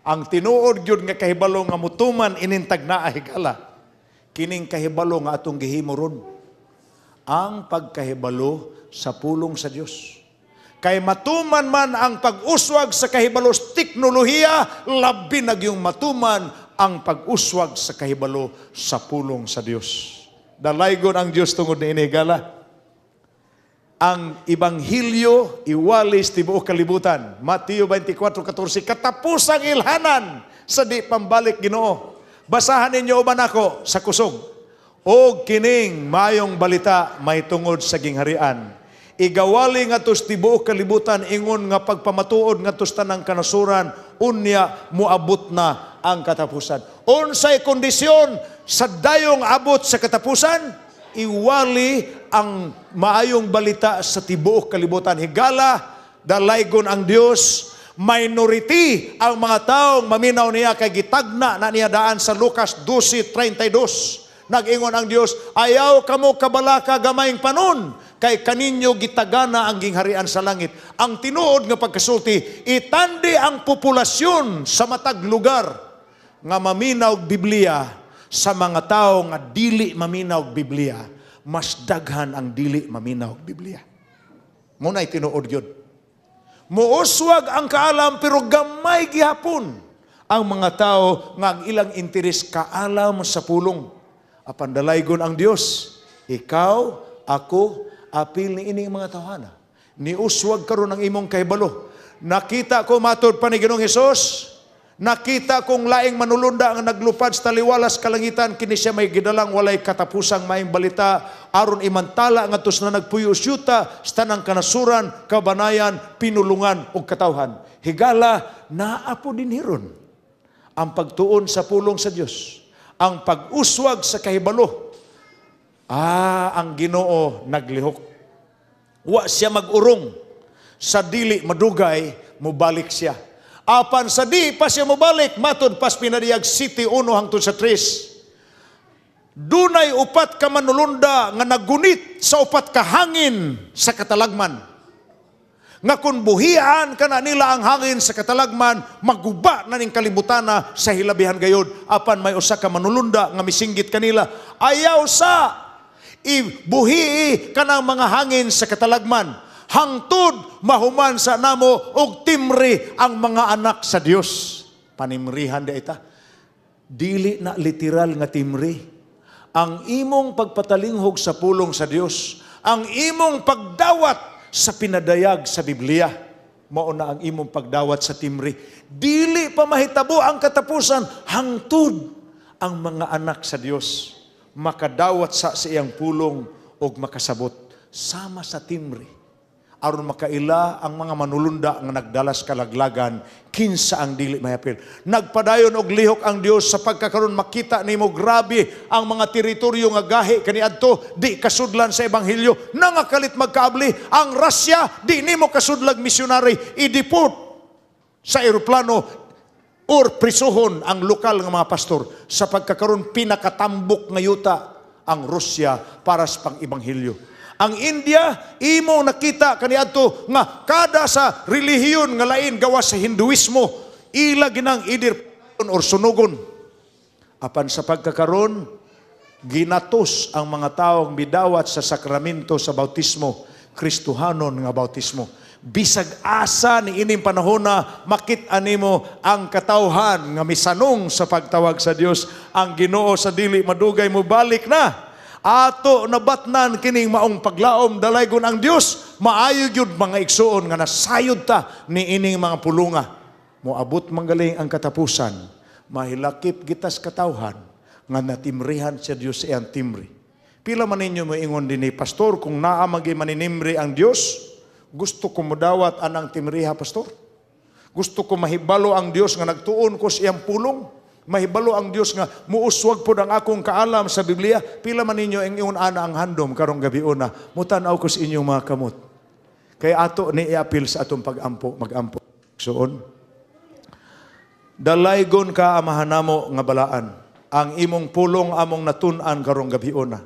Ang tinuod gyud nga kahibalo nga mutuman inintag na higala. Kining kahibalo nga atong gihimo ron. Ang pagkahibalo sa pulong sa Dios. Kay matuman man ang pag-uswag sa kahibalo sa teknolohiya, labi na gyung matuman ang pag-uswag sa kahibalo sa pulong sa Dios. Dalaygon ang Dios tungod niini higala. Ang Ebanghelyo iwalis tibuok kalibutan. Mateo 24:14, katapusang ilhanan sa di pambalik Ginoo. Basahan ninyo uban ako sa kusog. O kining mayong balita may tungod sa gingharian. Igawali nga tos tibuok kalibutan ingon nga pagpamatuod nga tos tanang kanasuran, unya moabot na ang katapusan. Unsay kondisyon sa dayong abot sa katapusan? Iwali ang maayong balita sa tibuok kalibutan. Higala, dalaygon ang Dios, minority ang mga taong maminaw niya kay gitagna na niya daan sa Lucas 12:32. Nag-ingon ang Dios, ayaw kamo kabalaka gamayng panon, kay kaninyo gitagana ang gingharian sa langit. Ang tinuod nga pagkasulti, itandi ang populasyon sa matag lugar nga maminaw Biblia sa mga tao nga dili maminaw Biblia, mas daghan ang dili maminaw Biblia. Muna'y tinuod yun. Muuswag ang kaalam pero gamay gihapon ang mga tao nga ang ilang interes kaalam sa pulong. Apan dalaygon ang Dios, ikaw, ako, apil ni ining mga tawhana. Niuswag karon ang imong kahibalo. Nakita ko matod pa ni Ginoong Hesus, nakita kong laing manulunda ang naglupad sa taliwalas kalangitan, kini siya may gidalang walay katapusang maayong balita, aron imantala nga tos na nagpuyo-syuta sa tanang kanasuran, kabanayan, pinulungan ug katawhan. Higala, naapo din hiron ang pagtuon sa pulong sa Dios, ang pag-uswag sa kahibalo. Ang Ginoo naglihok. Wa siya mag-urong sa dili madugay, mubalik siya. Apan sa di pa siya mabalik, matod pas pinadiyag City 1 hangtod sa 3. Dunay upat ka manulunda nga nagunit sa upat ka hangin sa katalagman. nga kung buhian ka na nila ang hangin sa katalagman, maguba na ning kalibutan na sa hilabihan gayod. Apan may usa ka manulunda nga misinggit kanila, ayaw sa ibuhii ka ng mga hangin sa katalagman, hangtod mahuman sa namo og timri ang mga anak sa Dios. Panimrihan di ita. Dili na literal nga timri. Ang imong pagpatalinghog sa pulong sa Dios, ang imong pagdawat sa pinadayag sa Biblia, mao na ang imong pagdawat sa timri. Dili pa mahitabo ang katapusan, hangtod ang mga anak sa Dios makadawat sa iyang pulong o makasabot sama sa timri. Aron makaila ang mga manulunda nga nagdalas kalaglagan, kinsa ang dili mayapil. Nagpadayon og lihok ang Dios sa pagkakaroon makita nimo grabe ang mga teritoryo nga gahi kaniadto di kasudlan sa ebanghelyo, nangakalit magkaabli. Ang Russia di nimo kasudlag misyonary, i-deport sa eroplano or prisuhon ang lokal nga mga pastor sa pagkakaroon pinakatambok nga yuta ang Russia para sa pang-ebanghelyo. Ang India, imo nakita kaniadto nga kada sa relihiyon nga lain gawas sa Hinduismo, ila ginang idir or sunugon. Apan sa pagkakaroon, ginatos ang mga taong bidawat sa sakramento sa bautismo, Kristohanon nga bautismo. Bisag asa ni ining panahon na makit-a nimo ang katawhan nga misanong sa pagtawag sa Dios, ang Ginoo sa dili madugay mo balik na. Ato nabatnan kining maong paglaom dalaygon ang Dios, maayo gyud mga igsuon nga nasayod ta ni ining mga pulunga. Moabot manggaling ang katapusan, mahilakip gitas katawhan nga natimrihan sa Dios iyang timri. Pila man ninyo moingon dinhi, pastor, kung naa magi maninimri ang Dios, gusto ko modawat anang timriha, pastor. Gusto ko mahibalo ang Dios nga nagtuon ko sa iyang pulong. Mahibalo ang Dios nga muuswag po ang akong kaalam sa Biblia. Pila man ninyo ang iyon ana ang handom karong gabi una. Mutanaw ko sa inyong mga kamot. Kaya ato ni i-appeal sa atong pag-ampo, mag-ampo. Soon. Dalaygon ka amahanamo nga balaan. Ang imong pulong among natun-an karong gabi una.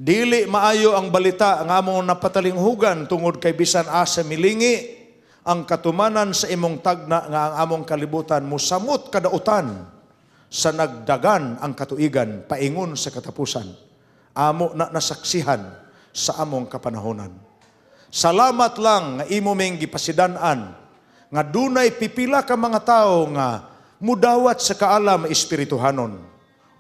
Dili maayo ang balita nga among napatalinghugan tungod kay bisan asa milingi ang katumanan sa imong tagna nga ang among kalibutan musamot kadautan sa nagdagan ang katuigan paingon sa katapusan. Amo na nasaksihan sa among kapanahonan. Salamat lang nga imo ming gipasidan-an nga dunay pipila ka mga tao nga mudawat sa kaalam espirituhanon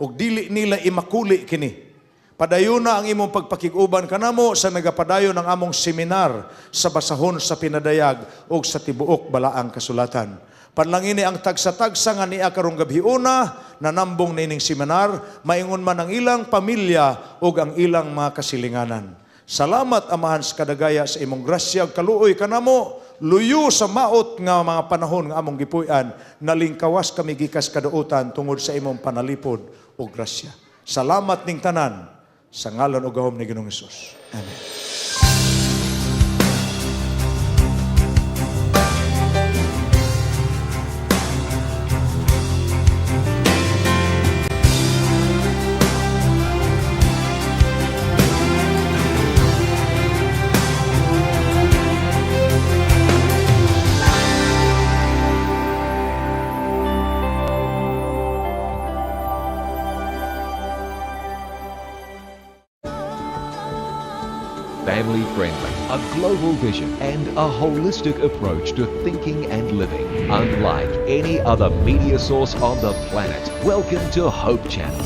ug dili nila imakuli kini. Padayuna ang imong pagpakiguban kanamo sa nagapadayon ng among seminar sa basahon sa pinadayag o sa tibuok balaang kasulatan. Panlangini ang tagsa-tagsa nga niya karong gabhiuna na nambong nining seminar, maingon man ang ilang pamilya o ang ilang mga kasilinganan. Salamat amahan sa kadagaya sa imong grasya kaluoy kanamo, luyo sa maot nga mga panahon nga among gipuy-an, nalingkawas kami gikas kadautan tungod sa imong panalipod o grasya. Salamat ning tanan. Sa ngalan o gahom ni Ginoong Hesus. Amen. Family-friendly, a global vision, and a holistic approach to thinking and living. Unlike any other media source on the planet. Welcome to Hope Channel.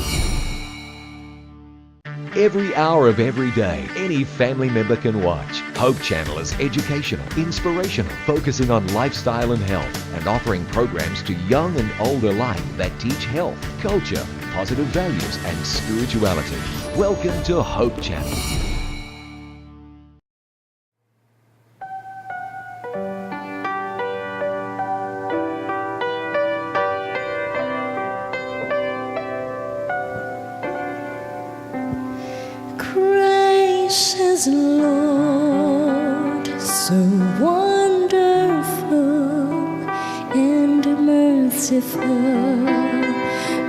Every hour of every day, any family member can watch. Hope Channel is educational, inspirational, focusing on lifestyle and health, and offering programs to young and old alike that teach health, culture, positive values, and spirituality. Welcome to Hope Channel. Gracious Lord, so wonderful and merciful,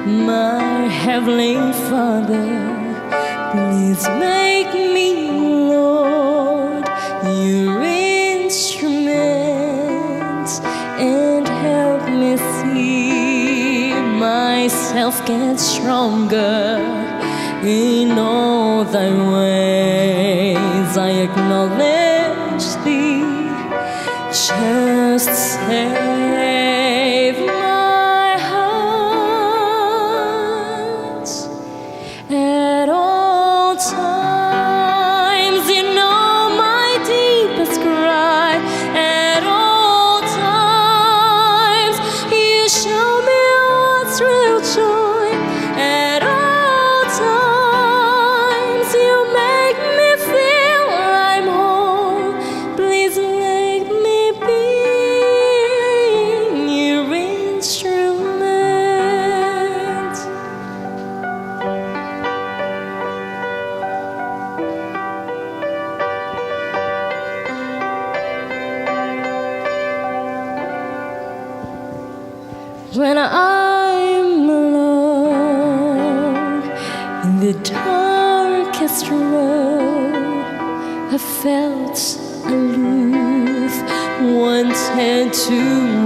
my Heavenly Father, please make me, Lord, your instrument myself get stronger in all thy ways. I acknowledge thee, just save my heart at all times. You know my deepest cry. At all times you show me what's real joy. At all times you make me feel I'm whole. Please let me be your instrument. When I'm alone in the darkest room, I felt aloof, wanted to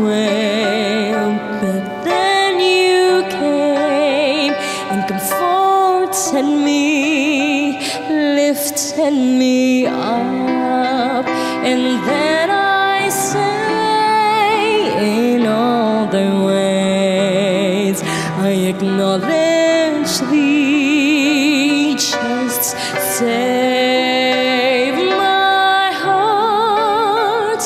wail, but then you came and comforted me, lifted me up, and then I say in all the ways I acknowledge thee, just save my heart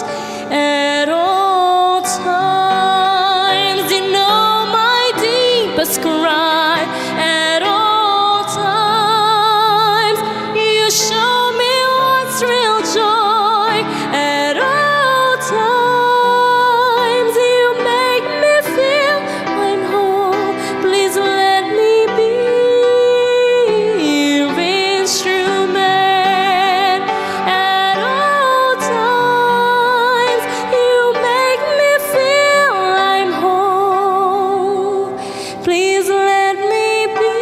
at all times. You know my deepest cry. At all times you show me what's real joy. At all times you make me feel I'm whole. Please let me be your instrument. At all times you make me feel I'm whole. Please let me be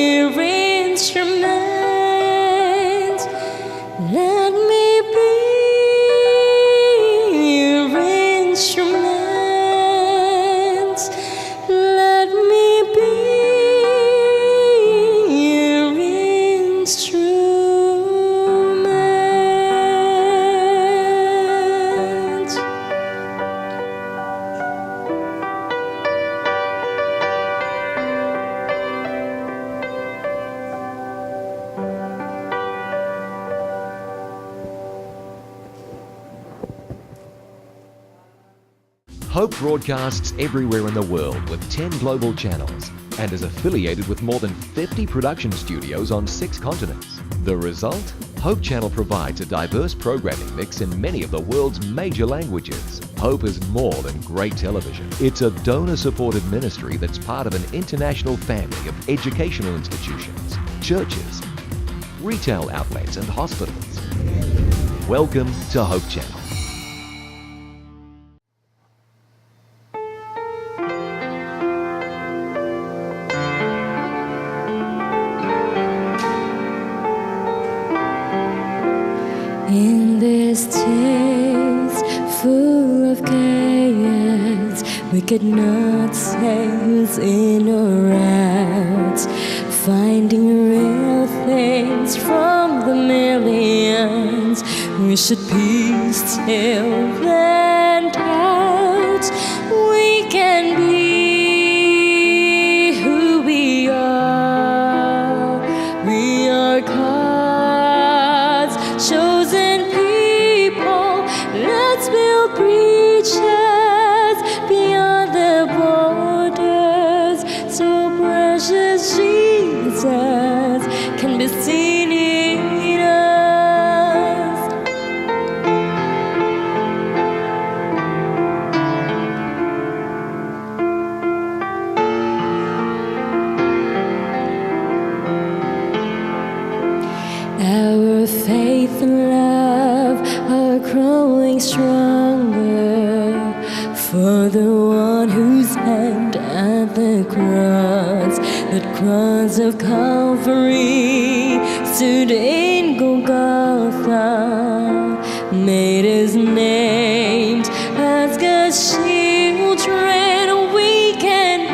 your instrument. Let me be your instrument. Let me be your instrument. Hope broadcasts everywhere in the world with 10 global channels and is affiliated with more than 50 production studios on 6 continents. The result? Hope Channel provides a diverse programming mix in many of the world's major languages. Hope is more than great television. It's a donor-supported ministry that's part of an international family of educational institutions, churches, retail outlets and hospitals. Welcome to Hope Channel. In these days full of chaos, we could not say who's in or out, finding real things from the millions. We should be still and doubt. We can be who we are. We are God's chosen people. Let's build bridges beyond the borders, so precious Jesus can be seen in us. Our faith and love are growing stronger for the one who's hanged at the cross. That cross of Calvary stood in Golgotha, made us named as God's children. We can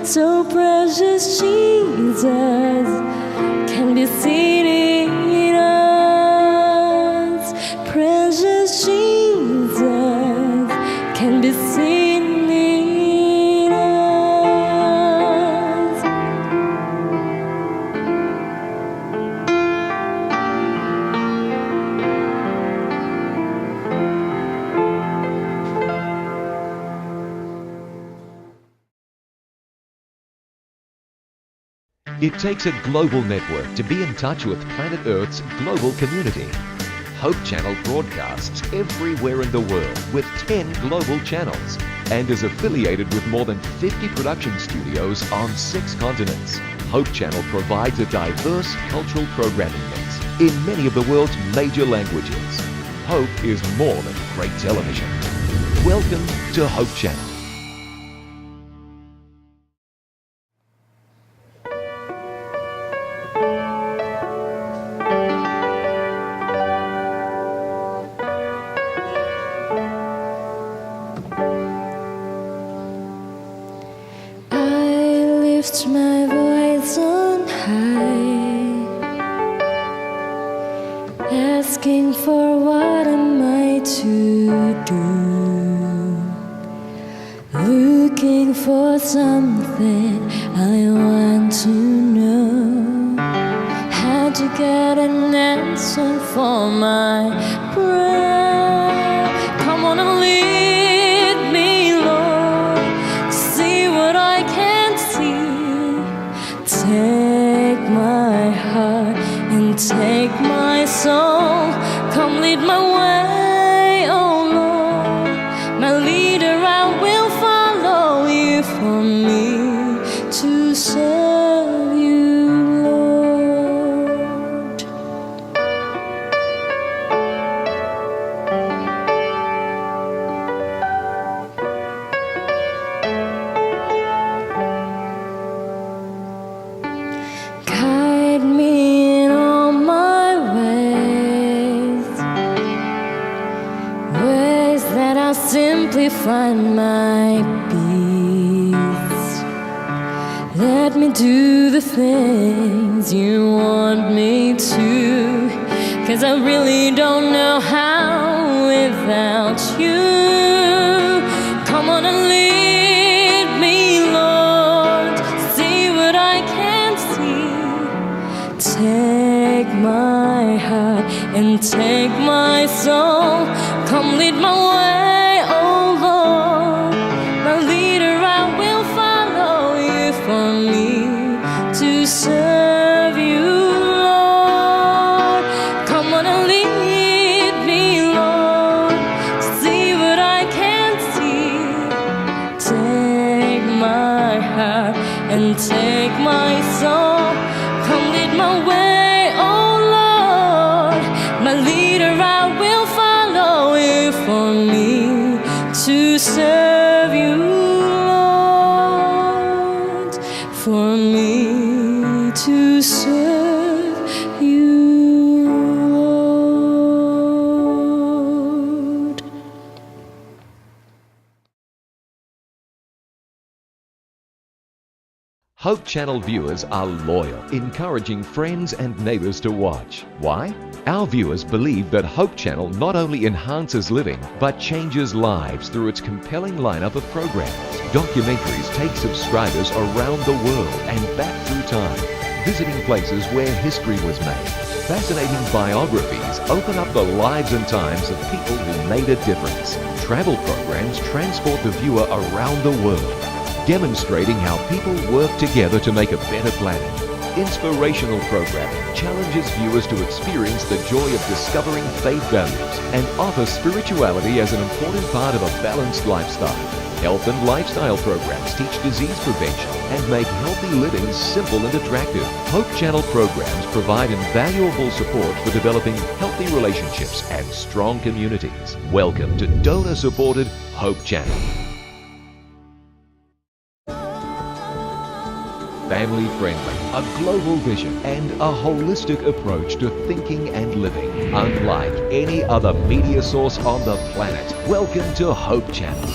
so precious, Jesus, can be seen in us. Precious Jesus can be seen in us. It takes a global network to be in touch with planet Earth's global community. Hope Channel broadcasts everywhere in the world with 10 global channels and is affiliated with more than 50 production studios on 6 continents. Hope Channel provides a diverse cultural programming mix in many of the world's major languages. Hope is more than great television. Welcome to Hope Channel. Lift my voice on high, asking for what am I to do, looking for something I want to know, how to get an answer for my prayer. Come on and lead me, Lord, to see what I can't see. Take my heart and take my soul. Come lead my way, oh Lord. My leader, I will follow you, for me to serve you, Lord. Guide me in all my ways, ways that I'll simply find my peace. Let me do the things you want me to, 'cause I really don't know how without you. Come on and lead me, Lord, see what I can't see. Take my heart and take my soul. Come lead my way, oh Lord. My leader, I will follow you, for me to serve you, Lord. Come on and lead me, Lord, see what I can't see. Take my heart and take my soul. Come lead my way, oh Lord. My leader, I will follow you, for me to serve you, Lord. For me to serve you, Lord. Hope Channel viewers are loyal, encouraging friends and neighbors to watch. Why? Our viewers believe that Hope Channel not only enhances living, but changes lives through its compelling lineup of programs. Documentaries take subscribers around the world and back through time, visiting places where history was made. Fascinating biographies open up the lives and times of people who made a difference. Travel programs transport the viewer around the world, demonstrating how people work together to make a better planet. Inspirational programming challenges viewers to experience the joy of discovering faith values and offer spirituality as an important part of a balanced lifestyle. Health and lifestyle programs teach disease prevention and make healthy living simple and attractive. Hope Channel programs provide invaluable support for developing healthy relationships and strong communities. Welcome to donor-supported Hope Channel. Family-friendly, a global vision, and a holistic approach to thinking and living, unlike any other media source on the planet. Welcome to Hope Channel.